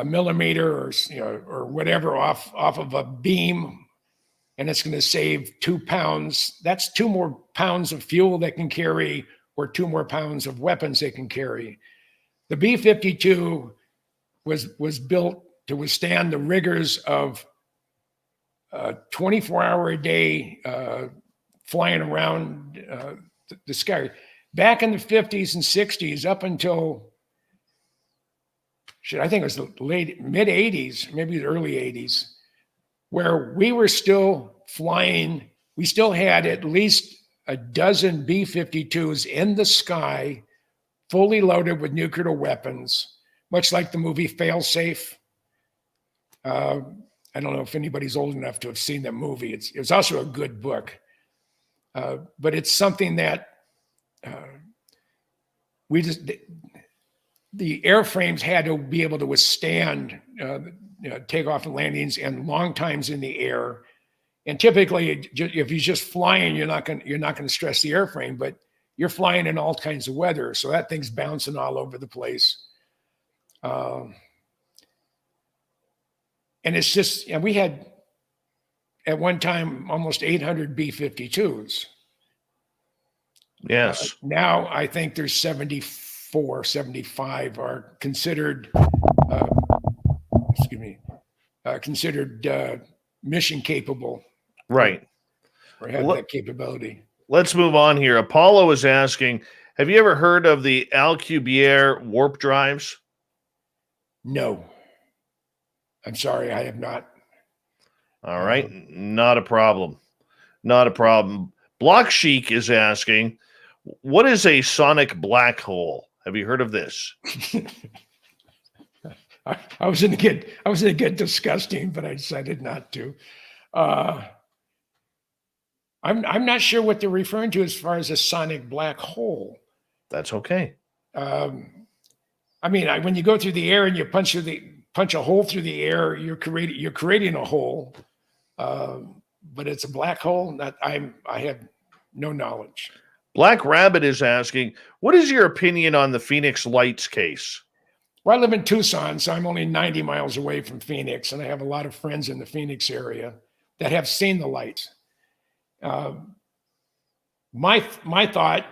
millimeter or whatever off of a beam, and it's going to save 2 pounds, that's 2 more pounds of fuel they can carry, or 2 more pounds of weapons they can carry. The B-52 was built to withstand the rigors of 24-hour-a-day flying around the sky. Back in the 50s and 60s, up until, I think it was the mid 80s, maybe the early 80s, where we were still flying. We still had at least a dozen B-52s in the sky, fully loaded with nuclear weapons, much like the movie Failsafe. I don't know if anybody's old enough to have seen that movie. It was also a good book. But it's something that the airframes had to be able to withstand takeoff and landings and long times in the air. And typically, if you're just flying, you're not going to stress the airframe, but you're flying in all kinds of weather, so that thing's bouncing all over the place. And it's just, we had at one time almost 800 B-52s. Yes. Now I think there's 74, 75 are considered, considered mission capable. Right. Or have that capability. Let's move on here. Apollo is asking, have you ever heard of the Alcubierre warp drives? No. I'm sorry, I have not. All right. Not a problem. Not a problem. Block Chic is asking, What is a sonic black hole? Have you heard of this? I was going to get disgusting, but I decided not to. I'm not sure what they're referring to as far as a sonic black hole. That's okay. I mean, when you go through the air and you punch a hole through the air, you're creating a hole. But it's a black hole. I have no knowledge. Black Rabbit is asking, what is your opinion on the Phoenix Lights case? Well, I live in Tucson, so I'm only 90 miles away from Phoenix, and I have a lot of friends in the Phoenix area that have seen the lights. My thought,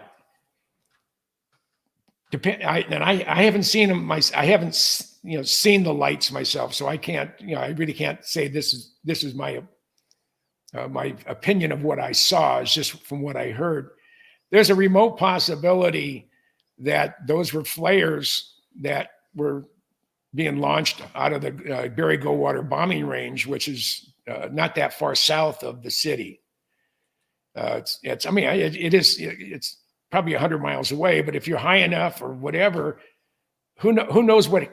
I haven't seen them. I haven't seen the lights myself, so I can't. I really can't say this is my opinion of what I saw. Is just from what I heard. There's a remote possibility that those were flares that were being launched out of the Barry Goldwater bombing range, which is not that far south of the city. It's probably 100 miles away, but if you're high enough or whatever, who knows where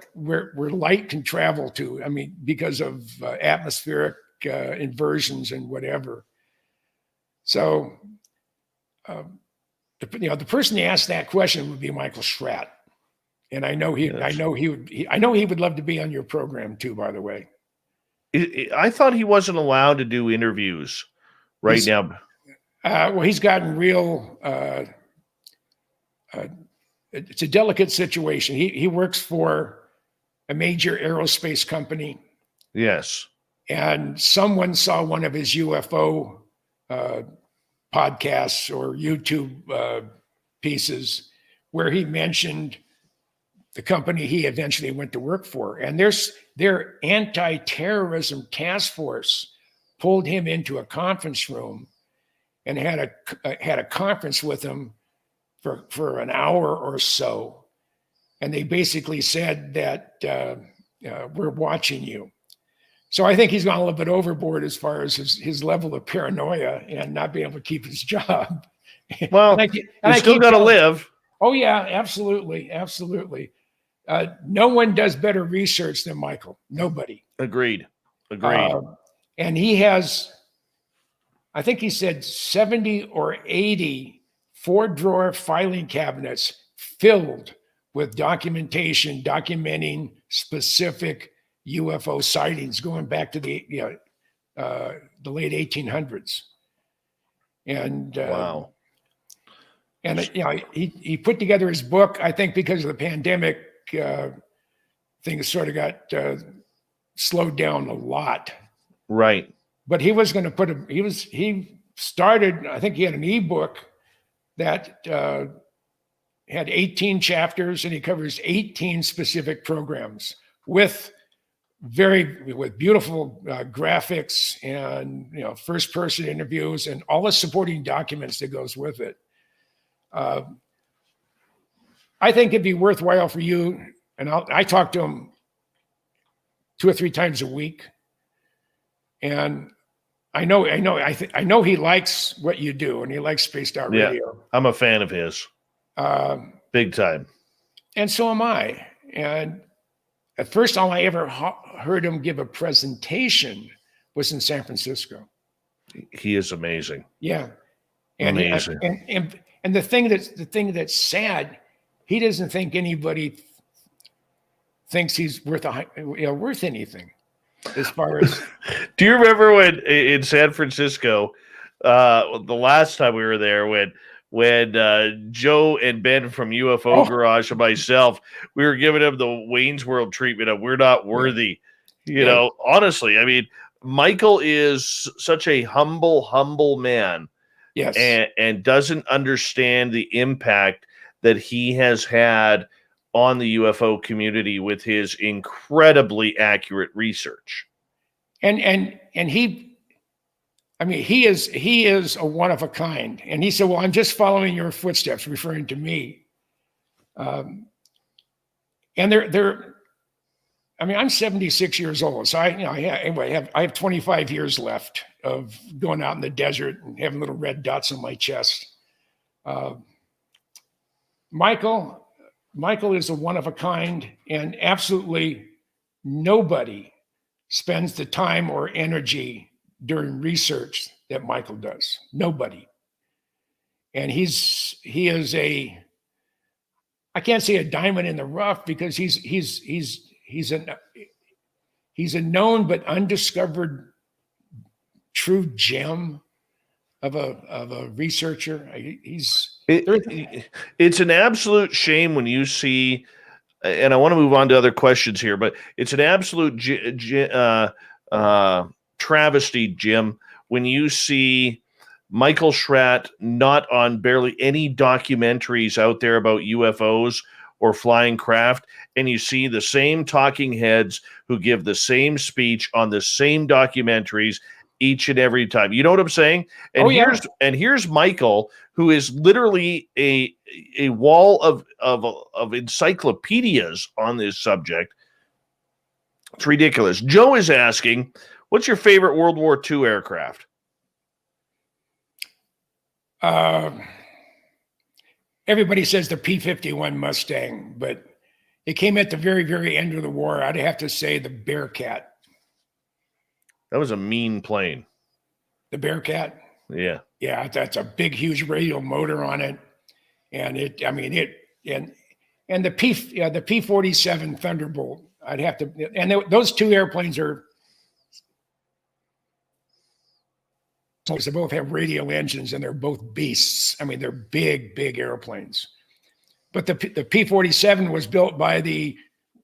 light can travel to? I mean, because of atmospheric inversions and whatever. So, the person who asked that question would be Michael Schratt. And I know he would love to be on your program too, by the way. I thought he wasn't allowed to do interviews now. Well, he's gotten real. It's a delicate situation. He works for a major aerospace company. Yes. And someone saw one of his UFO podcasts or YouTube pieces where he mentioned the company he eventually went to work for. And their anti-terrorism task force pulled him into a conference room and had a conference with him for an hour or so. And they basically said that we're watching you. So I think he's gone a little bit overboard as far as his level of paranoia and not being able to keep his job. Well, you still got to live. Oh yeah, absolutely. Absolutely. No one does better research than Michael. Nobody. Agreed. And he has, I think he said 70 or 80 4-drawer filing cabinets filled with documentation documenting specific UFO sightings going back to the late 1800s. And wow. And he put together his book, I think because of the pandemic, things sort of got slowed down a lot. Right. But he was going to he started, I think he had an ebook that had 18 chapters, and he covers 18 specific programs with beautiful graphics and first person interviews and all the supporting documents that goes with it. I think it'd be worthwhile for you, and I talk to him 2 or 3 times a week, and I know he likes what you do, and he likes Spaced Out Radio. Yeah, I'm a fan of his, big time, and so am I. And at first, all I ever heard him give a presentation was in San Francisco. He is amazing. Yeah, and amazing. And the thing that's sad, he doesn't think anybody thinks he's worth anything. As far as, do you remember when in San Francisco, the last time we were there, when Joe and Ben from UFO Garage and myself, we were giving him the Wayne's World treatment of we're not worthy. You know, honestly, I mean, Michael is such a humble man. Yes. And doesn't understand the impact that he has had on the UFO community with his incredibly accurate research. And he is a one of a kind. And he said, well, I'm just following your footsteps, referring to me. And I'm 76 years old. So I have 25 years left of going out in the desert and having little red dots on my chest. Michael is a one of a kind, and absolutely nobody spends the time or energy during research that Michael does. Nobody. And he is I can't say a diamond in the rough, because he's a known but undiscovered true gem of a researcher. It's an absolute shame when you see, and I want to move on to other questions here, but it's an absolute travesty, Jim, when you see Michael Schratt not on barely any documentaries out there about UFOs or flying craft, and you see the same talking heads who give the same speech on the same documentaries each and every time. You know what I'm saying? And here's Michael, who is literally a wall of encyclopedias on this subject. It's ridiculous. Joe is asking, what's your favorite World War II aircraft? Everybody says the P-51 Mustang, but it came at the very, very end of the war. I'd have to say the Bearcat. That was a mean plane. The Bearcat? Yeah. Yeah, that's a big, huge radial motor on it. And and the P-47 Thunderbolt, I'd have to, and those two airplanes are, they both have radial engines, and they're both beasts. I mean, they're big, big airplanes. But the P-47 was built by the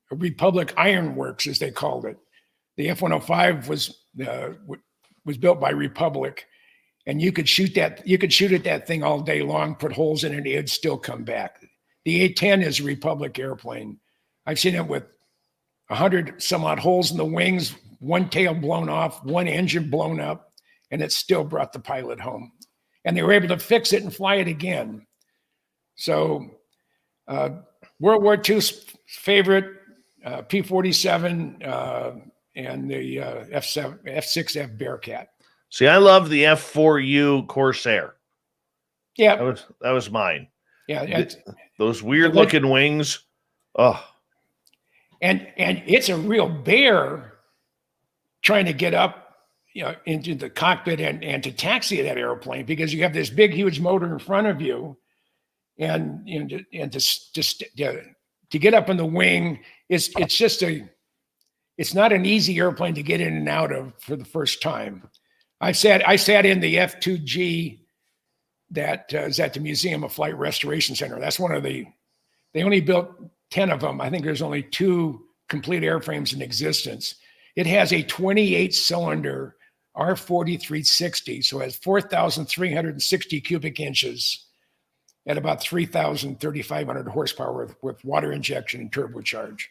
Republic Iron Works, as they called it. The F-105 was built by Republic, and you could shoot at that thing all day long, put holes in it, it'd still come back. The A-10 is a Republic airplane. I've seen it with 100 some odd holes in the wings, one tail blown off, one engine blown up, and it still brought the pilot home. And they were able to fix it and fly it again. So World War II's favorite, P-47 and the F-6F Bearcat. See, I love the F-4U Corsair. Yeah. That was mine. Yeah. Those weird looking wings. Oh. And it's a real bear trying to get up, into the cockpit and to taxi that airplane, because you have this big, huge motor in front of you, and to get up in the wing, it's not an easy airplane to get in and out of for the first time. I sat in the F-2G that is at the Museum of Flight Restoration Center. That's they only built 10 of them. I think there's only 2 complete airframes in existence. It has a 28-cylinder R-4360, so it has 4,360 cubic inches at about 3,500 horsepower with water injection and turbocharge.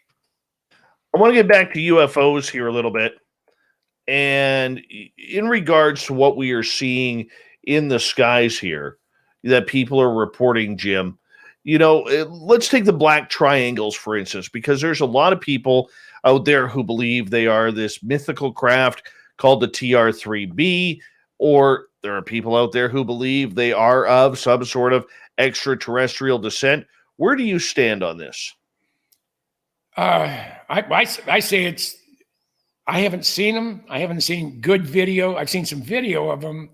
I want to get back to UFOs here a little bit. And in regards to what we are seeing in the skies here that people are reporting, Jim, let's take the black triangles, for instance, because there's a lot of people out there who believe they are this mythical craft called the TR-3B, or there are people out there who believe they are of some sort of extraterrestrial descent. Where do you stand on this? I say I haven't seen them. I haven't seen good video. I've seen some video of them.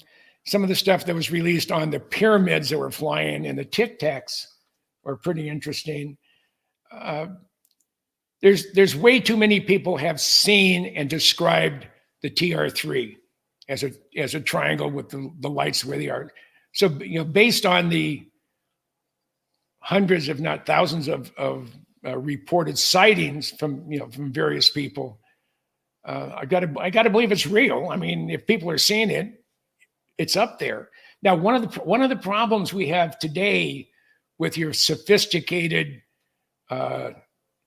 Some of the stuff that was released on the pyramids that were flying and the Tic Tacs were pretty interesting. There's way too many people have seen and described the TR-3 as a triangle with the lights where they are. So, based on the hundreds, if not thousands of reported sightings from various people, I got to believe it's real. I mean, if people are seeing it, it's up there. Now, one of the problems we have today with your sophisticated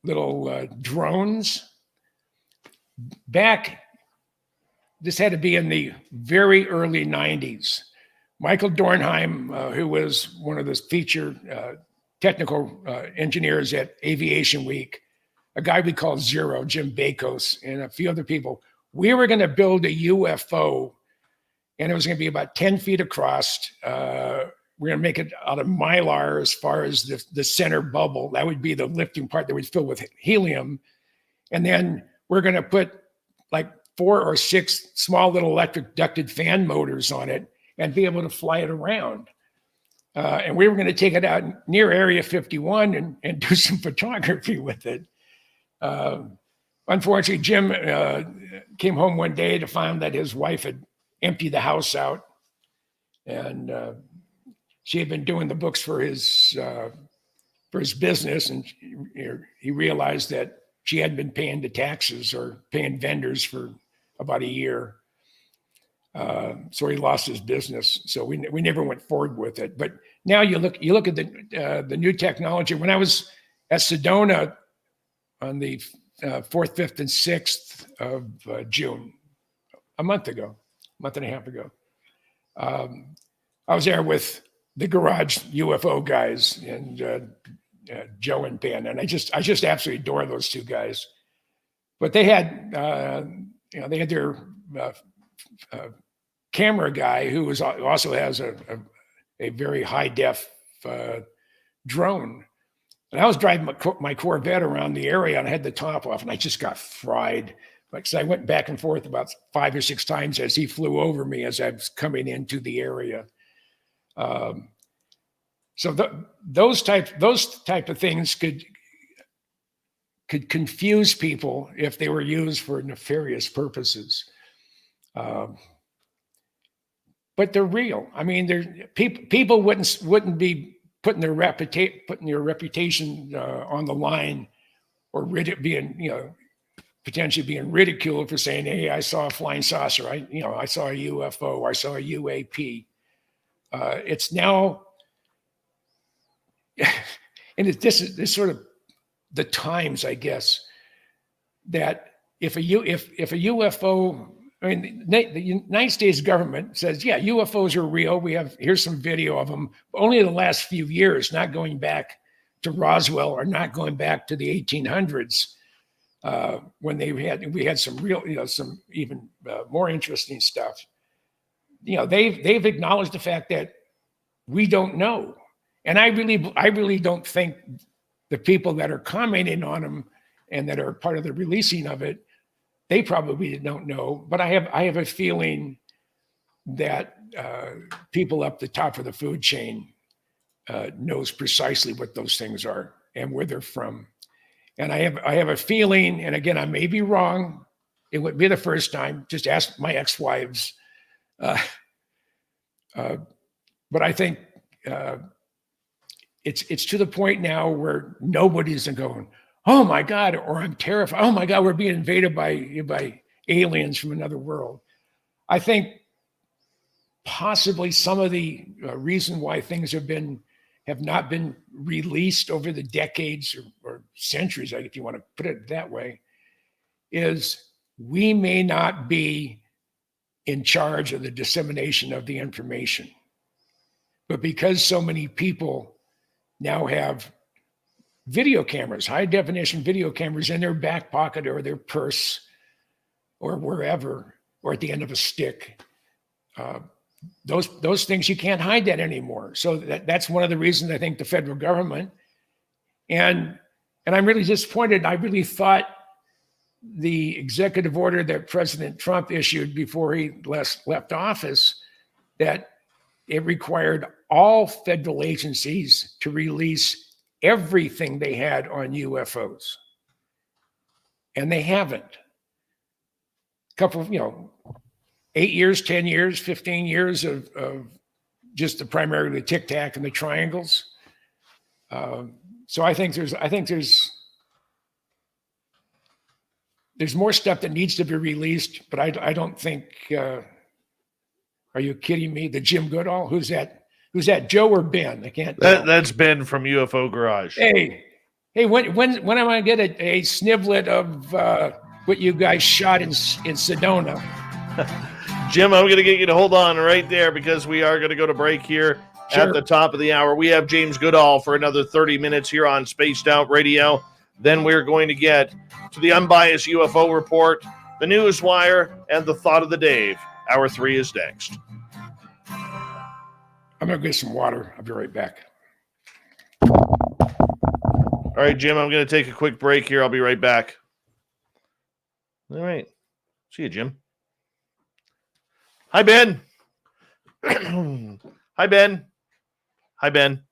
little drones, this had to be in the very early 90s. Michael Dornheim, who was one of the featured technical engineers at Aviation Week, a guy we call Zero, Jim Bakos, and a few other people, we were going to build a UFO, and it was going to be about 10 feet across, we're going to make it out of mylar as far as the center bubble. That would be the lifting part that would fill with helium. And then we're going to put like 4 or 6 small little electric ducted fan motors on it and be able to fly it around. And we were going to take it out near Area 51 and do some photography with it. Unfortunately, Jim came home one day to find that his wife had emptied the house out, and she had been doing the books for his business, and he realized that she hadn't been paying the taxes or paying vendors for about a year. So he lost his business. So we never went forward with it. But now you look at the new technology. When I was at Sedona on the 4th, 5th, and 6th of June, a month and a half ago, I was there with the Garage UFO guys and Joe and Ben, and I just absolutely adore those two guys. But they had they had their camera guy who also has a very high def drone. And I was driving my Corvette around the area, and I had the top off, and I just got fried. Because I went back and forth about 5 or 6 times as he flew over me as I was coming into the area. So those type of things could confuse people if they were used for nefarious purposes. But they're real. I mean, people wouldn't be putting their reputation on the line, or being potentially being ridiculed for saying, "Hey, I saw a flying saucer. I saw a UFO. I saw a UAP." It's now, and this is sort of the times, I guess, that if a UFO, I mean, the United States government says, yeah, UFOs are real. Here's some video of them. Only the last few years, not going back to Roswell or not going back to the 1800s, when we had some real, some even more interesting stuff. They've acknowledged the fact that we don't know, and I really don't think the people that are commenting on them and that are part of the releasing of it, they probably don't know. But I have a feeling that people up the top of the food chain knows precisely what those things are and where they're from. And I have a feeling, and again, I may be wrong. It wouldn't be the first time. Just ask my ex-wives. But I think it's to the point now where nobody's going, "Oh my God," or "I'm terrified. Oh my God, we're being invaded by aliens from another world." I think possibly some of the reason why things have not been released over the decades or centuries, if you want to put it that way, is we may not be in charge of the dissemination of the information. But because so many people now have video cameras, high definition video cameras in their back pocket or their purse or wherever, or at the end of a stick, those things, you can't hide that anymore. So that's one of the reasons I think the federal government, and I'm really disappointed. I really thought the executive order that President Trump issued before he left office, that it required all federal agencies to release everything they had on UFOs. And they haven't. A couple of, 8 years, 10 years, 15 years of just primarily the Tic Tac and the triangles. So I think there's more stuff that needs to be released, but I don't think, are you kidding me? The Jim Goodall? Who's that? Joe or Ben? I can't tell. That's Ben from UFO Garage. Hey, when am I going to get a sniblet of what you guys shot in Sedona? Jim, I'm going to get you to hold on right there because we are going to go to break here at the top of the hour. We have James Goodall for another 30 minutes here on Spaced Out Radio. Then we're going to get to the Unbiased UFO Report, the Newswire, and the Thought of the Dave. Hour 3 is next. I'm going to get some water. I'll be right back. All right, Jim, I'm going to take a quick break here. I'll be right back. All right. See you, Jim. Hi, Ben. Hi, Ben. Hi, Ben.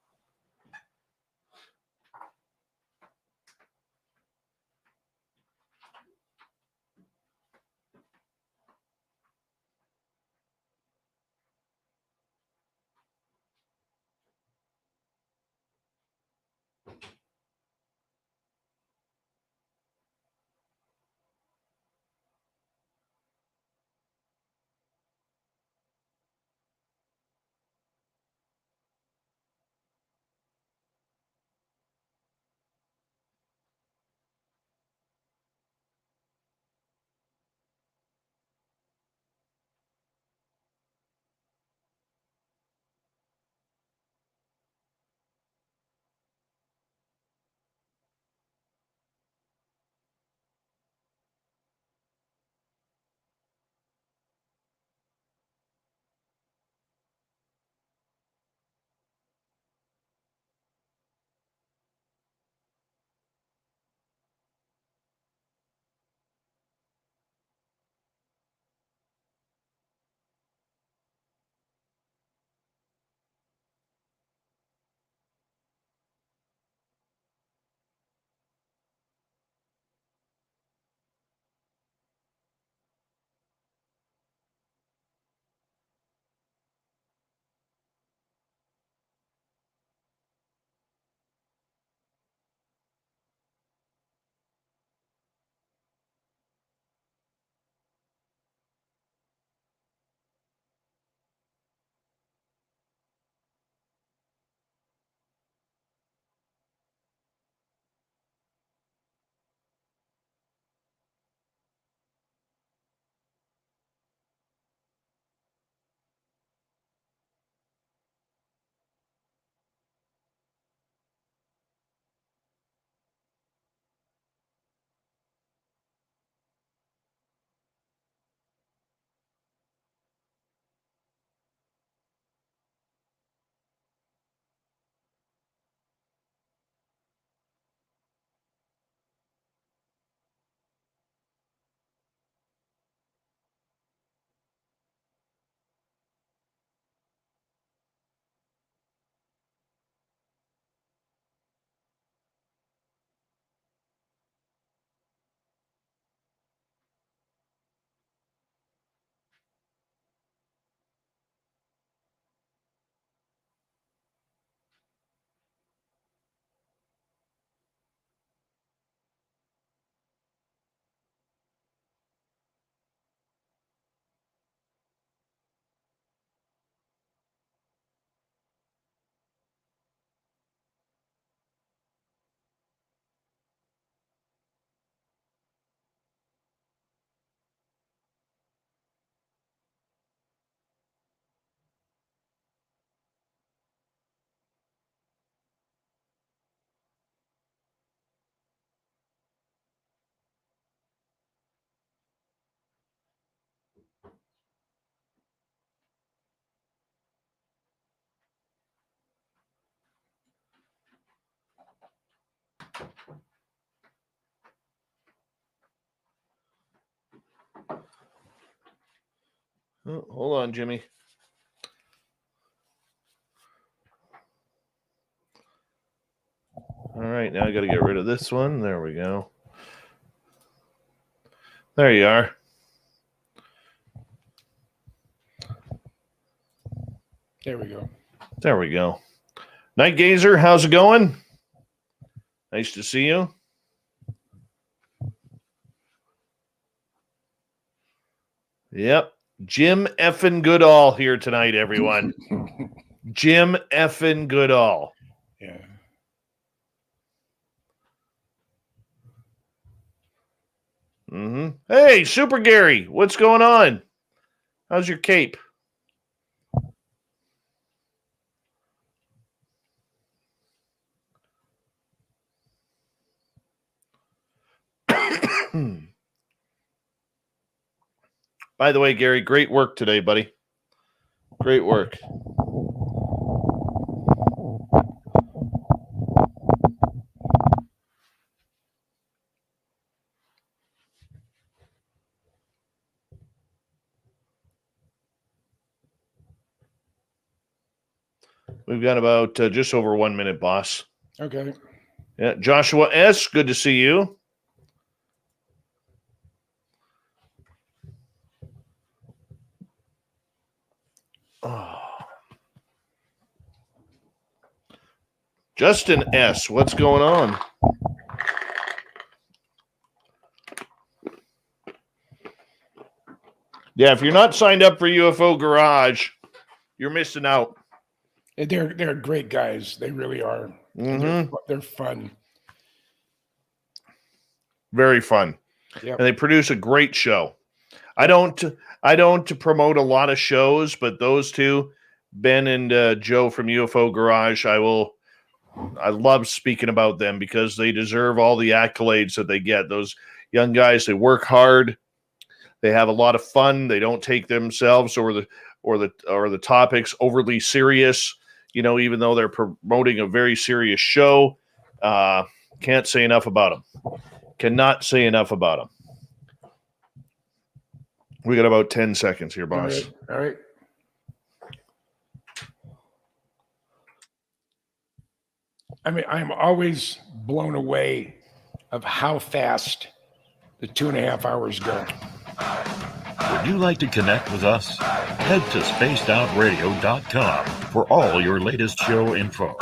Oh, hold on, Jimmy. All right, now I got to get rid of this one. There we go. There you are. There we go. There we go. Night Gazer, how's it going? Nice to see you. Yep. Jim effing Goodall here tonight, everyone. Jim effing Goodall. Yeah. Mm-hmm. Hey, Super Gary, what's going on? How's your cape? By the way, Gary, great work today, buddy. Great work. We've got about just over 1 minute, boss. Okay. Yeah, Joshua S., good to see you. Oh. Justin S., what's going on? Yeah, if you're not signed up for UFO Garage, you're missing out. They're great guys. They really are. They're fun. Very fun. Yep. And they produce a great show. I don't promote a lot of shows, but those two, Ben and Joe from UFO Garage, I love speaking about them because they deserve all the accolades that they get. Those young guys, they work hard. They have a lot of fun. They don't take themselves or the topics overly serious. You know, even though they're promoting a very serious show, can't say enough about them. Cannot say enough about them. We got about 10 seconds here, boss. All right. I mean, I'm always blown away of how fast the 2.5 hours go. Would you like to connect with us? Head to spacedoutradio.com for all your latest show info.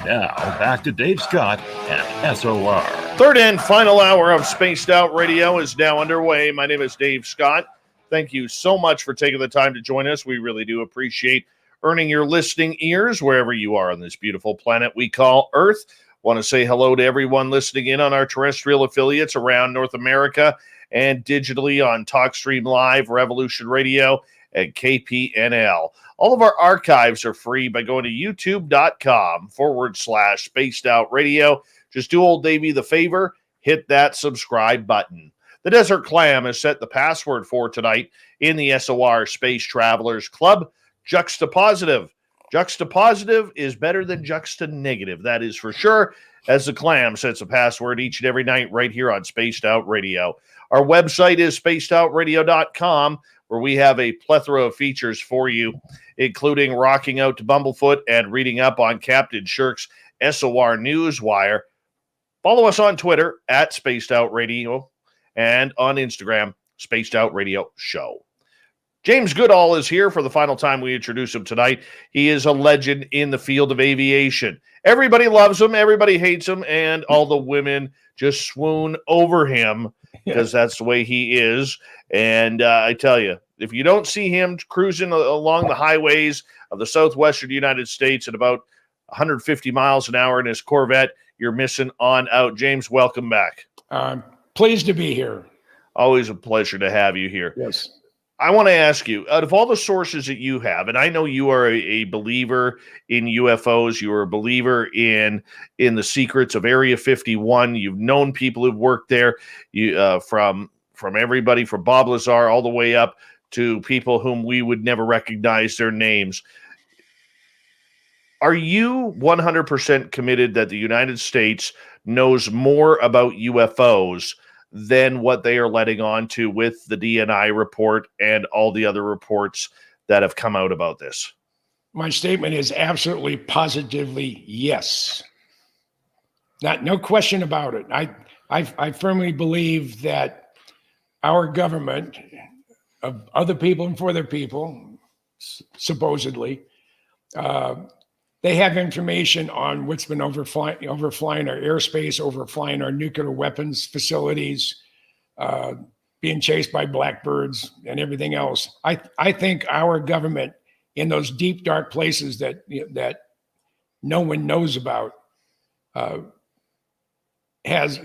Now, back to Dave Scott and SOR. Third and final hour of Spaced Out Radio is now underway. My name is Dave Scott. Thank you so much for taking the time to join us. We really do appreciate earning your listening ears wherever you are on this beautiful planet we call Earth. Want to say hello to everyone listening in on our terrestrial affiliates around North America and digitally on TalkStream Live, Revolution Radio, and KPNL. All of our archives are free by going to youtube.com/Spaced Out Radio. Just do old Davey the favor, hit that subscribe button. The Desert Clam has set the password for tonight in the SOR Space Travelers Club. Juxtapositive. Juxtapositive is better than juxtanegative. That is for sure, as the Clam sets a password each and every night right here on Spaced Out Radio. Our website is spacedoutradio.com, where we have a plethora of features for you, including rocking out to Bumblefoot and reading up on Captain Shirk's SOR Newswire. Follow us on Twitter at Spaced Out Radio and on Instagram, Spaced Out Radio Show. James Goodall is here for the final time we introduce him tonight. He is a legend in the field of aviation. Everybody loves him, everybody hates him, and all the women just swoon over him because that's the way he is. And I tell you, if you don't see him cruising along the highways of the southwestern United States at about 150 miles an hour in his Corvette, you're missing on out. James, welcome back. Pleased to be here. Always a pleasure to have you here. Yes. I want to ask you, out of all the sources that you have, and I know you are a believer in UFOs, you are a believer in the secrets of Area 51. You've known people who've worked there, from everybody from Bob Lazar all the way up to people whom we would never recognize their names. Are you 100% committed that the United States knows more about UFOs than what they are letting on to with the DNI report and all the other reports that have come out about this? My statement is absolutely, positively yes. No question about it. I firmly believe that our government, of other people and for their people, supposedly, they have information on what's been overflying our airspace, overflying our nuclear weapons facilities, being chased by blackbirds and everything else. I think our government, in those deep, dark places that no one knows about, has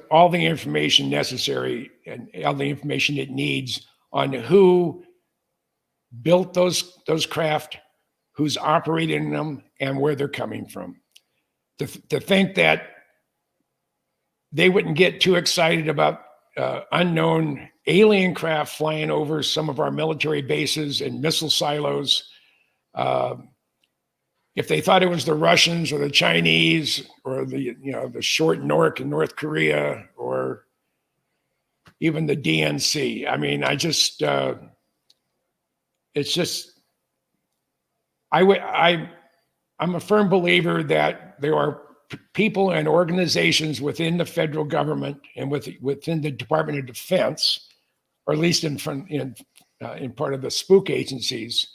all the information necessary and all the information it needs on who built those craft, who's operating them, and where they're coming from. To think that they wouldn't get too excited about unknown alien craft flying over some of our military bases and missile silos. If they thought it was the Russians or the Chinese or the short Nork in North Korea or even the DNC, I mean, it's just, I I'm a firm believer that there are people and organizations within the federal government and within the Department of Defense, or at least in part of the spook agencies,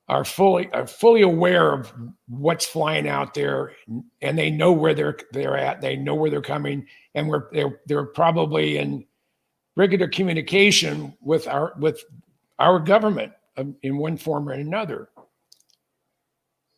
are fully aware of what's flying out there, and they know where they're at. They know where they're coming, and they're probably in regular communication with our government in one form or another.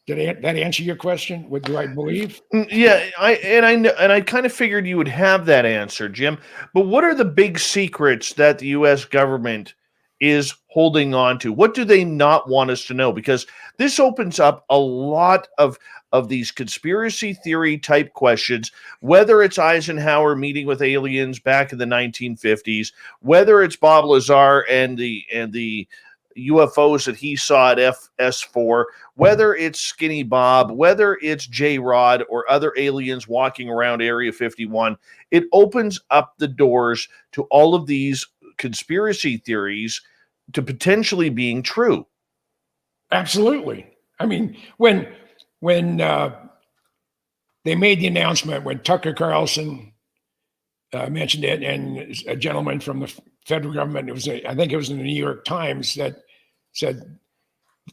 Did that answer your question? What do I believe? Yeah, I kind of figured you would have that answer, Jim. But what are the big secrets that the U.S. government is holding on to? What do they not want us to know? Because this opens up a lot of these conspiracy theory type questions, whether it's Eisenhower meeting with aliens back in the 1950s, whether it's Bob Lazar and the UFOs that he saw at FS4, whether it's Skinny Bob, whether it's J-Rod or other aliens walking around Area 51. It opens up the doors to all of these conspiracy theories to potentially being true. Absolutely. I mean, when they made the announcement, when Tucker Carlson mentioned it, and a gentleman from the federal government, I think it was in the New York Times, that said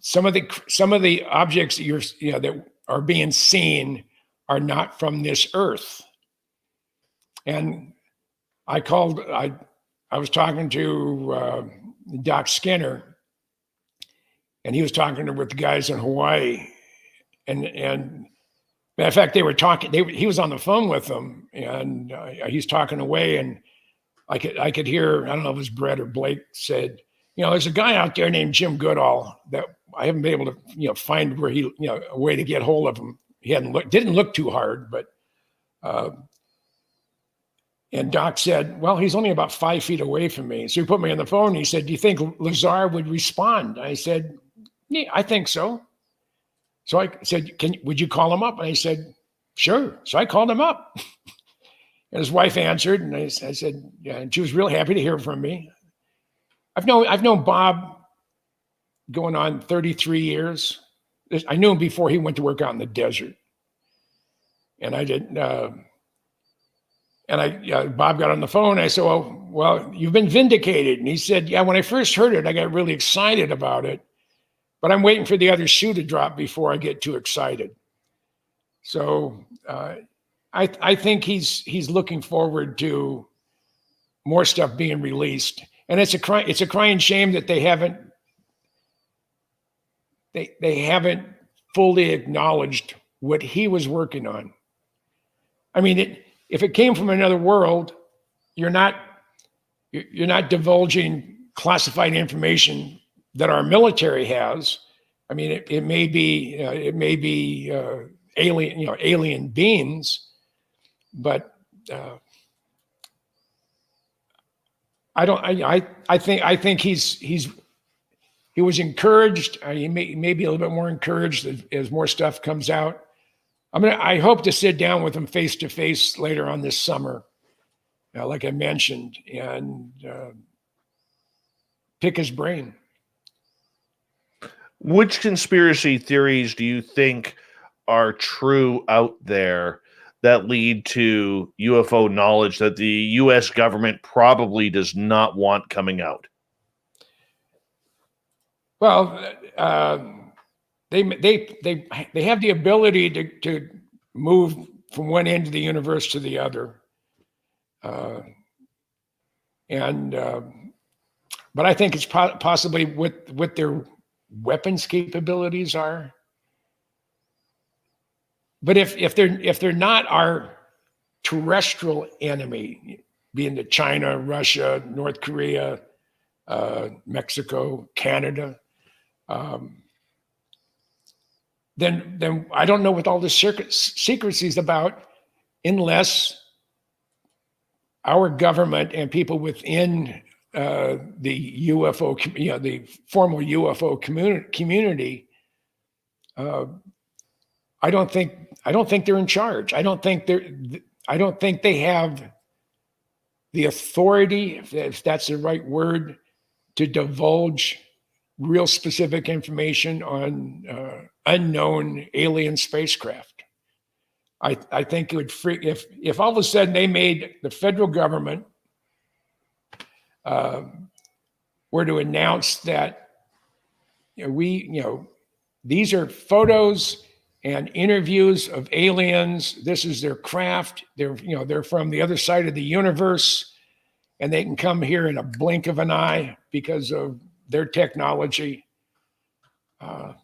some of the objects that are being seen are not from this earth. And I was talking to Doc Skinner, and he was talking with the guys in Hawaii, and matter of fact, they were talking. He was on the phone with them, and he's talking away, and I could hear, I don't know if it was Brett or Blake, said, there's a guy out there named Jim Goodall that I haven't been able to find where he a way to get hold of him. He didn't look too hard, but and Doc said, well, he's only about 5 feet away from me. So he put me on the phone. And he said, do you think Lazar would respond? I said, yeah, I think so. So I said, would you call him up? And I said, sure. So I called him up. And his wife answered, and I said, yeah, and she was really happy to hear from me. I've known Bob going on 33 years. I knew him before he went to work out in the desert. And I did, Bob got on the phone. I said, well, you've been vindicated. And he said, yeah, when I first heard it, I got really excited about it, but I'm waiting for the other shoe to drop before I get too excited. So I think he's looking forward to more stuff being released. And it's a crying shame that they haven't fully acknowledged what he was working on. I mean, if it came from another world, you're not divulging classified information that our military has. I mean, it may be alien beings, but I think he was encouraged. He may be a little bit more encouraged as more stuff comes out. I hope to sit down with him face to face later on this summer, like I mentioned, and pick his brain. Which conspiracy theories do you think are true out there that lead to UFO knowledge that the U.S. government probably does not want coming out? Well, they have the ability to move from one end of the universe to the other, but I think it's possibly what their weapons capabilities are. But if they're not our terrestrial enemy, being the China, Russia, North Korea, Mexico, Canada, then I don't know what all this secrecy is about, unless our government and people within the UFO, the formal UFO community, I don't think they're in charge. I don't think they have the authority, if that's the right word, to divulge real specific information on unknown alien spacecraft. I think it would freak if all of a sudden they made the federal government were to announce that these are photos and interviews of aliens. This is their craft. They're from the other side of the universe, and they can come here in a blink of an eye because of their technology. I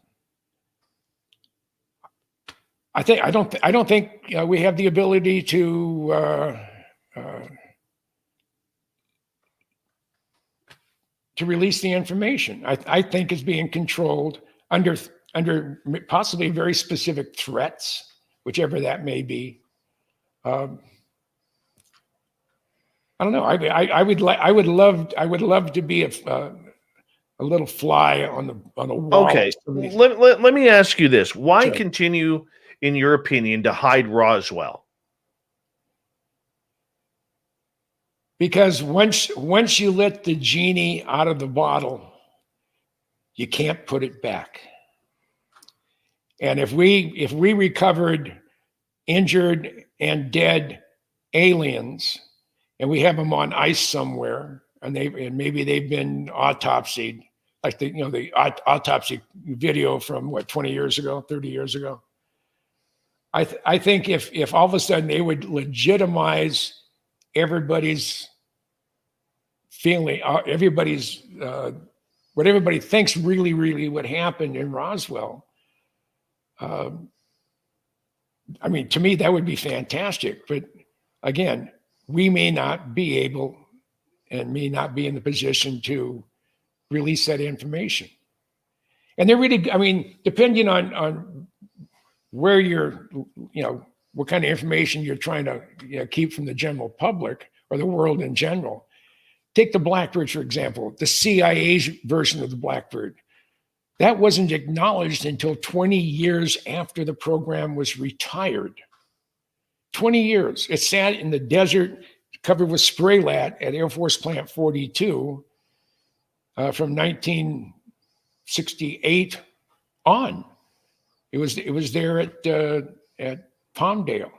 don't think we have the ability to release the information. I think it's being controlled under possibly very specific threats, whichever that may be. I don't know. I would love to be a little fly on the wall. Okay, let me ask you this: why Sure. continue, in your opinion, to hide Roswell? Because once you let the genie out of the bottle, you can't put it back. And if we recovered injured and dead aliens, and we have them on ice somewhere, and maybe they've been autopsied, like the autopsy video from 20 years ago, 30 years ago. I think if all of a sudden they would legitimize everybody's feeling, everybody's what everybody thinks really what happened in Roswell. I mean, to me, that would be fantastic. But again, we may not be able and may not be in the position to release that information. And they're really, I mean, depending on where you're, what kind of information you're trying to keep from the general public or the world in general. Take the Blackbird, for example, the CIA's version of the Blackbird. That wasn't acknowledged until 20 years after the program was retired. 20 years. It sat in the desert, covered with spray lat at Air Force Plant 42 from 1968 on. It was there at Palmdale.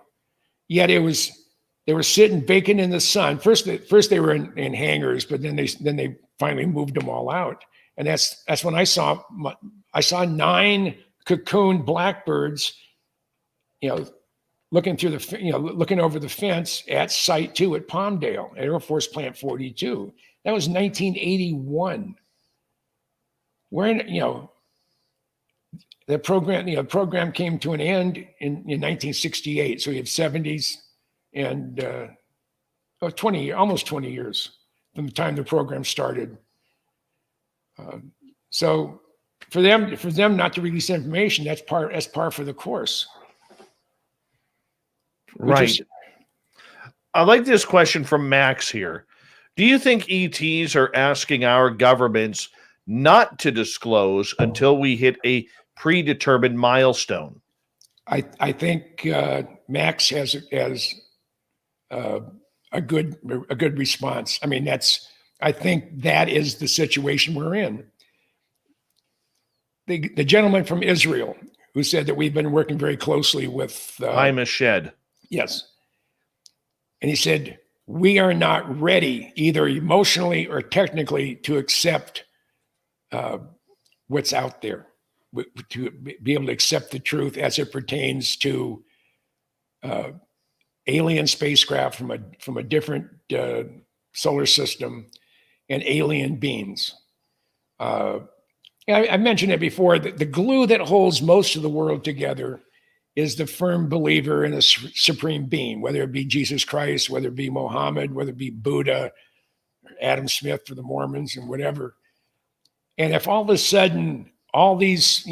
Yet they were sitting vacant in the sun. First they were in hangars, but then they finally moved them all out. And that's when I saw 9 cocooned blackbirds, looking through looking over the fence at Site 2 at Palmdale, at Air Force Plant 42. That was 1981. The program came to an end in 1968. So you have 70s and almost 20 years from the time the program started. So for them not to release information, that's par for the course. Right. I like this question from Max here. Do you think ETs are asking our governments not to disclose until we hit a predetermined milestone? I think Max has a good response. I mean, I think that is the situation we're in. The gentleman from Israel who said that we've been working very closely with I'm a shed. Yes. And he said, we are not ready either emotionally or technically to accept what's out there, to be able to accept the truth as it pertains to alien spacecraft from a different solar system and alien beings. I mentioned it before, that the glue that holds most of the world together is the firm believer in a supreme being, whether it be Jesus Christ, whether it be Muhammad, whether it be Buddha, or Adam Smith for the Mormons and whatever. And if all of a sudden, all these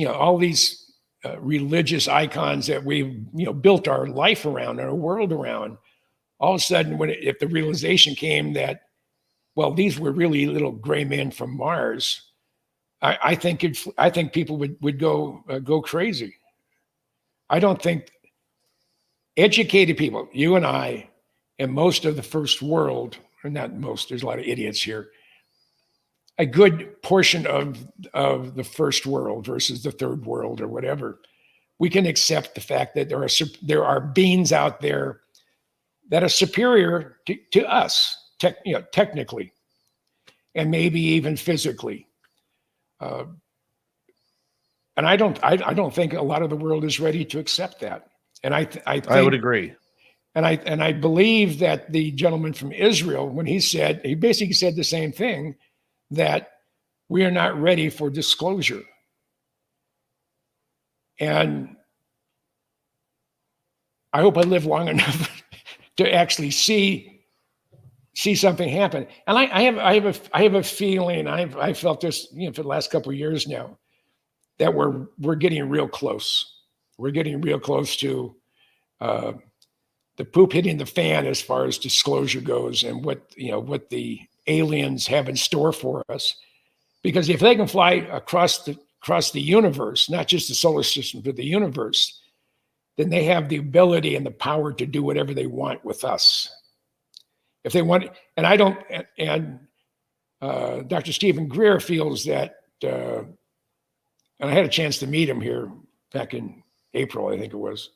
religious icons that we've built our life around, our world around, all of a sudden, if the realization came that, well, these were really little gray men from Mars, I think people would go crazy. I don't think educated people, you and I, and most of the first world, or not most, there's a lot of idiots here. a good portion of the first world versus the third world or whatever, we can accept the fact that there are beings out there that are superior to us, technically, and maybe even physically. And I don't think a lot of the world is ready to accept that. And I would agree. And I believe that the gentleman from Israel, when he basically said the same thing, that we are not ready for disclosure. And I hope I live long enough to actually see something happen. And I have a feeling, I felt this, for the last couple of years now, that we're getting real close. We're getting real close to the poop hitting the fan as far as disclosure goes, and what the aliens have in store for us. Because if they can fly across the universe, not just the solar system, but the universe, then they have the ability and the power to do whatever they want with us. If they want, and Dr. Stephen Greer feels that, and I had a chance to meet him here back in April, I think it was.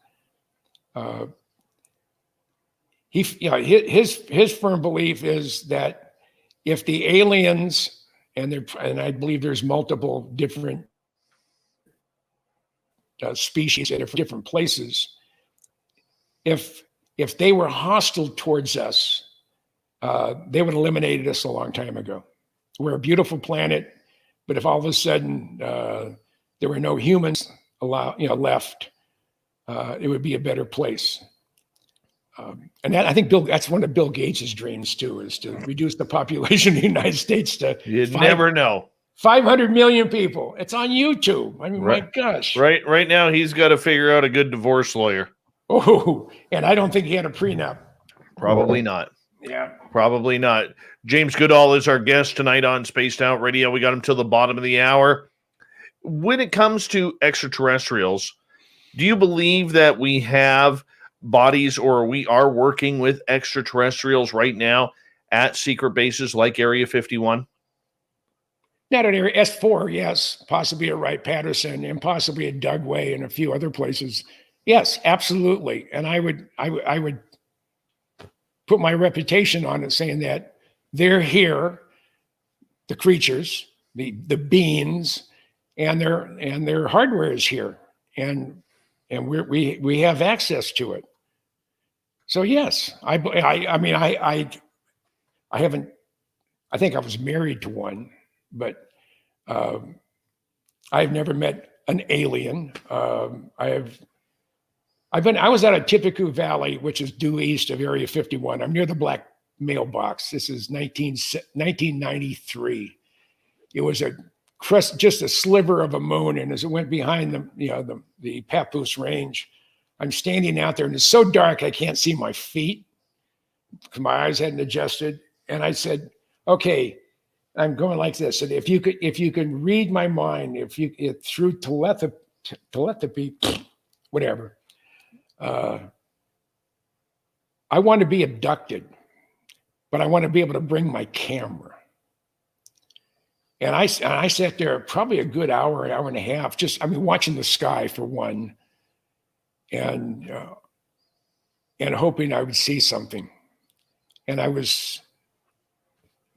His firm belief is that if the aliens, and I believe there's multiple different species that are from different places, if they were hostile towards us, they would have eliminated us a long time ago. We're a beautiful planet, but if all of a sudden there were no humans left, it would be a better place. And I think that's one of Bill Gates' dreams too, is to reduce the population of the United States to never know. 500 million people. It's on YouTube. I mean, right. My gosh. Right now, he's got to figure out a good divorce lawyer. Oh, and I don't think he had a prenup. Probably not. Yeah. Probably not. James Goodall is our guest tonight on Spaced Out Radio. We got him till the bottom of the hour. When it comes to extraterrestrials, do you believe that we have bodies, or we are working with extraterrestrials right now at secret bases like Area 51? Not at Area S4, yes. Possibly at Wright-Patterson, and possibly at Dugway and a few other places. Yes, absolutely. And I would put my reputation on it, saying that they're here, the creatures, the beings, and their hardware is here, and we have access to it. So yes, I haven't. I think I was married to one, but I've never met an alien. I was out of Tippecanoe Valley, which is due east of Area 51. I'm near the black mailbox. This is 1993. It was a crest, just a sliver of a moon, and as it went behind the Papoose Range, I'm standing out there, and it's so dark I can't see my feet because my eyes hadn't adjusted. And I said, "Okay, I'm going like this. And if you can read my mind, through telepathy, whatever, I want to be abducted, but I want to be able to bring my camera." And I sat there probably a good hour and a half, watching the sky for one, and hoping I would see something. And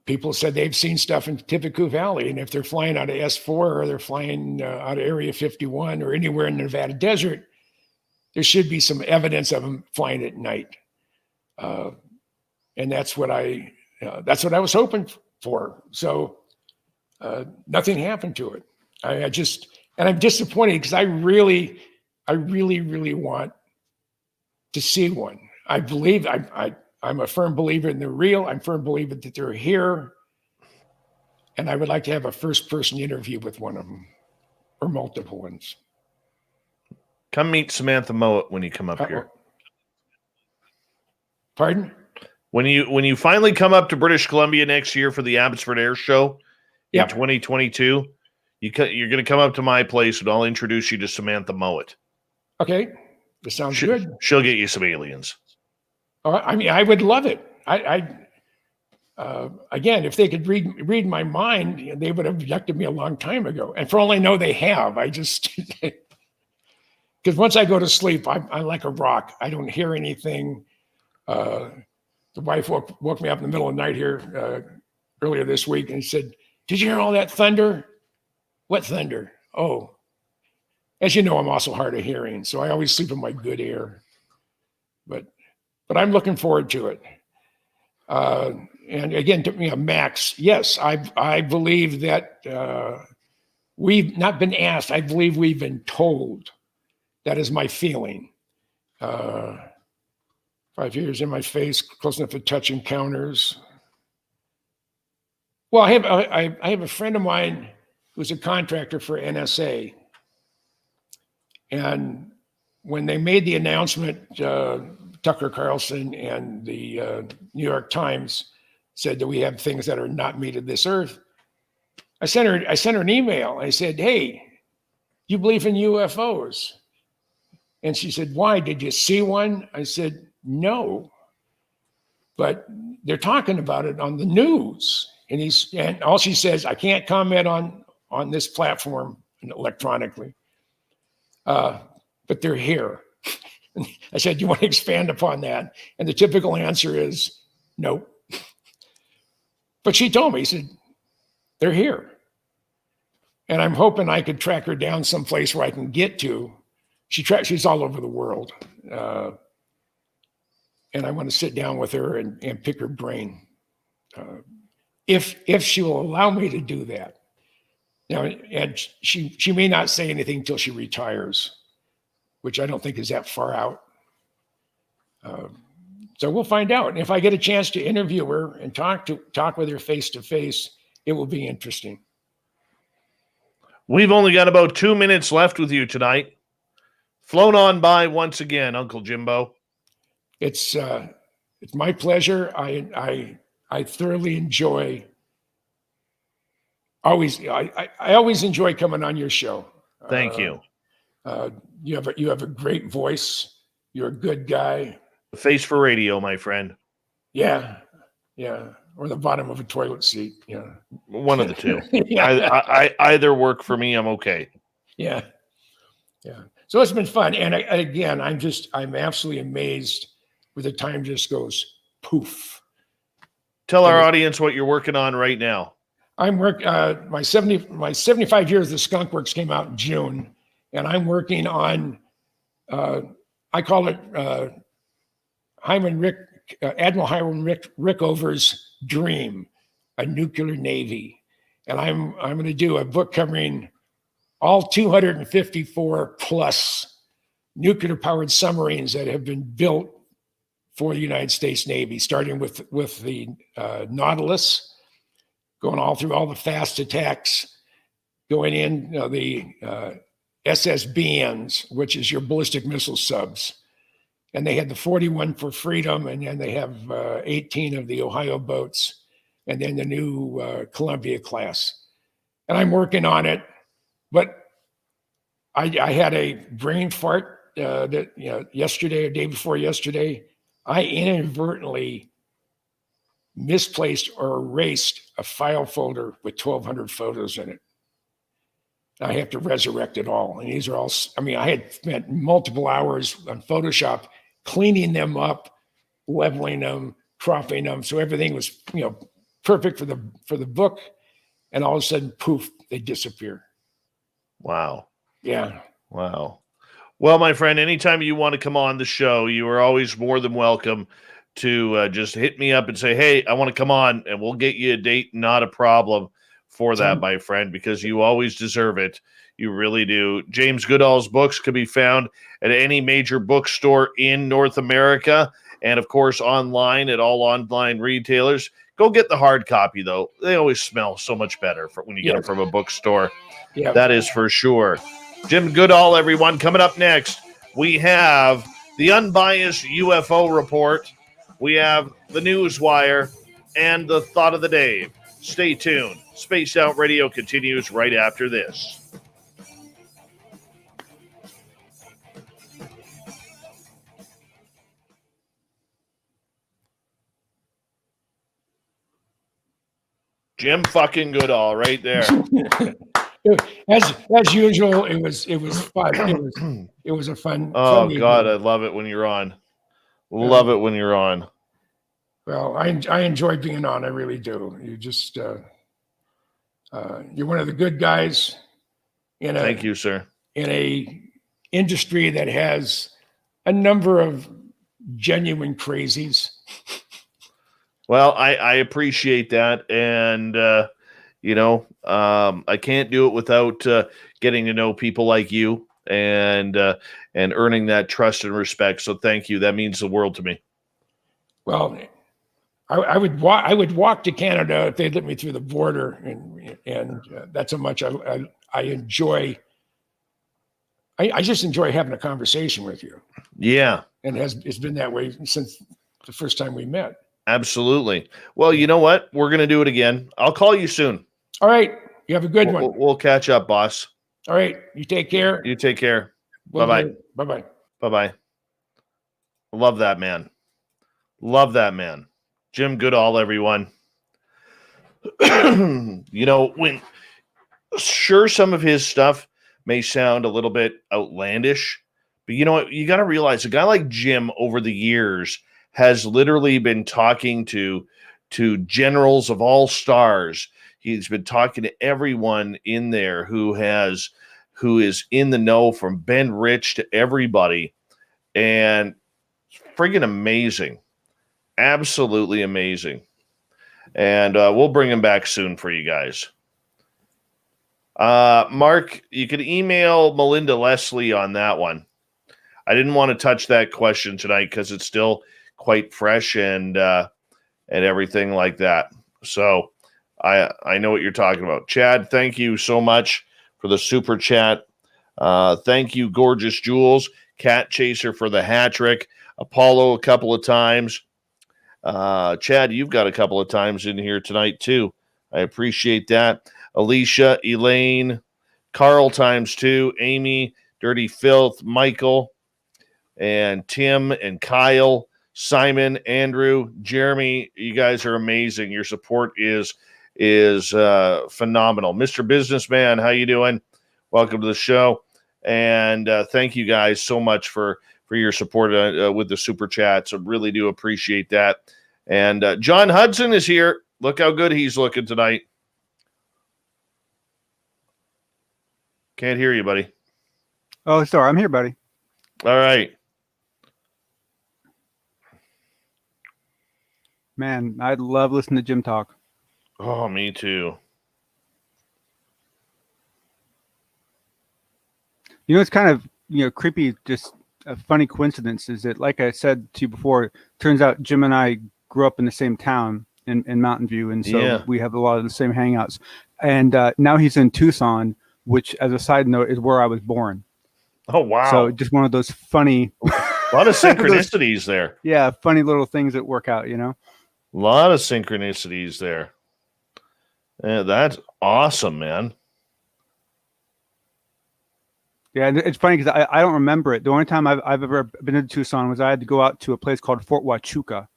people said they've seen stuff in Tippecanoe Valley, and if they're flying out of S4 or they're flying out of Area 51 or anywhere in the Nevada desert, there should be some evidence of them flying at night. And that's what I was hoping for. So nothing happened to it. I'm disappointed because I really want to see one. I believe I'm a firm believer in they're real. I'm a firm believer that they're here. And I would like to have a first-person interview with one of them, or multiple ones. Come meet Samantha Mowat when you come up here. Pardon? When you finally come up to British Columbia next year for the Abbotsford Air Show in 2022, you're going to come up to my place, and I'll introduce you to Samantha Mowat. Okay, that sounds good. She'll get you some aliens. I mean, I would love it. I again, if they could read my mind, they would have abducted me a long time ago. And for all I know, they have. I just, because once I go to sleep, I'm like a rock. I don't hear anything. The wife woke me up in the middle of the night here earlier this week and said, "Did you hear all that thunder?" "What thunder?" "Oh." As you know, I'm also hard of hearing, so I always sleep in my good ear. But I'm looking forward to it. And again, Max, yes, I believe that we've not been asked. I believe we've been told. That is my feeling. 5 years in my face, close enough to touch encounters. Well, I have a friend of mine who's a contractor for NSA. And when they made the announcement, Tucker Carlson and the New York Times said that we have things that are not made of this earth. I sent her an email. I said, "Hey, you believe in UFOs?" And she said, "Why? Did you see one?" I said, "No, but they're talking about it on the news." And all she says, "I can't comment on this platform electronically, but they're here." I said, "Do you want to expand upon that?" And the typical answer is no. But she told me, she said, "They're here." And I'm hoping I could track her down someplace where I can get to. She's all over the world. And I want to sit down with her and pick her brain. If she will allow me to do that. Now, and she may not say anything until she retires, which I don't think is that far out. So we'll find out. And if I get a chance to interview her and talk with her face to face, it will be interesting. We've only got about 2 minutes left with you tonight. Flown on by once again, Uncle Jimbo. It's my pleasure. I thoroughly enjoy. I always enjoy coming on your show. Thank you. You have a great voice. You're a good guy. The face for radio, my friend. Yeah. Or the bottom of a toilet seat. Yeah. One of the two. Yeah. I either work for me. I'm okay. Yeah. So it's been fun, and I'm absolutely amazed where the time just goes poof. Tell our audience what you're working on right now. I'm my 75 years of Skunk Works came out in June, and I'm working on I call it Admiral Hyman Rickover's dream, a nuclear navy, and I'm going to do a book covering all 254 plus nuclear powered submarines that have been built for the United States Navy, starting with the Nautilus, going all through all the fast attacks, going in the SSBNs, which is your ballistic missile subs. And they had the 41 for Freedom, and then they have 18 of the Ohio boats, and then the new Columbia class. And I'm working on it, but I had a brain fart yesterday or day before yesterday. I inadvertently misplaced or erased a file folder with 1,200 photos in it. I have to resurrect it all. And these are all, I had spent multiple hours on Photoshop cleaning them up, leveling them, cropping them. So everything was, perfect for the book. And all of a sudden, poof, they disappear. Wow. Yeah. Wow. Well, my friend, anytime you want to come on the show, you are always more than welcome to just hit me up and say, "Hey, I want to come on," and we'll get you a date. Not a problem for that, my friend, because you always deserve it. You really do. James Goodall's books can be found at any major bookstore in North America, and of course online at all online retailers. Go get the hard copy, though. They always smell so much better when you get them from a bookstore. Yeah. That is for sure. Jim Goodall, everyone. Coming up next, we have the Unbiased UFO Report. We have the Newswire and the Thought of the Day. Stay tuned. Spaced Out Radio continues right after this. Jim fucking Goodall right there. As usual, it was fun. It was a fun. Oh fun God, evening. I love it when you're on. Love it when you're on. Well, I enjoy being on. I really do. You just you're one of the good guys in a Thank you, sir. in a industry that has a number of genuine crazies. Well, I appreciate that, and I can't do it without getting to know people like you and earning that trust and respect. So thank you. That means the world to me. Well, I would walk to Canada if they'd let me through the border, and that's how much I enjoy. I just enjoy having a conversation with you. Yeah, and it's been that way since the first time we met. absolutely. Well, you know what? We're gonna do it again. I'll call you soon. All right, you have a good one. We'll catch up, boss. All right, you take care. You take care. Bye Bye-bye. bye. Bye-bye. Love that man. Love that man. Jim Goodall, everyone. When sure some of his stuff may sound a little bit outlandish, but you know what? You got to realize a guy like Jim over the years has literally been talking to generals of all stars. He's been talking to everyone in there who is in the know, from Ben Rich to everybody, and friggin' amazing. Absolutely amazing. And we'll bring him back soon for you guys. Mark, you could email Melinda Leslie on that one. I didn't want to touch that question tonight because it's still quite fresh and everything like that. So I know what you're talking about. Chad, thank you so much for the super chat. Thank you, Gorgeous Jules, Cat Chaser for the hat trick, Apollo a couple of times. Chad, you've got a couple of times in here tonight too. I appreciate that. Alicia, Elaine, Carl times 2, Amy, Dirty Filth, Michael, and Tim and Kyle, Simon, Andrew, Jeremy. You guys are amazing. Your support is phenomenal. Mr. Businessman, how you doing? Welcome to the show. And thank you guys so much for your support with the super chats. I really do appreciate that. And John Hudson is here. Look how good he's looking tonight. Can't hear you, buddy. Oh, sorry. I'm here, buddy. All right. Man, I love listening to Jim talk. Oh, me too. It's kind of, creepy, just a funny coincidence is that, like I said to you before, turns out Jim and I grew up in the same town in Mountain View, and so we have a lot of the same hangouts. And now he's in Tucson, which, as a side note, is where I was born. Oh, wow. So just one of those funny... A lot of synchronicities there. Yeah, funny little things that work out, A lot of synchronicities there. Yeah, that's awesome, man. Yeah, and it's funny because I don't remember it. The only time I've ever been to Tucson was I had to go out to a place called Fort Huachuca,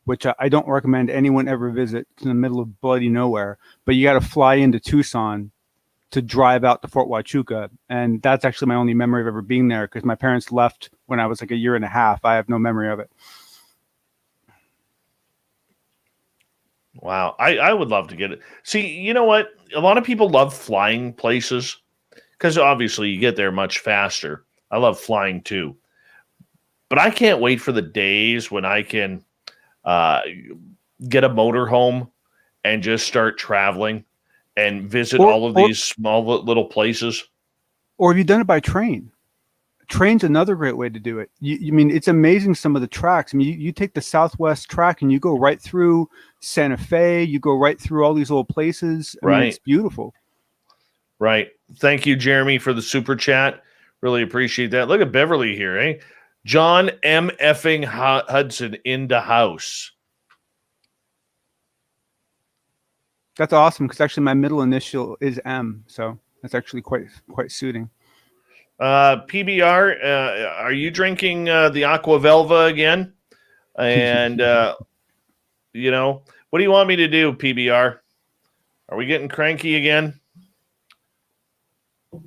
which I don't recommend anyone ever visit. It's in the middle of bloody nowhere. But you got to fly into Tucson to drive out to Fort Huachuca. And that's actually my only memory of ever being there because my parents left when I was like a year and a half. I have no memory of it. Wow. I would love to get it. See, you know what? A lot of people love flying places because obviously you get there much faster. I love flying too. But I can't wait for the days when I can get a motorhome and just start traveling and visit all of these small little places. Or have you done it by train? Train's another great way to do it. You mean, it's amazing some of the tracks. I mean, you take the Southwest track and you go right through Santa Fe. You go right through all these old places. I mean, it's beautiful. Right. Thank you, Jeremy, for the super chat. Really appreciate that. Look at Beverly here, eh? John M. effing Hudson in the house. That's awesome because actually my middle initial is M, so that's actually quite suiting. PBR, are you drinking the Aqua Velva again? And what do you want me to do, PBR? Are we getting cranky again? All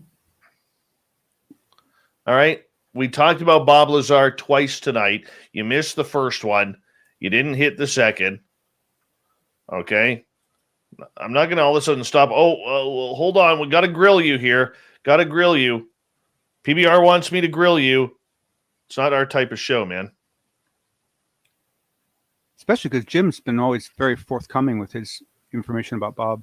right. We talked about Bob Lazar twice tonight. You missed the first one. You didn't hit the second. Okay. I'm not going to all of a sudden stop. Well, hold on. We got to grill you here. Got to grill you. PBR wants me to grill you. It's not our type of show, man. Especially because Jim's been always very forthcoming with his information about Bob.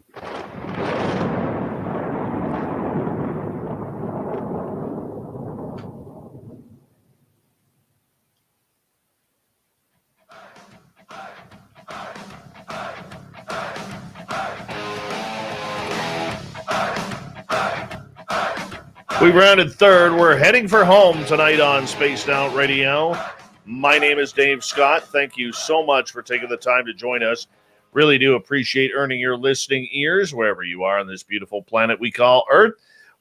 We rounded third. We're heading for home tonight on Spaced Out Radio. My name is Dave Scott. Thank you so much for taking the time to join us. Really do appreciate earning your listening ears wherever you are on this beautiful planet we call Earth.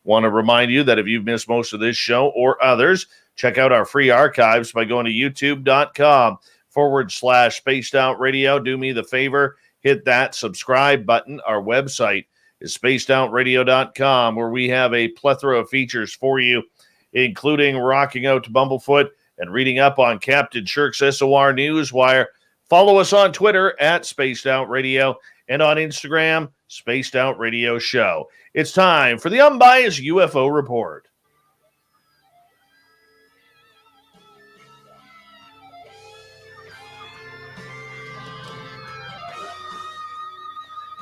Want to remind you that if you've missed most of this show or others, check out our free archives by going to youtube.com/Spaced Out Radio. Do me the favor, hit that subscribe button. Our website is spacedoutradio.com, where we have a plethora of features for you, including rocking out to Bumblefoot and reading up on Captain Shirk's SOR Newswire. Follow us on Twitter at Spaced Out Radio and on Instagram, Spaced Out Radio Show. It's time for the Unbiased UFO Report.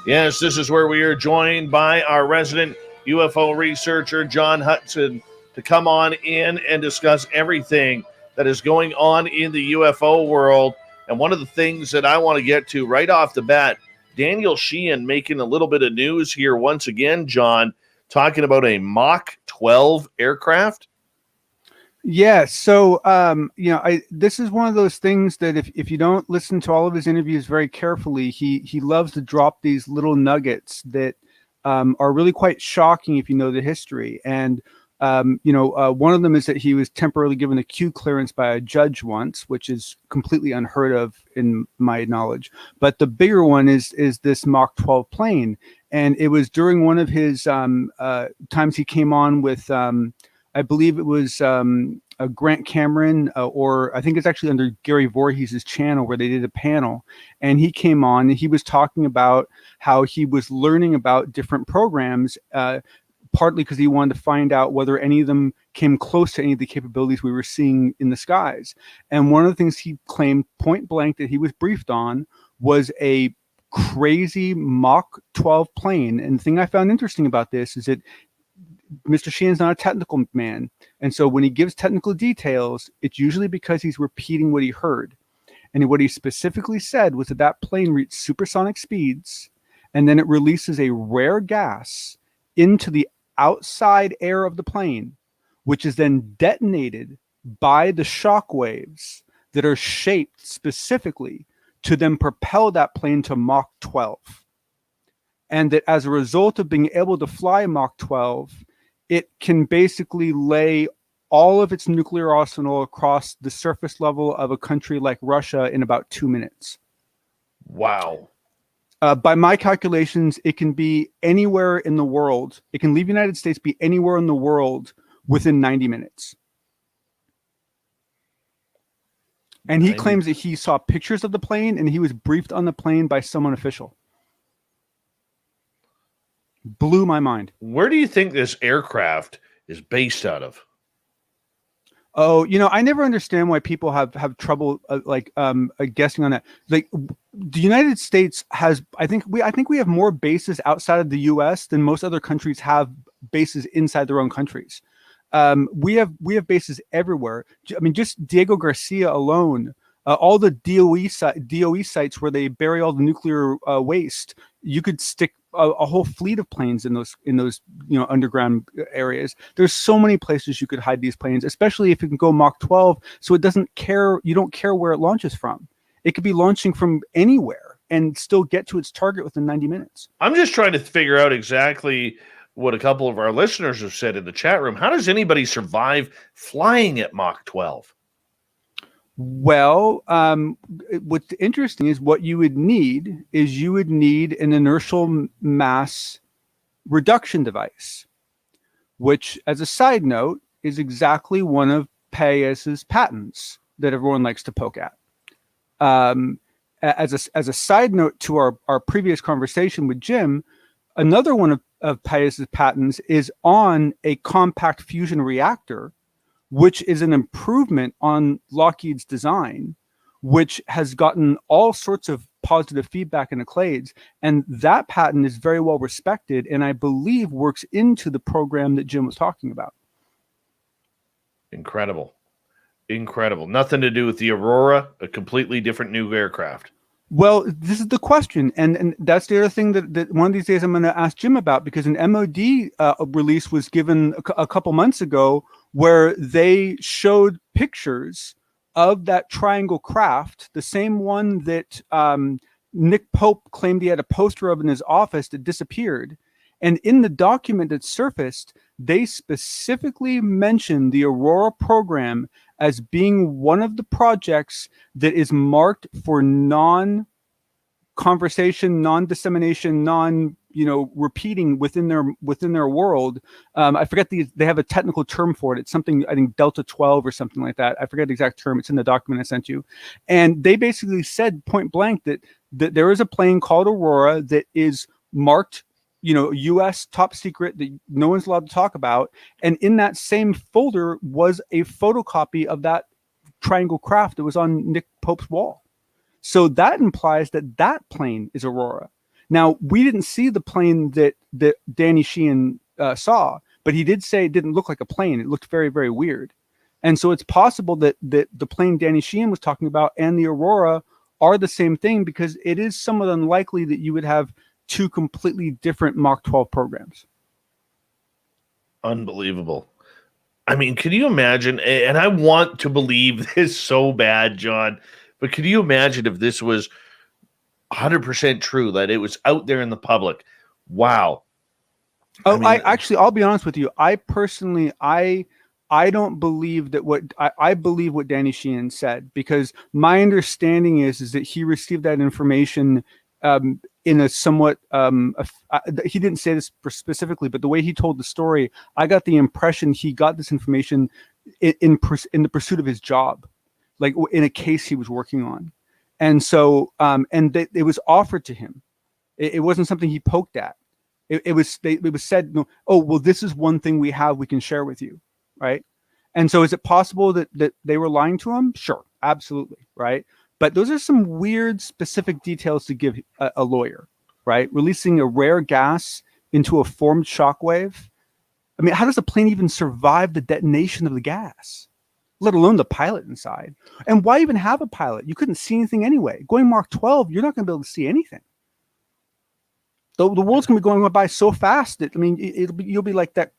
Yes, this is where we are joined by our resident UFO researcher, John Hudson, to come on in and discuss everything that is going on in the UFO world. And one of the things that I want to get to right off the bat, Daniel Sheehan making a little bit of news here once again, John, talking about a Mach 12 aircraft. Yeah, so this is one of those things that if you don't listen to all of his interviews very carefully, he loves to drop these little nuggets that are really quite shocking if you know the history. And one of them is that he was temporarily given a Q clearance by a judge once, which is completely unheard of in my knowledge. But the bigger one is this Mach 12 plane, and it was during one of his times he came on with. I believe it was Grant Cameron, or I think it's actually under Gary Voorhees' channel where they did a panel. And he came on and he was talking about how he was learning about different programs, partly because he wanted to find out whether any of them came close to any of the capabilities we were seeing in the skies. And one of the things he claimed point blank that he was briefed on was a crazy Mach 12 plane. And the thing I found interesting about this is that Mr. Sheehan's not a technical man. And so when he gives technical details, it's usually because he's repeating what he heard. And what he specifically said was that that plane reached supersonic speeds, and then it releases a rare gas into the outside air of the plane, which is then detonated by the shock waves that are shaped specifically to then propel that plane to Mach 12. And that as a result of being able to fly Mach 12, it can basically lay all of its nuclear arsenal across the surface level of a country like Russia in about 2 minutes. Wow. By my calculations, it can be anywhere in the world. It can leave the United States, be anywhere in the world within 90 minutes. And he claims that he saw pictures of the plane and he was briefed on the plane by someone official. Blew my mind. Where do you think this aircraft is based out of? Oh, I never understand why people have trouble guessing on that. Like, the United States has, I think we have more bases outside of the U.S. than most other countries have bases inside their own countries. We have bases everywhere. I mean, just Diego Garcia alone, all the DOE sites where they bury all the nuclear waste. You could stick a whole fleet of planes in those underground areas. There's so many places you could hide these planes, especially if you can go Mach 12, so it doesn't care. You don't care where it launches from. It could be launching from anywhere and still get to its target within 90 minutes. I'm just trying to figure out exactly what a couple of our listeners have said in the chat room. How does anybody survive flying at Mach 12? Well, what's interesting is what you would need an inertial mass reduction device, which, as a side note, is exactly one of Paez's patents that everyone likes to poke at. As a side note to our previous conversation with Jim, another one of Paez's patents is on a compact fusion reactor, which is an improvement on Lockheed's design, which has gotten all sorts of positive feedback and accolades. And that patent is very well respected, and I believe works into the program that Jim was talking about. Incredible. Nothing to do with the Aurora, a completely different new aircraft. Well, this is the question, and that's the other thing that one of these days I'm going to ask Jim about, because an MOD release was given a couple months ago where they showed pictures of that triangle craft, the same one that Nick Pope claimed he had a poster of in his office that disappeared. And in the document that surfaced, they specifically mentioned the Aurora program as being one of the projects that is marked for non-conversation, non-dissemination, repeating within their world. I forget they have a technical term for it. It's something, I think, Delta 12 or something like that. I forget the exact term. It's in the document I sent you. And they basically said point blank that there is a plane called Aurora that is marked, U.S. top secret, that no one's allowed to talk about. And in that same folder was a photocopy of that triangle craft that was on Nick Pope's wall. So that implies that plane is Aurora. Now, we didn't see the plane that Danny Sheehan saw, but he did say it didn't look like a plane. It looked very, very weird. And so it's possible that the plane Danny Sheehan was talking about and the Aurora are the same thing, because it is somewhat unlikely that you would have two completely different Mach 12 programs. Unbelievable. I mean, can you imagine? And I want to believe this so bad, John, but can you imagine if this was 100% true, that it was out there in the public? Wow. I'll be honest with you. I personally, I don't believe that I believe what Danny Sheehan said, because my understanding is that he received that information in a somewhat he didn't say this specifically, but the way he told the story, I got the impression he got this information in the pursuit of his job, like in a case he was working on. And so it was offered to him. It wasn't something he poked at. It was said, oh, well, this is one thing we can share with you, right? And so is it possible that they were lying to him? Sure, absolutely, right? But those are some weird specific details to give a lawyer, right? Releasing a rare gas into a formed shockwave. I mean, how does a plane even survive the detonation of the gas, let alone the pilot inside? And why even have a pilot? You couldn't see anything anyway. Going Mach 12, you're not going to be able to see anything. The world's going to be going by so fast that, I mean, you'll be like that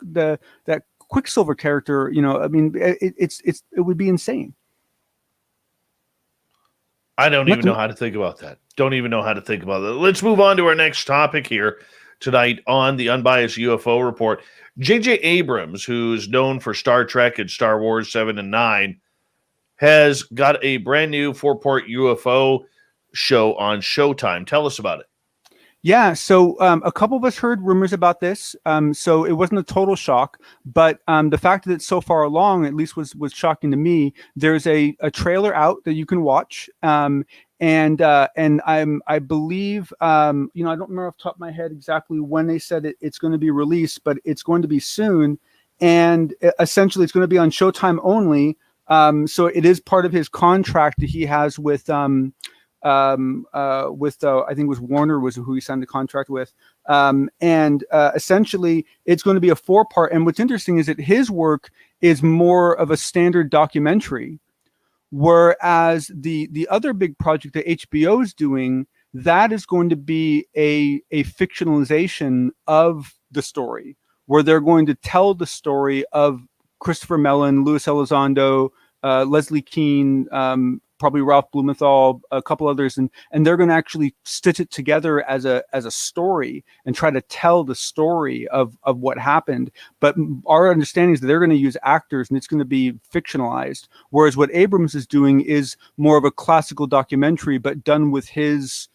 Quicksilver character. I mean, it would be insane. I don't even know how to think about that. Let's move on to our next topic here tonight on the Unbiased UFO Report. J.J. Abrams, who's known for Star Trek and Star Wars 7 and 9, has got a brand new 4-part UFO show on Showtime. Tell us about it. Yeah, so a couple of us heard rumors about this, so it wasn't a total shock, but the fact that it's so far along at least was shocking to me. There's a trailer out that you can watch, and I believe, I don't remember off the top of my head exactly when they said it's going to be released, but it's going to be soon, and essentially it's going to be on Showtime only. So it is part of his contract that he has with I think it was Warner was who he signed the contract with. Essentially it's going to be a 4-part. And what's interesting is that his work is more of a standard documentary, whereas the other big project that HBO is doing, that is going to be a fictionalization of the story, where they're going to tell the story of Christopher Mellon, Louis Elizondo, Leslie Keane, probably Ralph Blumenthal, a couple others, and they're going to actually stitch it together as a story and try to tell the story of what happened. But our understanding is that they're going to use actors and it's going to be fictionalized, whereas what Abrams is doing is more of a classical documentary, but done with his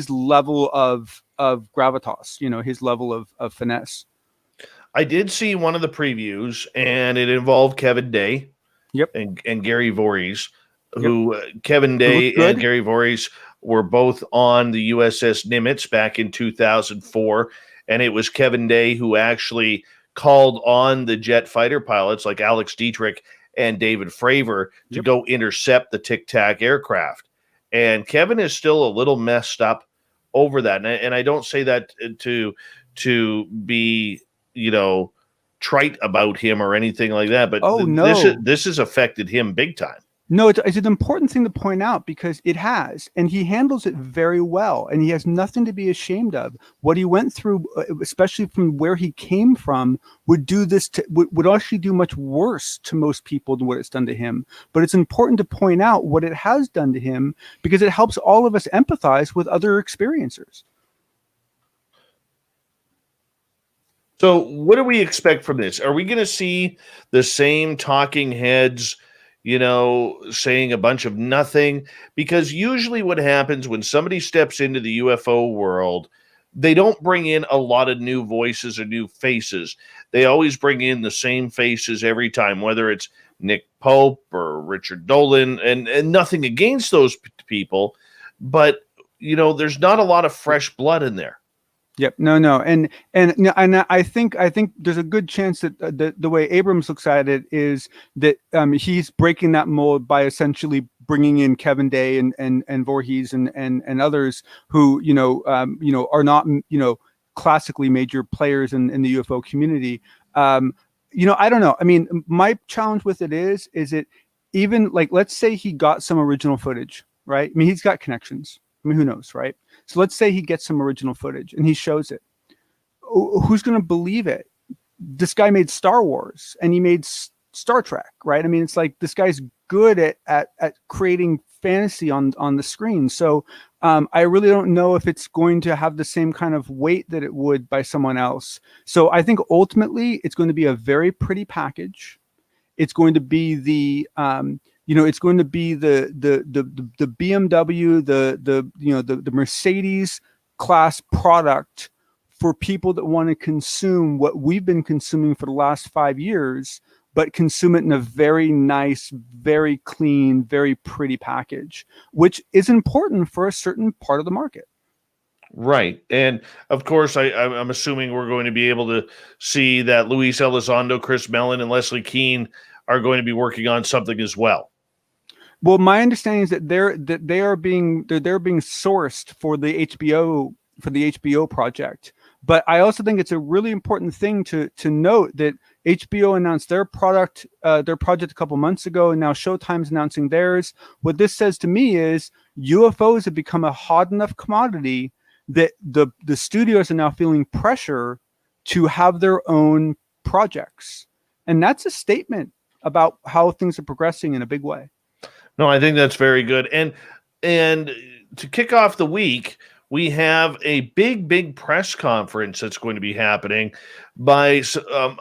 level of gravitas, his level of finesse. I did see one of the previews, and it involved Kevin Day. Yep. And Gary Voorhees, who Kevin Day good. and Gary Voorhees were both on the USS Nimitz back in 2004. And it was Kevin Day who actually called on the jet fighter pilots like Alex Dietrich and David Fravor to go intercept the Tic Tac aircraft. And Kevin is still a little messed up over that. And I don't say that to be, trite about him or anything like that, but this has affected him big time. No, it's an important thing to point out because it has, and he handles it very well, and he has nothing to be ashamed of. What he went through, especially from where he came from, would actually do much worse to most people than what it's done to him. But it's important to point out what it has done to him because it helps all of us empathize with other experiencers. So what do we expect from this? Are we going to see the same talking heads, saying a bunch of nothing? Because usually what happens when somebody steps into the UFO world, they don't bring in a lot of new voices or new faces. They always bring in the same faces every time, whether it's Nick Pope or Richard Dolan, and nothing against those people. But, there's not a lot of fresh blood in there. Yep. No. And I think there's a good chance that the way Abrams looks at it is that he's breaking that mold by essentially bringing in Kevin Day and Voorhees and others who, are not, classically major players in the UFO community. I don't know. I mean, my challenge with it is it even like, let's say he got some original footage, right? I mean, he's got connections. I mean, who knows, right? So let's say he gets some original footage and he shows it. Who's going to believe it? This guy made Star Wars and he made Star Trek, right? I mean, it's like this guy's good at creating fantasy on the screen. So I really don't know if it's going to have the same kind of weight that it would by someone else. So I think ultimately it's going to be a very pretty package. It's going to be it's going to be the BMW, the Mercedes class product for people that want to consume what we've been consuming for the last 5 years, but consume it in a very nice, very clean, very pretty package, which is important for a certain part of the market. Right. And of course, I'm assuming we're going to be able to see that Luis Elizondo, Chris Mellon, and Leslie Keane are going to be working on something as well. Well, my understanding is that they're being sourced for the HBO project. But I also think it's a really important thing to note that HBO announced their project a couple months ago, and now Showtime's announcing theirs. What this says to me is UFOs have become a hot enough commodity that the studios are now feeling pressure to have their own projects, and that's a statement about how things are progressing in a big way. No, I think that's very good. And to kick off the week, we have a big press conference that's going to be happening by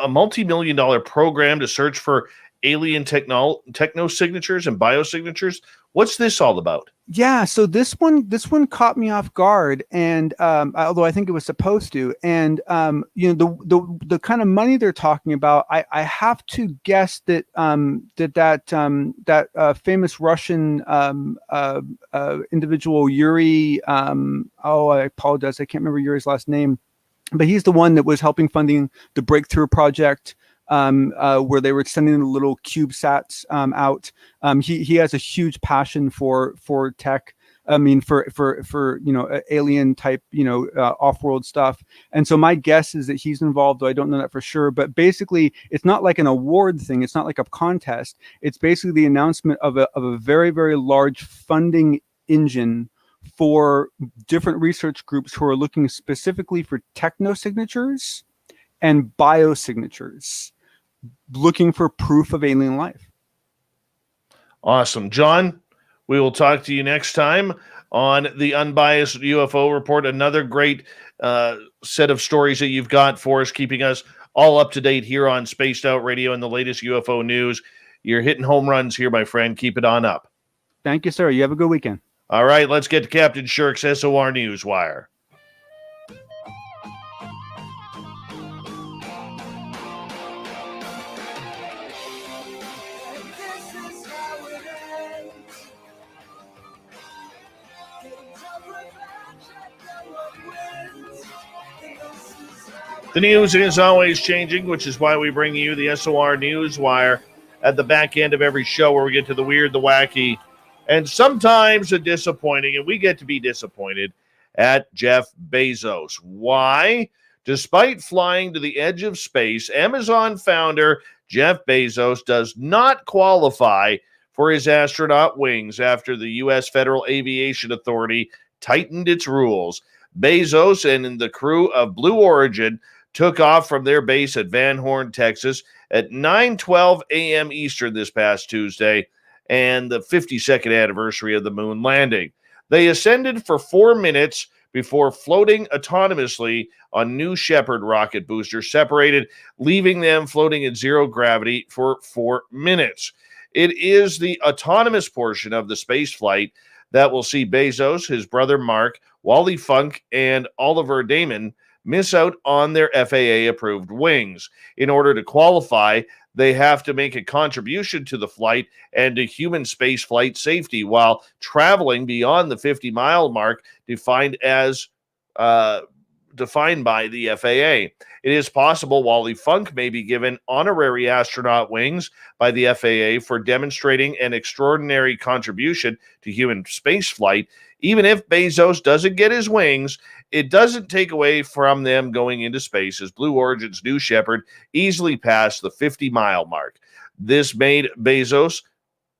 a multi-million-dollar program to search for alien techno signatures and biosignatures. What's this all about? Yeah, so this one caught me off guard, and although I think it was supposed to, and the kind of money they're talking about, I have to guess that that famous Russian individual Yuri, I apologize, I can't remember Yuri's last name, but he's the one that was helping funding the Breakthrough Project. Where they were sending the little CubeSats out. He has a huge passion for tech. I mean, for alien type, off-world stuff. And so my guess is that he's involved, though I don't know that for sure. But basically, it's not like an award thing. It's not like a contest. It's basically the announcement of a very, very large funding engine for different research groups who are looking specifically for technosignatures and biosignatures, looking for proof of alien life. Awesome. John, We will talk to you next time on the Unbiased UFO Report. Another great set of stories that you've got for us, keeping us all up to date here on Spaced Out Radio and the latest UFO news. You're hitting home runs here, my friend. Keep it on up. Thank you, sir. You have a good weekend. All right, let's get to Captain Shirk's SOR Newswire. The news is always changing, which is why we bring you the SOR Newswire at the back end of every show, where we get to the weird, the wacky, and sometimes the disappointing, and we get to be disappointed at Jeff Bezos. Why? Despite flying to the edge of space, Amazon founder Jeff Bezos does not qualify for his astronaut wings after the U.S. Federal Aviation Authority tightened its rules. Bezos and the crew of Blue Origin took off from their base at Van Horn, Texas at 9:12 a.m. Eastern this past Tuesday, and the 52nd anniversary of the moon landing. They ascended for 4 minutes before floating autonomously on New Shepard rocket booster, separated, leaving them floating at zero gravity for 4 minutes. It is the autonomous portion of the space flight that will see Bezos, his brother Mark, Wally Funk, and Oliver Damon miss out on their FAA-approved wings. In order to qualify, they have to make a contribution to the flight and to human space flight safety while traveling beyond the 50-mile mark defined by the FAA. It is possible Wally Funk may be given honorary astronaut wings by the FAA for demonstrating an extraordinary contribution to human space flight. Even if Bezos doesn't get his wings, it doesn't take away from them going into space, as Blue Origin's New Shepard easily passed the 50-mile mark. This made Bezos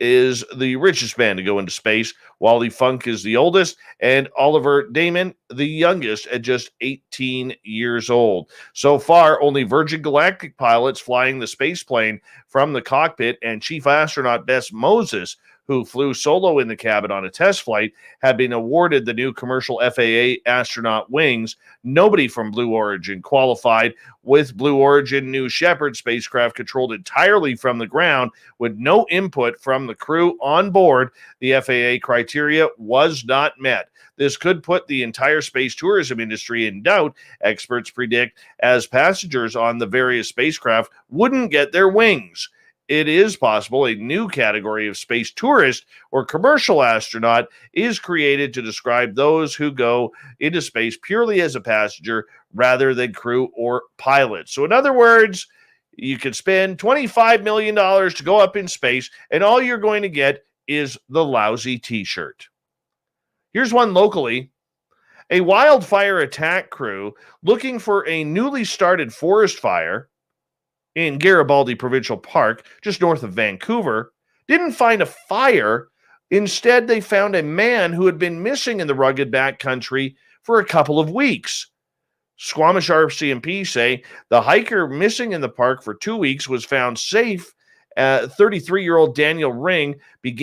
is the richest man to go into space. Wally Funk is the oldest, and Oliver Damon the youngest at just 18 years old. So far, only Virgin Galactic pilots flying the space plane from the cockpit and Chief Astronaut Bess Moses, who flew solo in the cabin on a test flight, have been awarded the new commercial FAA astronaut wings. Nobody from Blue Origin qualified, with Blue Origin New Shepard spacecraft controlled entirely from the ground with no input from the crew on board. The FAA criteria was not met. This could put the entire space tourism industry in doubt, experts predict, as passengers on the various spacecraft wouldn't get their wings. It is possible a new category of space tourist or commercial astronaut is created to describe those who go into space purely as a passenger rather than crew or pilot. So in other words, you could spend $25 million to go up in space, and all you're going to get is the lousy t-shirt. Here's one locally. A wildfire attack crew looking for a newly started forest fire in Garibaldi Provincial Park, just north of Vancouver, didn't find a fire. Instead, they found a man who had been missing in the rugged backcountry for a couple of weeks. Squamish RCMP say the hiker missing in the park for 2 weeks was found safe. 33-year-old Daniel Ring they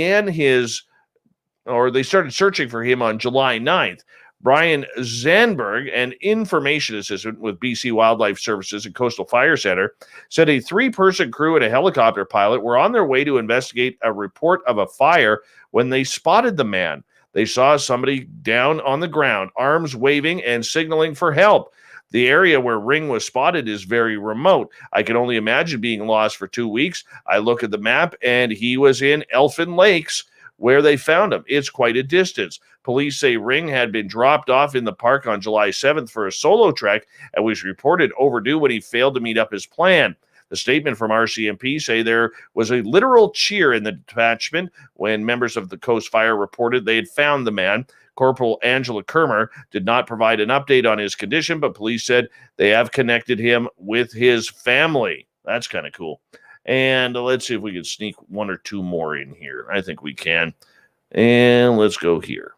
started searching for him on July 9th. Brian Zandberg, an information assistant with BC Wildlife Services and Coastal Fire Center, said a 3-person crew and a helicopter pilot were on their way to investigate a report of a fire when they spotted the man. They saw somebody down on the ground, arms waving and signaling for help. The area where Ring was spotted is very remote. I can only imagine being lost for 2 weeks. I look at the map, and he was in Elfin Lakes, where they found him. It's quite a distance. Police say Ring had been dropped off in the park on July 7th for a solo trek and was reported overdue when he failed to meet up his plan. The statement from RCMP say there was a literal cheer in the detachment when members of the Coast Fire reported they had found the man. Corporal Angela Kermer did not provide an update on his condition, but police said they have connected him with his family. That's kind of cool. And let's see if we can sneak one or two more in here. I think we can. And let's go here.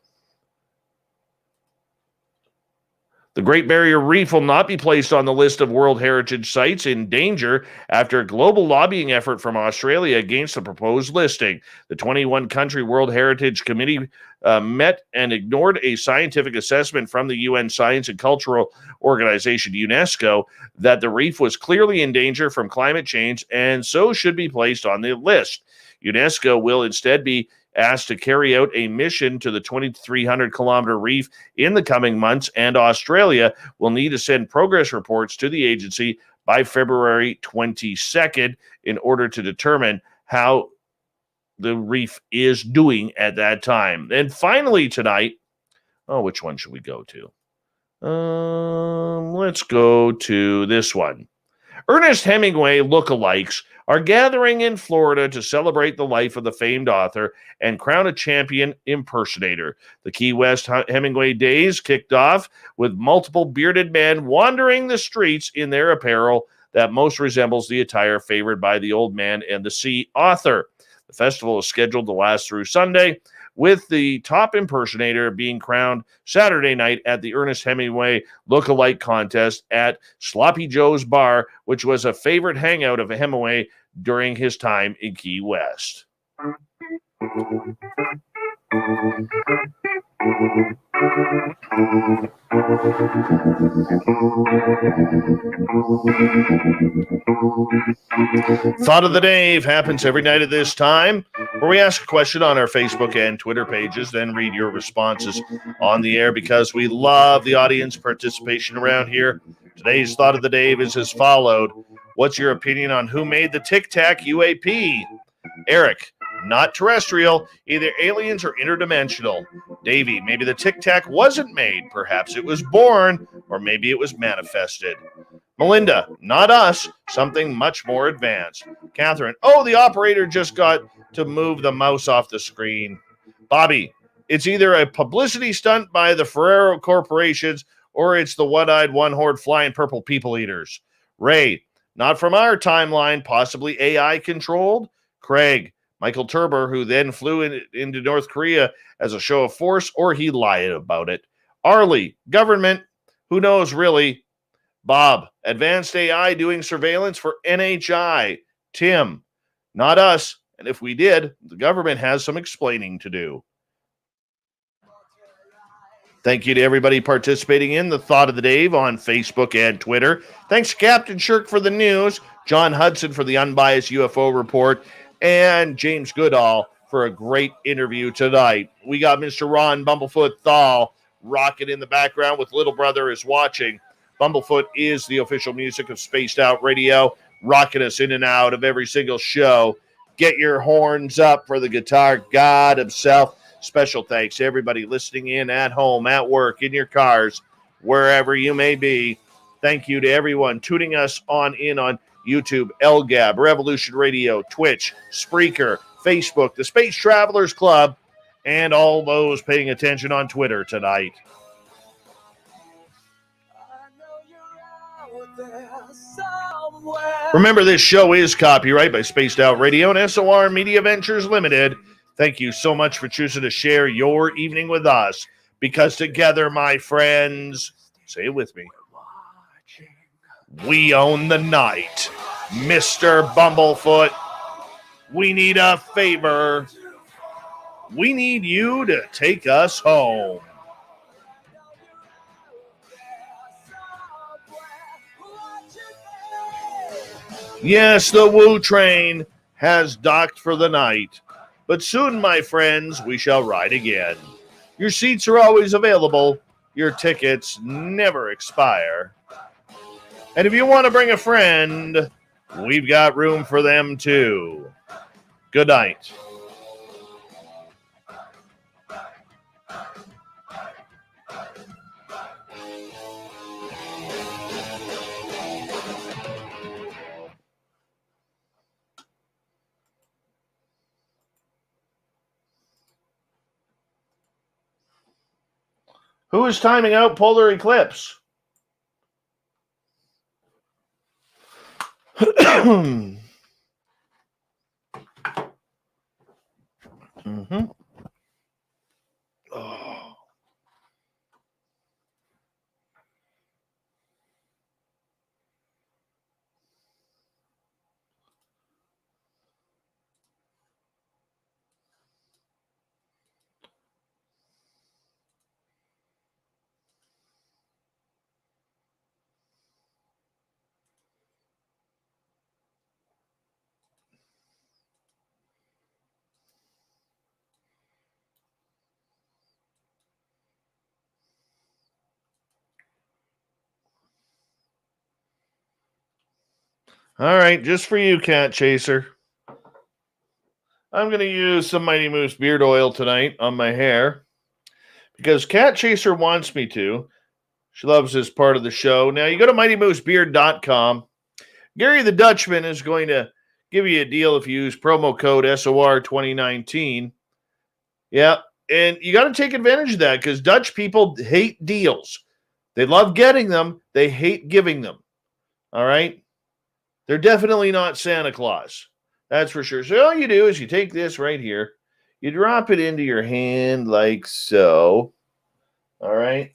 The Great Barrier Reef will not be placed on the list of World Heritage Sites in danger after a global lobbying effort from Australia against the proposed listing. The 21-country World Heritage Committee met and ignored a scientific assessment from the UN Science and Cultural Organization, UNESCO, that the reef was clearly in danger from climate change and so should be placed on the list. UNESCO will instead be asked to carry out a mission to the 2,300-kilometer reef in the coming months, and Australia will need to send progress reports to the agency by February 22nd in order to determine how the reef is doing at that time. And finally tonight, which one should we go to? Let's go to this one. Ernest Hemingway lookalikes are gathering in Florida to celebrate the life of the famed author and crown a champion impersonator. The Key West Hemingway Days kicked off with multiple bearded men wandering the streets in their apparel that most resembles the attire favored by the Old Man and the Sea author. The festival is scheduled to last through Sunday, with the top impersonator being crowned Saturday night at the Ernest Hemingway Lookalike Contest at Sloppy Joe's Bar, which was a favorite hangout of Hemingway during his time in Key West. Thought of the Dave happens every night at this time, where we ask a question on our Facebook and Twitter pages, then read your responses on the air because we love the audience participation around here. Today's Thought of the Dave is as followed. What's your opinion on who made the Tic Tac UAP? Eric, not terrestrial, either aliens or interdimensional. Davey, maybe the Tic Tac wasn't made. Perhaps it was born, or maybe it was manifested. Melinda, not us, something much more advanced. Catherine, the operator just got to move the mouse off the screen. Bobby, it's either a publicity stunt by the Ferrero corporations or it's the one-eyed, one-horned flying purple people eaters. Ray, not from our timeline, possibly AI controlled. Craig, Michael Turber, who then flew into North Korea as a show of force, or he lied about it. Arlie, government, who knows really? Bob, advanced AI doing surveillance for NHI. Tim, not us, and if we did, the government has some explaining to do. Thank you to everybody participating in the Thought of the Dave on Facebook and Twitter. Thanks to Captain Shirk for the news, John Hudson for the Unbiased UFO report, and James Goodall for a great interview tonight. We got Mr. Ron Bumblefoot Thal rocking in the background with Little Brother is Watching. Bumblefoot is the official music of Spaced Out Radio, rocking us in and out of every single show. Get your horns up for the guitar god himself. Special thanks to everybody listening in at home, at work, in your cars, wherever you may be. Thank you to everyone tuning us in on YouTube, LGAB, Revolution Radio, Twitch, Spreaker, Facebook, the Space Travelers Club, and all those paying attention on Twitter tonight. Remember, this show is copyright by Spaced Out Radio and SOR Media Ventures Limited. Thank you so much for choosing to share your evening with us, because together, my friends, say it with me, we own the night. Mr. Bumblefoot, we need a favor. We need you to take us home. Yes, the Woo train has docked for the night, but soon, my friends, we shall ride again. Your seats are always available. Your tickets never expire. And if you want to bring a friend, we've got room for them too. Good night. Who is timing out polar eclipse? Mm-hmm. Oh. All right, just for you, Cat Chaser. I'm going to use some Mighty Moose beard oil tonight on my hair because Cat Chaser wants me to. She loves this part of the show. Now, you go to mightymoosebeard.com. Gary the Dutchman is going to give you a deal if you use promo code SOR 2019. Yeah, and you got to take advantage of that because Dutch people hate deals. They love getting them. They hate giving them. All right? They're definitely not Santa Claus. That's for sure. So all you do is you take this right here. You drop it into your hand like so. All right?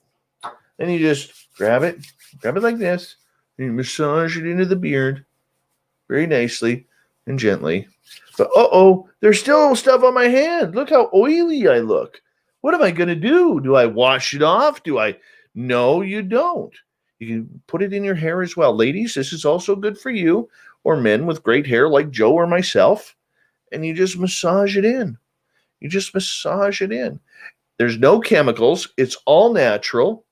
Then you just grab it like this, and you massage it into the beard very nicely and gently. But there's still stuff on my hand. Look how oily I look. What am I going to do? Do I wash it off? No, you don't. You can put it in your hair as well. Ladies, this is also good for you, or men with great hair like Joe or myself. And you just massage it in. There's no chemicals. It's all natural.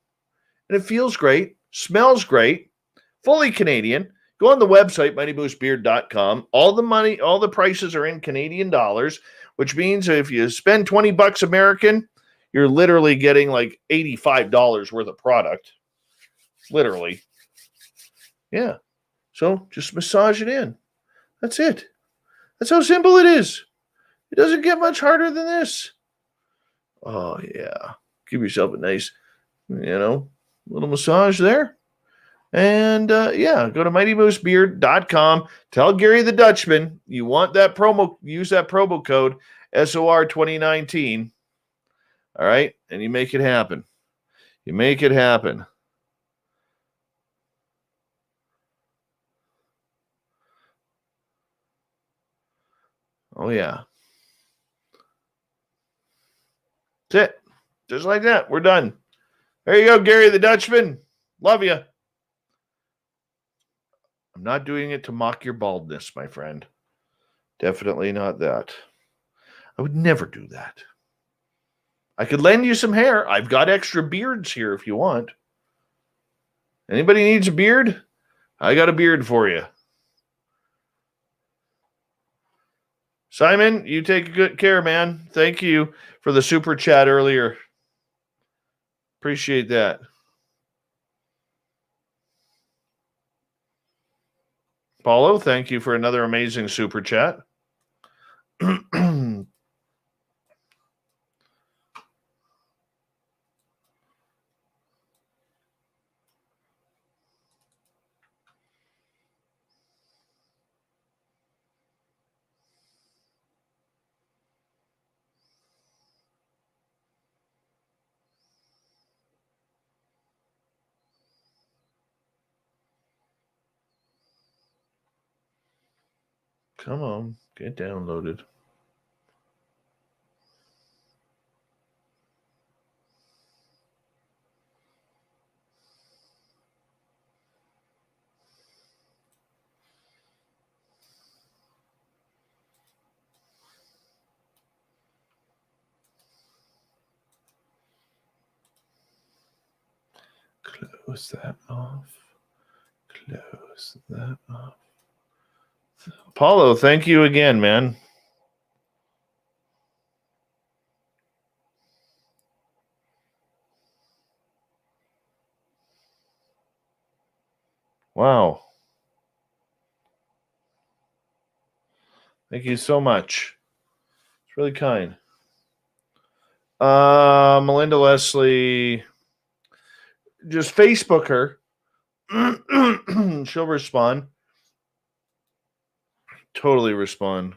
And it feels great, smells great, fully Canadian. Go on the website, mightymoosebeard.com. All the prices are in Canadian dollars, which means if you spend $20 American, you're literally getting like $85 worth of product. Literally. Yeah. So just massage it in. That's it. That's how simple it is. It doesn't get much harder than this. Oh, yeah. Give yourself a nice, little massage there. And go to mightymoosebeard.com. Tell Gary the Dutchman you want that use that promo code SOR 2019. All right. And you make it happen. Oh, yeah. That's it. Just like that. We're done. There you go, Gary the Dutchman. Love you. I'm not doing it to mock your baldness, my friend. Definitely not that. I would never do that. I could lend you some hair. I've got extra beards here if you want. Anybody needs a beard? I got a beard for you. Simon, you take good care, man. Thank you for the super chat earlier. Appreciate that. Paulo, thank you for another amazing super chat. Come on, get downloaded. Close that off. Paulo, thank you again, man. Wow. Thank you so much. It's really kind. Melinda Leslie, just Facebook her. She'll respond. Totally respond.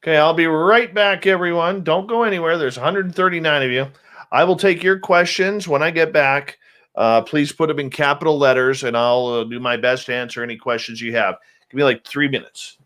Okay, I'll be right back, everyone. Don't go anywhere. There's 139 of you. I will take your questions when I get back. Please put them in capital letters, and I'll do my best to answer any questions you have. Give me like 3 minutes.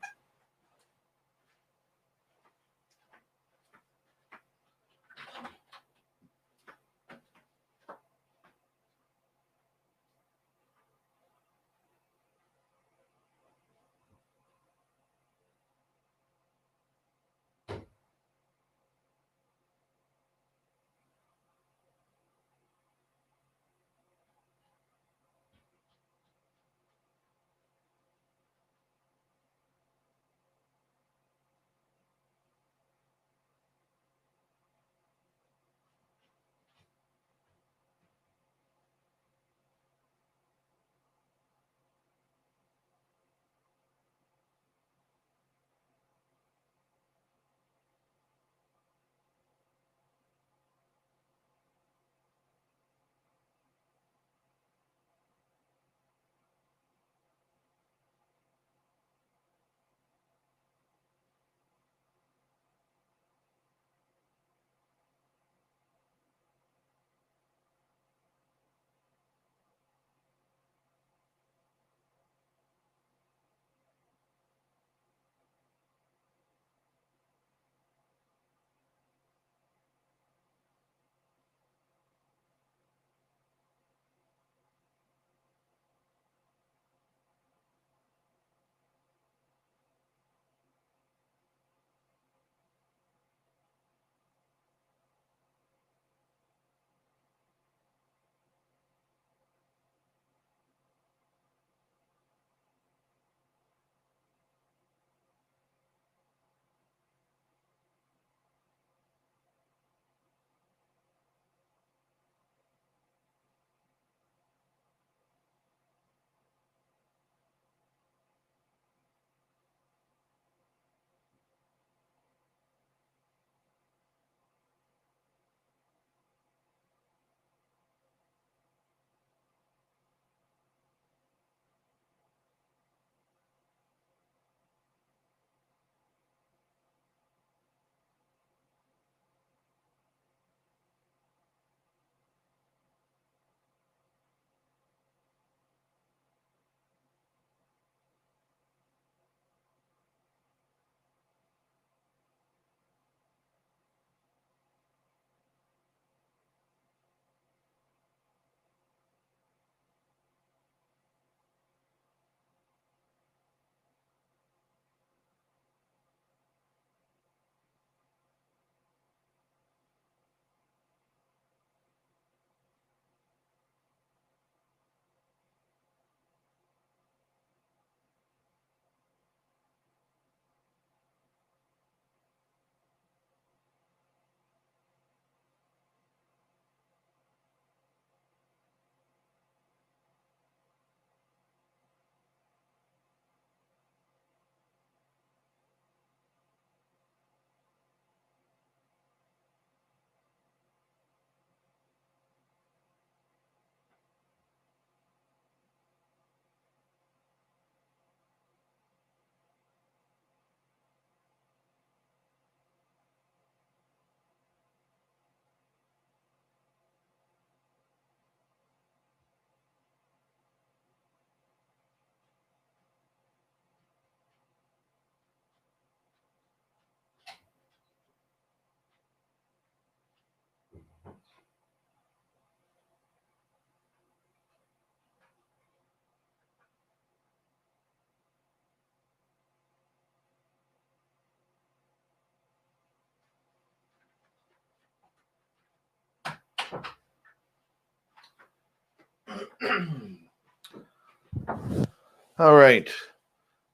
All right.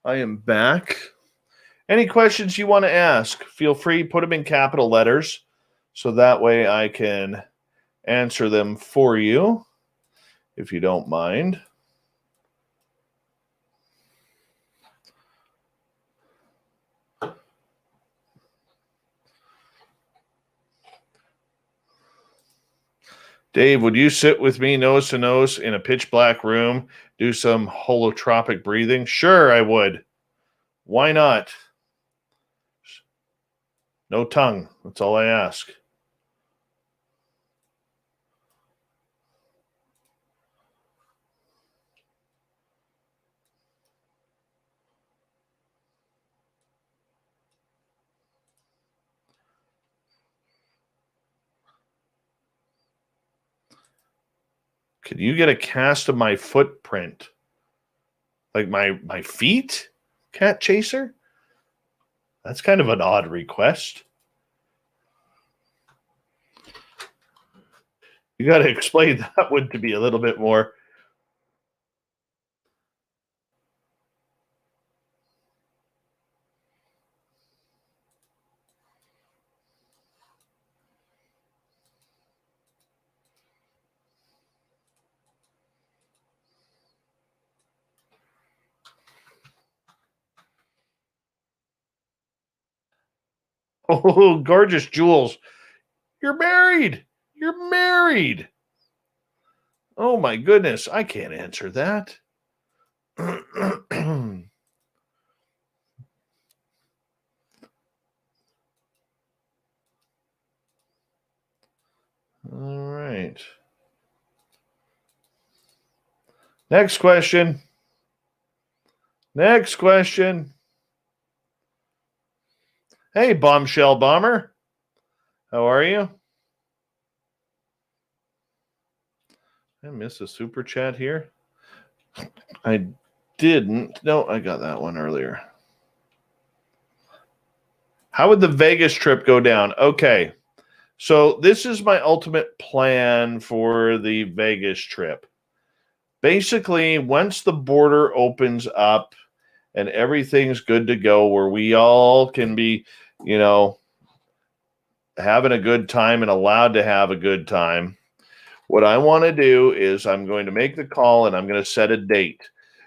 I am back. Any questions you want to ask, feel free, put them in capital letters so that way I can answer them for you, if you don't mind. Dave, would you sit with me nose to nose in a pitch black room, do some holotropic breathing? Sure, I would. Why not? No tongue. That's all I ask. Could you get a cast of my footprint? Like my feet? Cat chaser? That's kind of an odd request. You got to explain that one to me a little bit more. Oh, gorgeous Jules. You're married. You're married. Oh, my goodness. I can't answer that. All right. Next question. Next question. Hey, Bombshell Bomber. How are you? I missed a super chat here. I didn't. No, I got that one earlier. How would the Vegas trip go down? Okay. So this is my ultimate plan for the Vegas trip. Basically, once the border opens up and everything's good to go, where we all can be, having a good time and allowed to have a good time, what I want to do is I'm going to make the call and I'm going to set a date.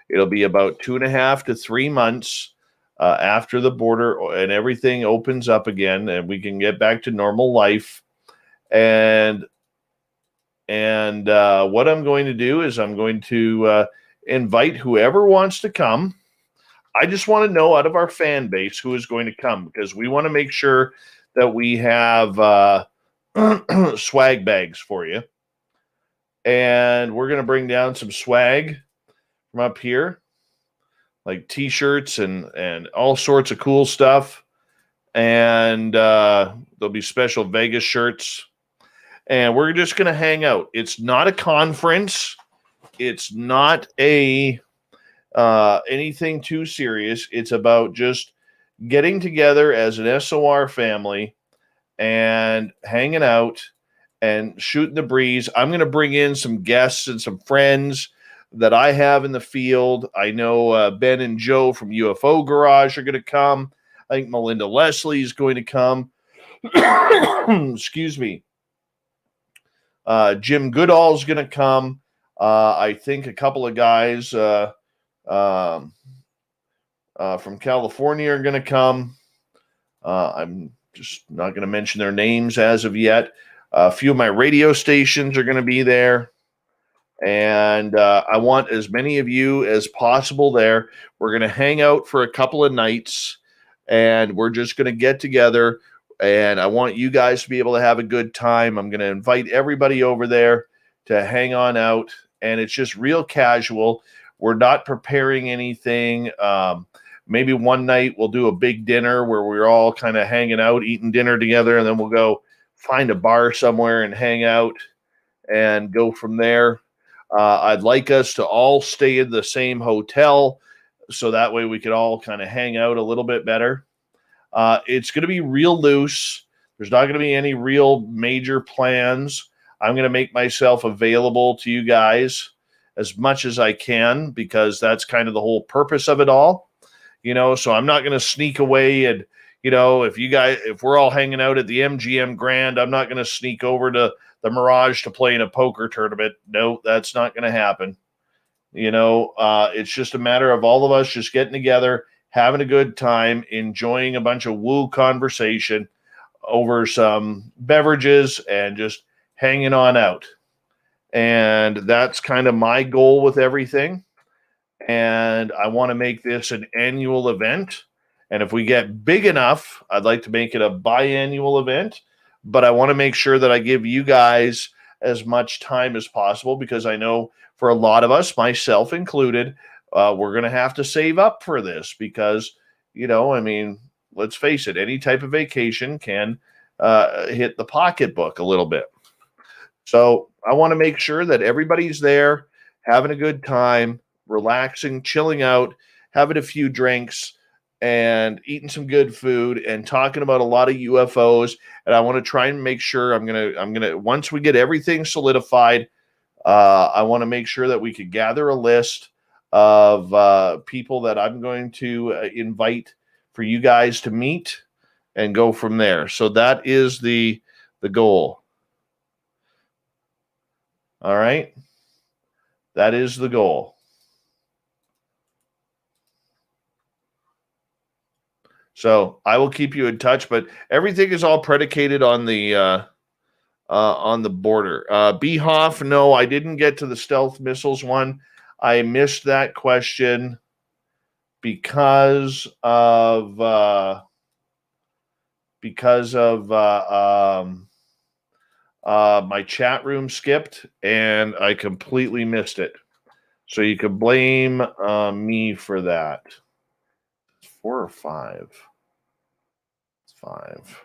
It'll be about 2.5 to 3 months after the border and everything opens up again and we can get back to normal life. And what I'm going to do is I'm going to invite whoever wants to come. I just want to know out of our fan base who is going to come, because we want to make sure that we have swag bags for you. And we're going to bring down some swag from up here, like T-shirts and all sorts of cool stuff. And there'll be special Vegas shirts. And we're just going to hang out. It's not a conference. It's not a anything too serious. It's about just getting together as an SOR family and hanging out and shooting the breeze. I'm going to bring in some guests and some friends that I have in the field. I know Ben and Joe from UFO Garage are going to come. I think Melinda Leslie is going to come. Excuse me. Jim Goodall is going to come. I think a couple of guys from California are going to come. I'm just not going to mention their names as of yet. A few of my radio stations are going to be there. And I want as many of you as possible there. We're going to hang out for a couple of nights. And we're just going to get together. And I want you guys to be able to have a good time. I'm going to invite everybody over there to hang on out. And it's just real casual. We're not preparing anything. Maybe one night we'll do a big dinner where we're all kind of hanging out, eating dinner together. And then we'll go find a bar somewhere and hang out and go from there. I'd like us to all stay in the same hotel so that way we could all kind of hang out a little bit better. It's going to be real loose. There's not going to be any real major plans. I'm going to make myself available to you guys as much as I can, because that's kind of the whole purpose of it all. So I'm not going to sneak away and, if we're all hanging out at the MGM Grand, I'm not going to sneak over to the Mirage to play in a poker tournament. No, that's not going to happen. It's just a matter of all of us just getting together, having a good time, enjoying a bunch of woo conversation over some beverages and just hanging on out. And that's kind of my goal with everything. And I want to make this an annual event. And if we get big enough, I'd like to make it a biannual event. But I want to make sure that I give you guys as much time as possible, because I know for a lot of us, myself included, we're going to have to save up for this because, let's face it, any type of vacation can hit the pocketbook a little bit. So I want to make sure that everybody's there, having a good time, relaxing, chilling out, having a few drinks, and eating some good food and talking about a lot of UFOs. And I want to try and make sure I'm gonna once we get everything solidified, I want to make sure that we could gather a list of people that I'm going to invite for you guys to meet and go from there. So that is the goal. All right. That is the goal. So I will keep you in touch, but everything is all predicated on the border. Behoff, no, I didn't get to the stealth missiles one. I missed that question because of my chat room skipped and I completely missed it. So you could blame me for that. 4 or 5? It's 5.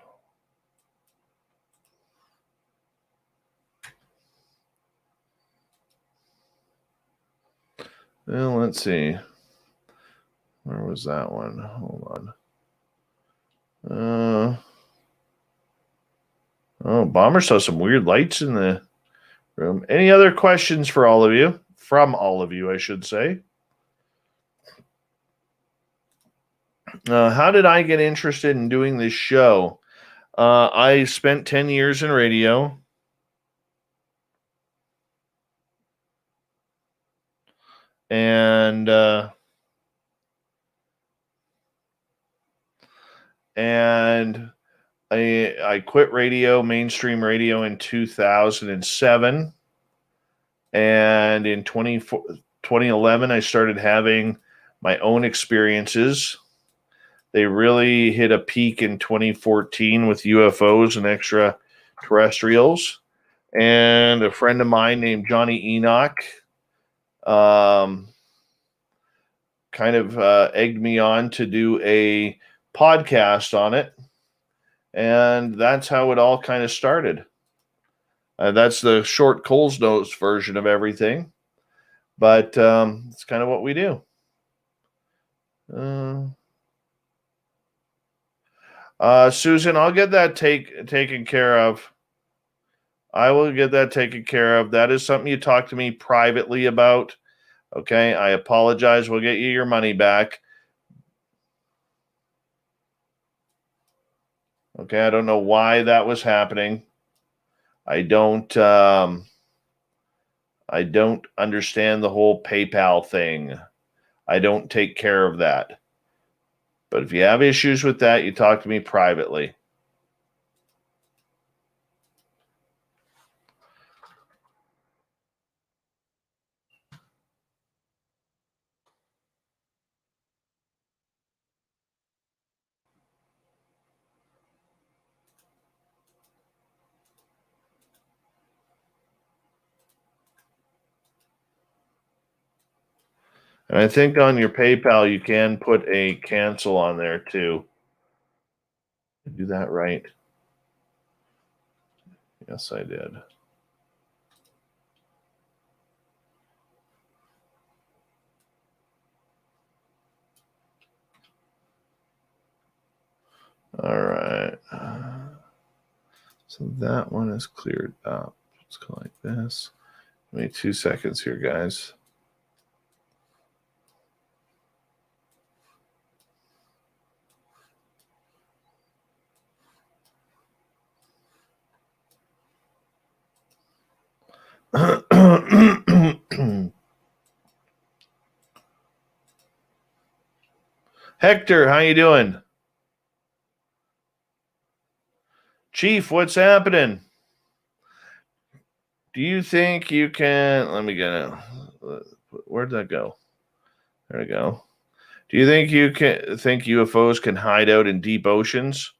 Well, let's see. Where was that one? Hold on. Oh, Bomber saw some weird lights in the room. Any other questions for all of you? From all of you, I should say. How did I get interested in doing this show? I spent 10 years in radio. And I quit radio, mainstream radio, in 2007. And in 2011, I started having my own experiences. They really hit a peak in 2014 with UFOs and extraterrestrials. And a friend of mine named Johnny Enoch kind of egged me on to do a podcast on it. And that's how it all kind of started. That's the short Coles Notes version of everything. But it's kind of what we do. Susan, I'll get that taken care of. I will get that taken care of. That is something you talk to me privately about. Okay, I apologize. We'll get you your money back. Okay, I don't know why that was happening. I don't understand the whole PayPal thing. I don't take care of that. But if you have issues with that, you talk to me privately. And I think on your PayPal, you can put a cancel on there too. Do that right? Yes, I did. All right. So that one is cleared up. Let's go like this. Give me 2 seconds here, guys. Hector, how you doing? Chief, what's happening? Do you think you can? Let me get it. Where'd that go? There we go. Do you think UFOs can hide out in deep oceans?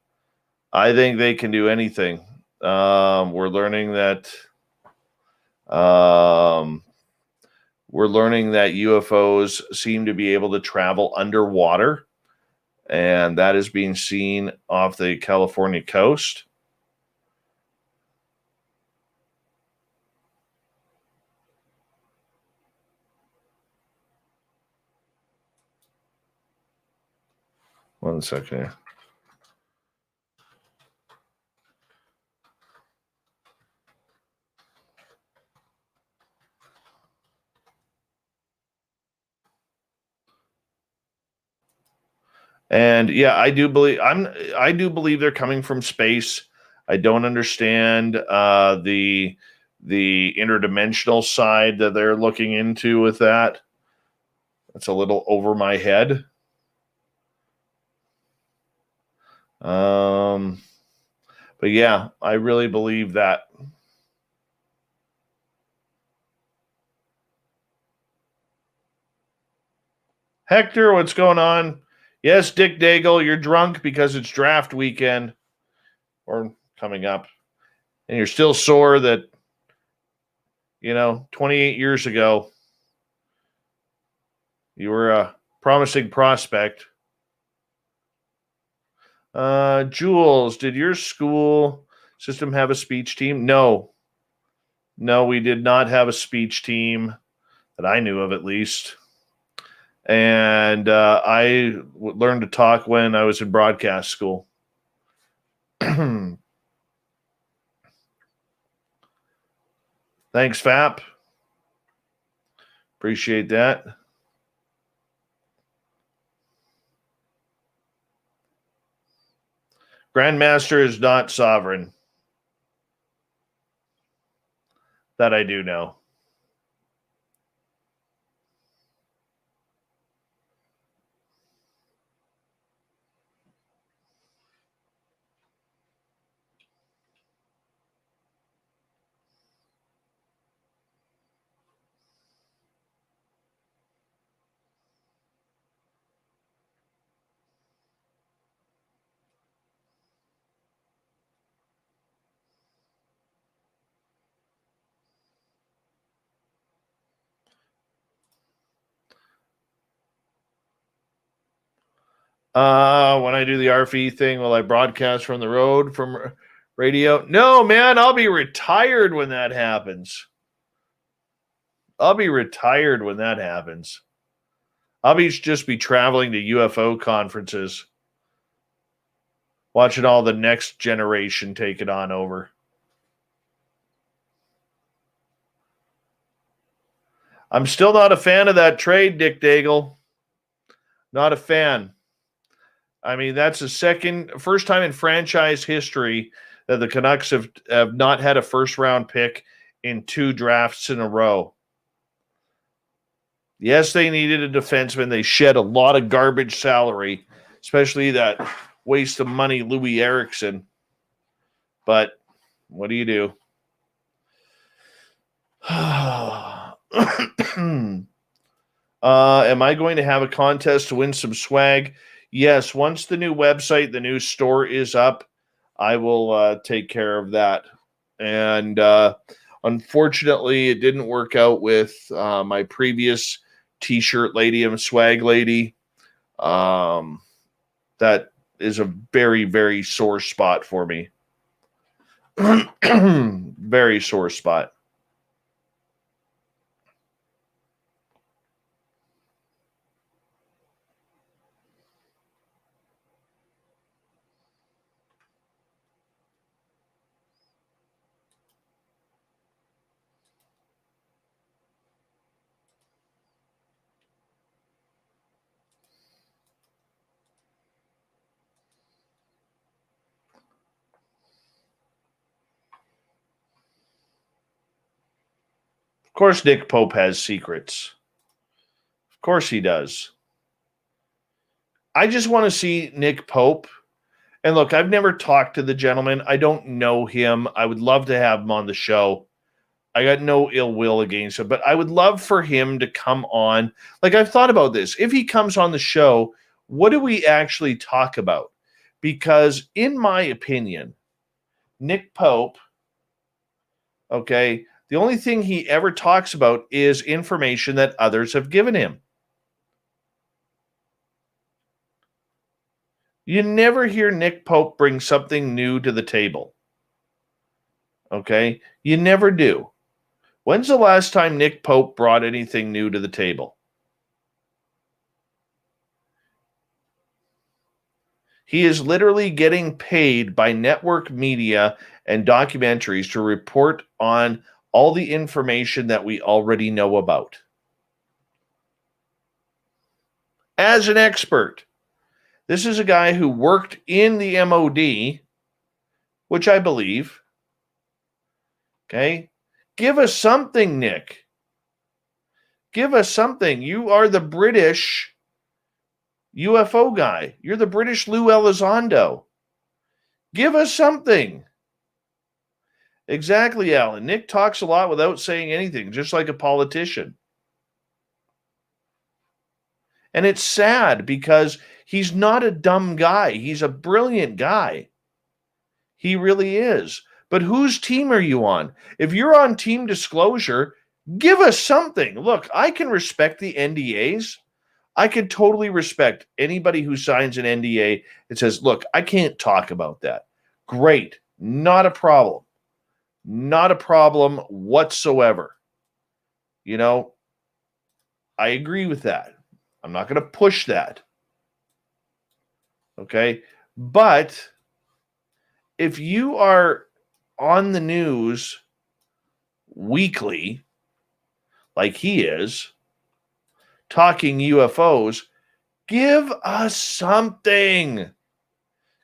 I think they can do anything. We're learning that. We're learning that UFOs seem to be able to travel underwater, and that is being seen off the California coast. One second. And yeah, I do believe they're coming from space. I don't understand the interdimensional side that they're looking into with that. That's a little over my head. But yeah, I really believe that. Hector, what's going on? Yes, Dick Daigle, you're drunk because it's draft weekend or coming up. And you're still sore that, 28 years ago, you were a promising prospect. Jules, did your school system have a speech team? No, we did not have a speech team that I knew of, at least. And I learned to talk when I was in broadcast school. Thanks, FAP. Appreciate that. Grandmaster is not sovereign. That I do know. When I do the RFE thing, will I broadcast from the road from radio? No, man, I'll be retired when that happens. I'll be just be traveling to UFO conferences, watching all the next generation take it on over. I'm still not a fan of that trade, Dick Daigle. Not a fan. I mean, that's the first time in franchise history that the Canucks have not had a first-round pick in 2 drafts in a row. Yes, they needed a defenseman. They shed a lot of garbage salary, especially that waste of money, Louis Eriksson. But what do you do? Am I going to have a contest to win some swag? Yes, once the new website, the new store is up, I will take care of that. And unfortunately, it didn't work out with my previous T-shirt lady and swag lady. That is a very, very sore spot for me. Very sore spot. course Nick Pope has secrets. Of course he does. I just want to see Nick Pope. And look, I've never talked to the gentleman. I don't know him. I would love to have him on the show. I got no ill will against him, but I would love for him to come on. Like, I've thought about this. If he comes on the show, what do we actually talk about? Because in my opinion, Nick Pope, okay, the only thing he ever talks about is information that others have given him. You never hear Nick Pope bring something new to the table. Okay? You never do. When's the last time Nick Pope brought anything new to the table? He is literally getting paid by network media and documentaries to report on all the information that we already know about. As an expert, this is a guy who worked in the MOD, which I believe. Okay? Give us something, Nick. Give us something. You are the British UFO guy. You're the British Lou Elizondo. Give us something. Exactly, Alan. Nick talks a lot without saying anything, just like a politician. And it's sad because he's not a dumb guy. He's a brilliant guy. He really is. But whose team are you on? If you're on Team Disclosure, give us something. Look, I can respect the NDAs. I can totally respect anybody who signs an NDA and says, look, I can't talk about that. Great. Not a problem. Not a problem whatsoever. You know, I agree with that. I'm not going to push that. Okay? But if you are on the news weekly, like he is, talking UFOs, give us something.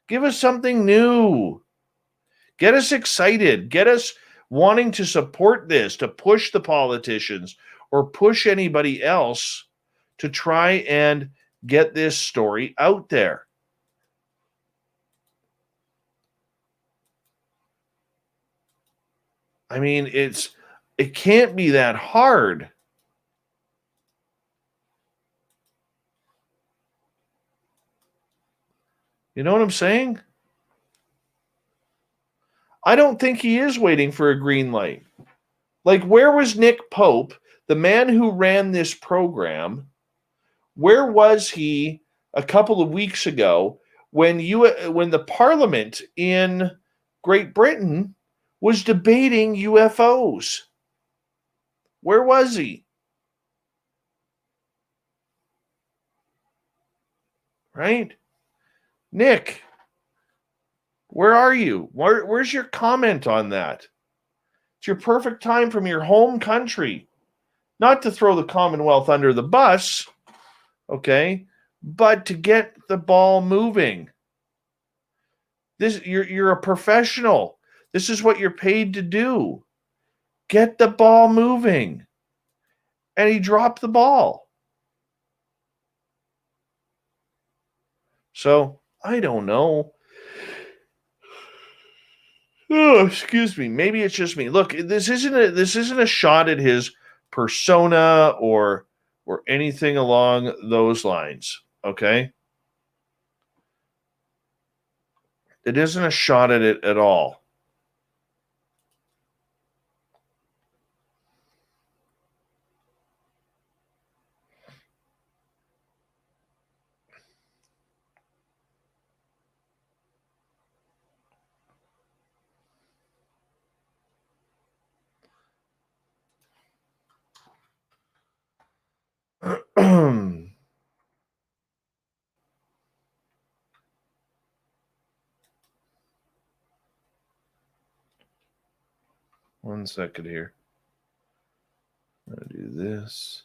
Give us something new. Get us excited. Get us wanting to support this, to push the politicians or push anybody else to try and get this story out there. I mean, it can't be that hard. You know what I'm saying? I don't think he is waiting for a green light. Like, where was Nick Pope, the man who ran this program? Where was he a couple of weeks ago when the Parliament in Great Britain was debating UFOs? Where was he? Right? Nick, where are you? Where's your comment on that? It's your perfect time from your home country. Not to throw the Commonwealth under the bus, okay, but to get the ball moving. You're a professional. This is what you're paid to do. Get the ball moving. And he dropped the ball. So, I don't know. Oh, excuse me. Maybe it's just me. Look, this isn't a shot at his persona or anything along those lines, okay? It isn't a shot at it at all. One second here. I'm going to do this.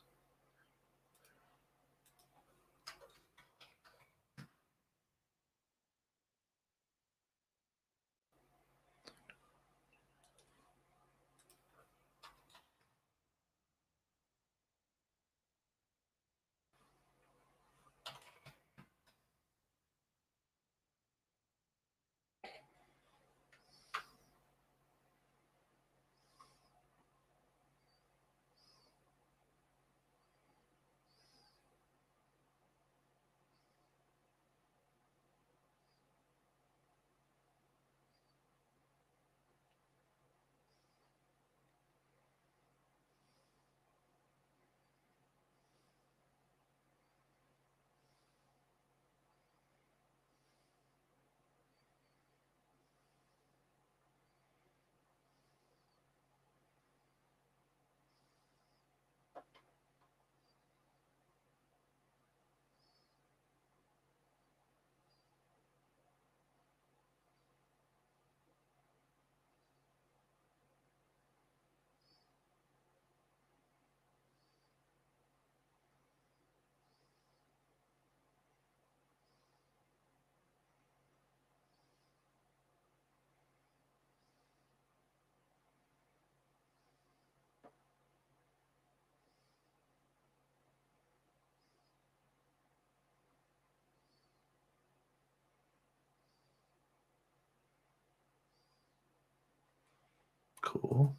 Cool.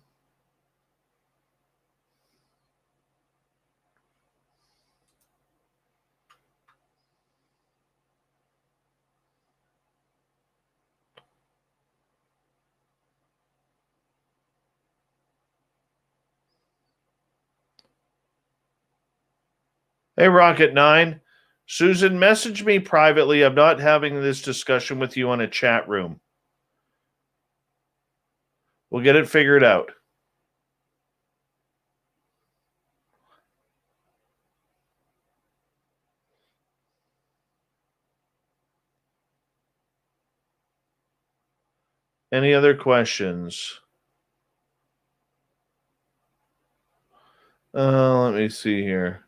Hey, Rocket 9. Susan, message me privately. I'm not having this discussion with you on a chat room. We'll get it figured out. Any other questions? Let me see here.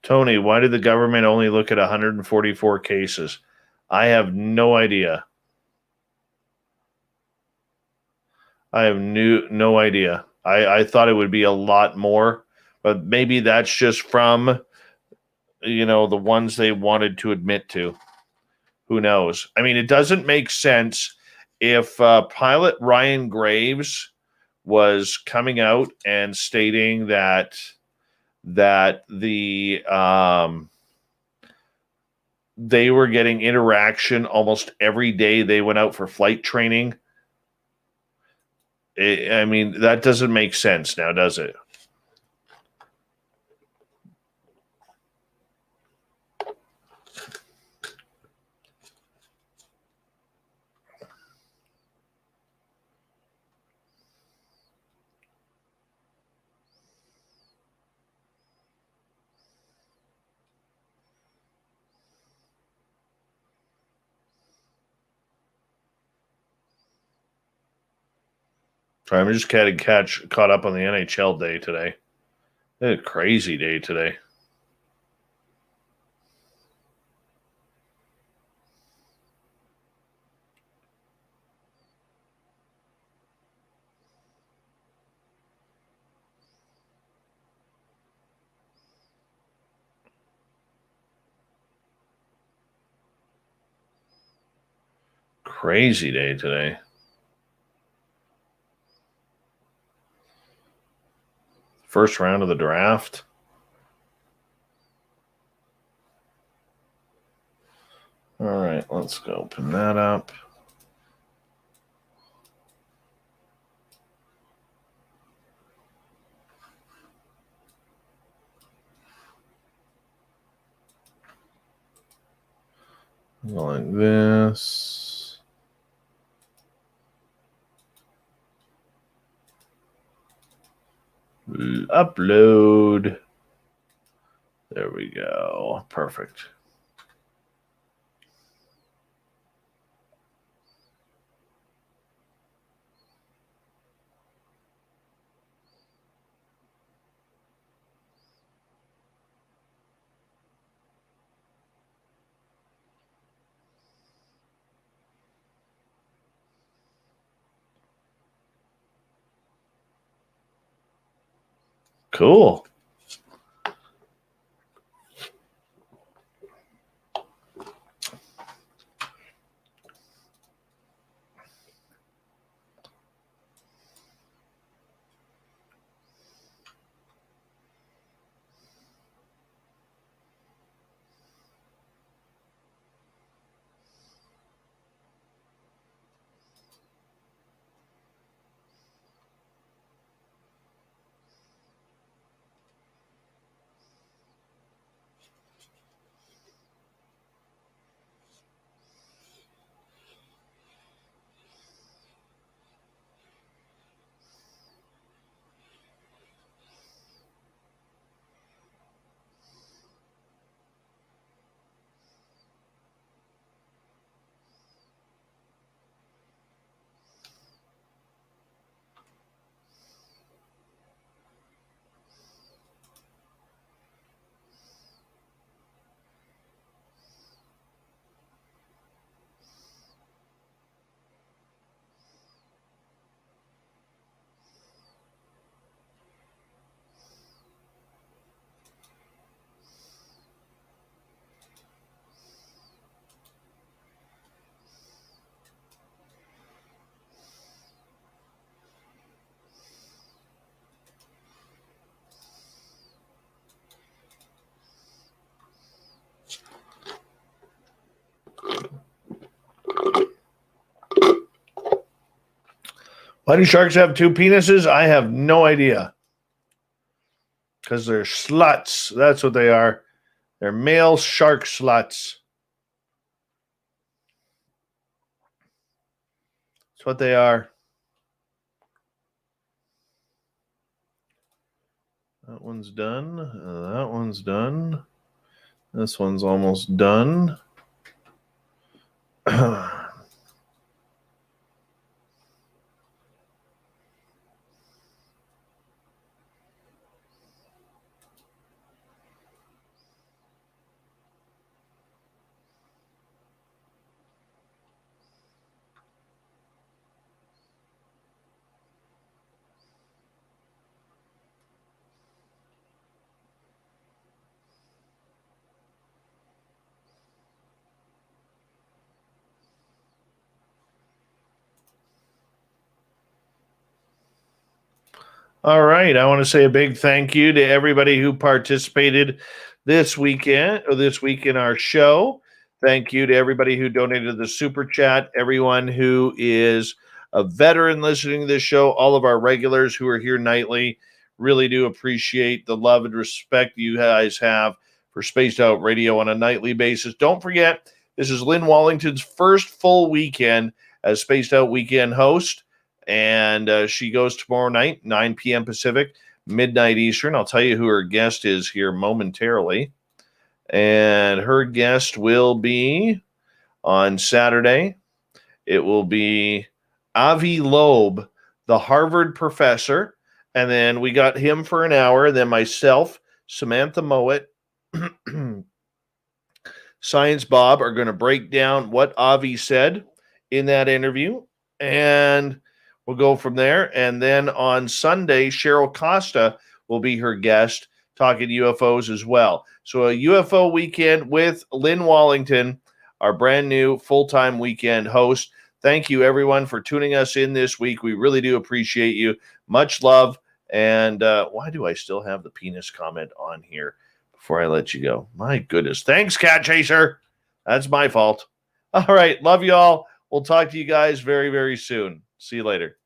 Tony, why did the government only look at 144 cases? I have no idea. I have no idea. I thought it would be a lot more, but maybe that's just from, the ones they wanted to admit to. Who knows? I mean, it doesn't make sense if pilot Ryan Graves was coming out and stating that the they were getting interaction almost every day they went out for flight training. I mean, that doesn't make sense now, does it? Sorry, I'm just caught up on the NHL day today. It's a crazy day today. Crazy day today. First round of the draft. All right, let's go open that up. Like this. Upload. There we go. Perfect. Cool. Why do sharks have two penises? I have no idea. Because they're sluts. That's what they are. They're male shark sluts. That's what they are. That one's done. That one's done. This one's almost done. All right. I want to say a big thank you to everybody who participated this weekend or this week in our show. Thank you to everybody who donated the super chat, everyone who is a veteran listening to this show, all of our regulars who are here nightly. Really do appreciate the love and respect you guys have for Spaced Out Radio on a nightly basis. Don't forget, this is Lynn Wallington's first full weekend as Spaced Out Weekend host. And she goes tomorrow night, 9 p.m. Pacific, midnight Eastern. I'll tell you who her guest is here momentarily. And her guest will be on Saturday. It will be Avi Loeb, the Harvard professor. And then we got him for an hour. Then myself, Samantha Mowat, Science Bob are going to break down what Avi said in that interview. And we'll go from there. And then on Sunday, Cheryl Costa will be her guest talking UFOs as well. So a UFO weekend with Lynn Wallington, our brand new full-time weekend host. Thank you, everyone, for tuning us in this week. We really do appreciate you. Much love. And why do I still have the penis comment on here before I let you go? My goodness. Thanks, Cat Chaser. That's my fault. All right. Love you all. We'll talk to you guys very, very soon. See you later.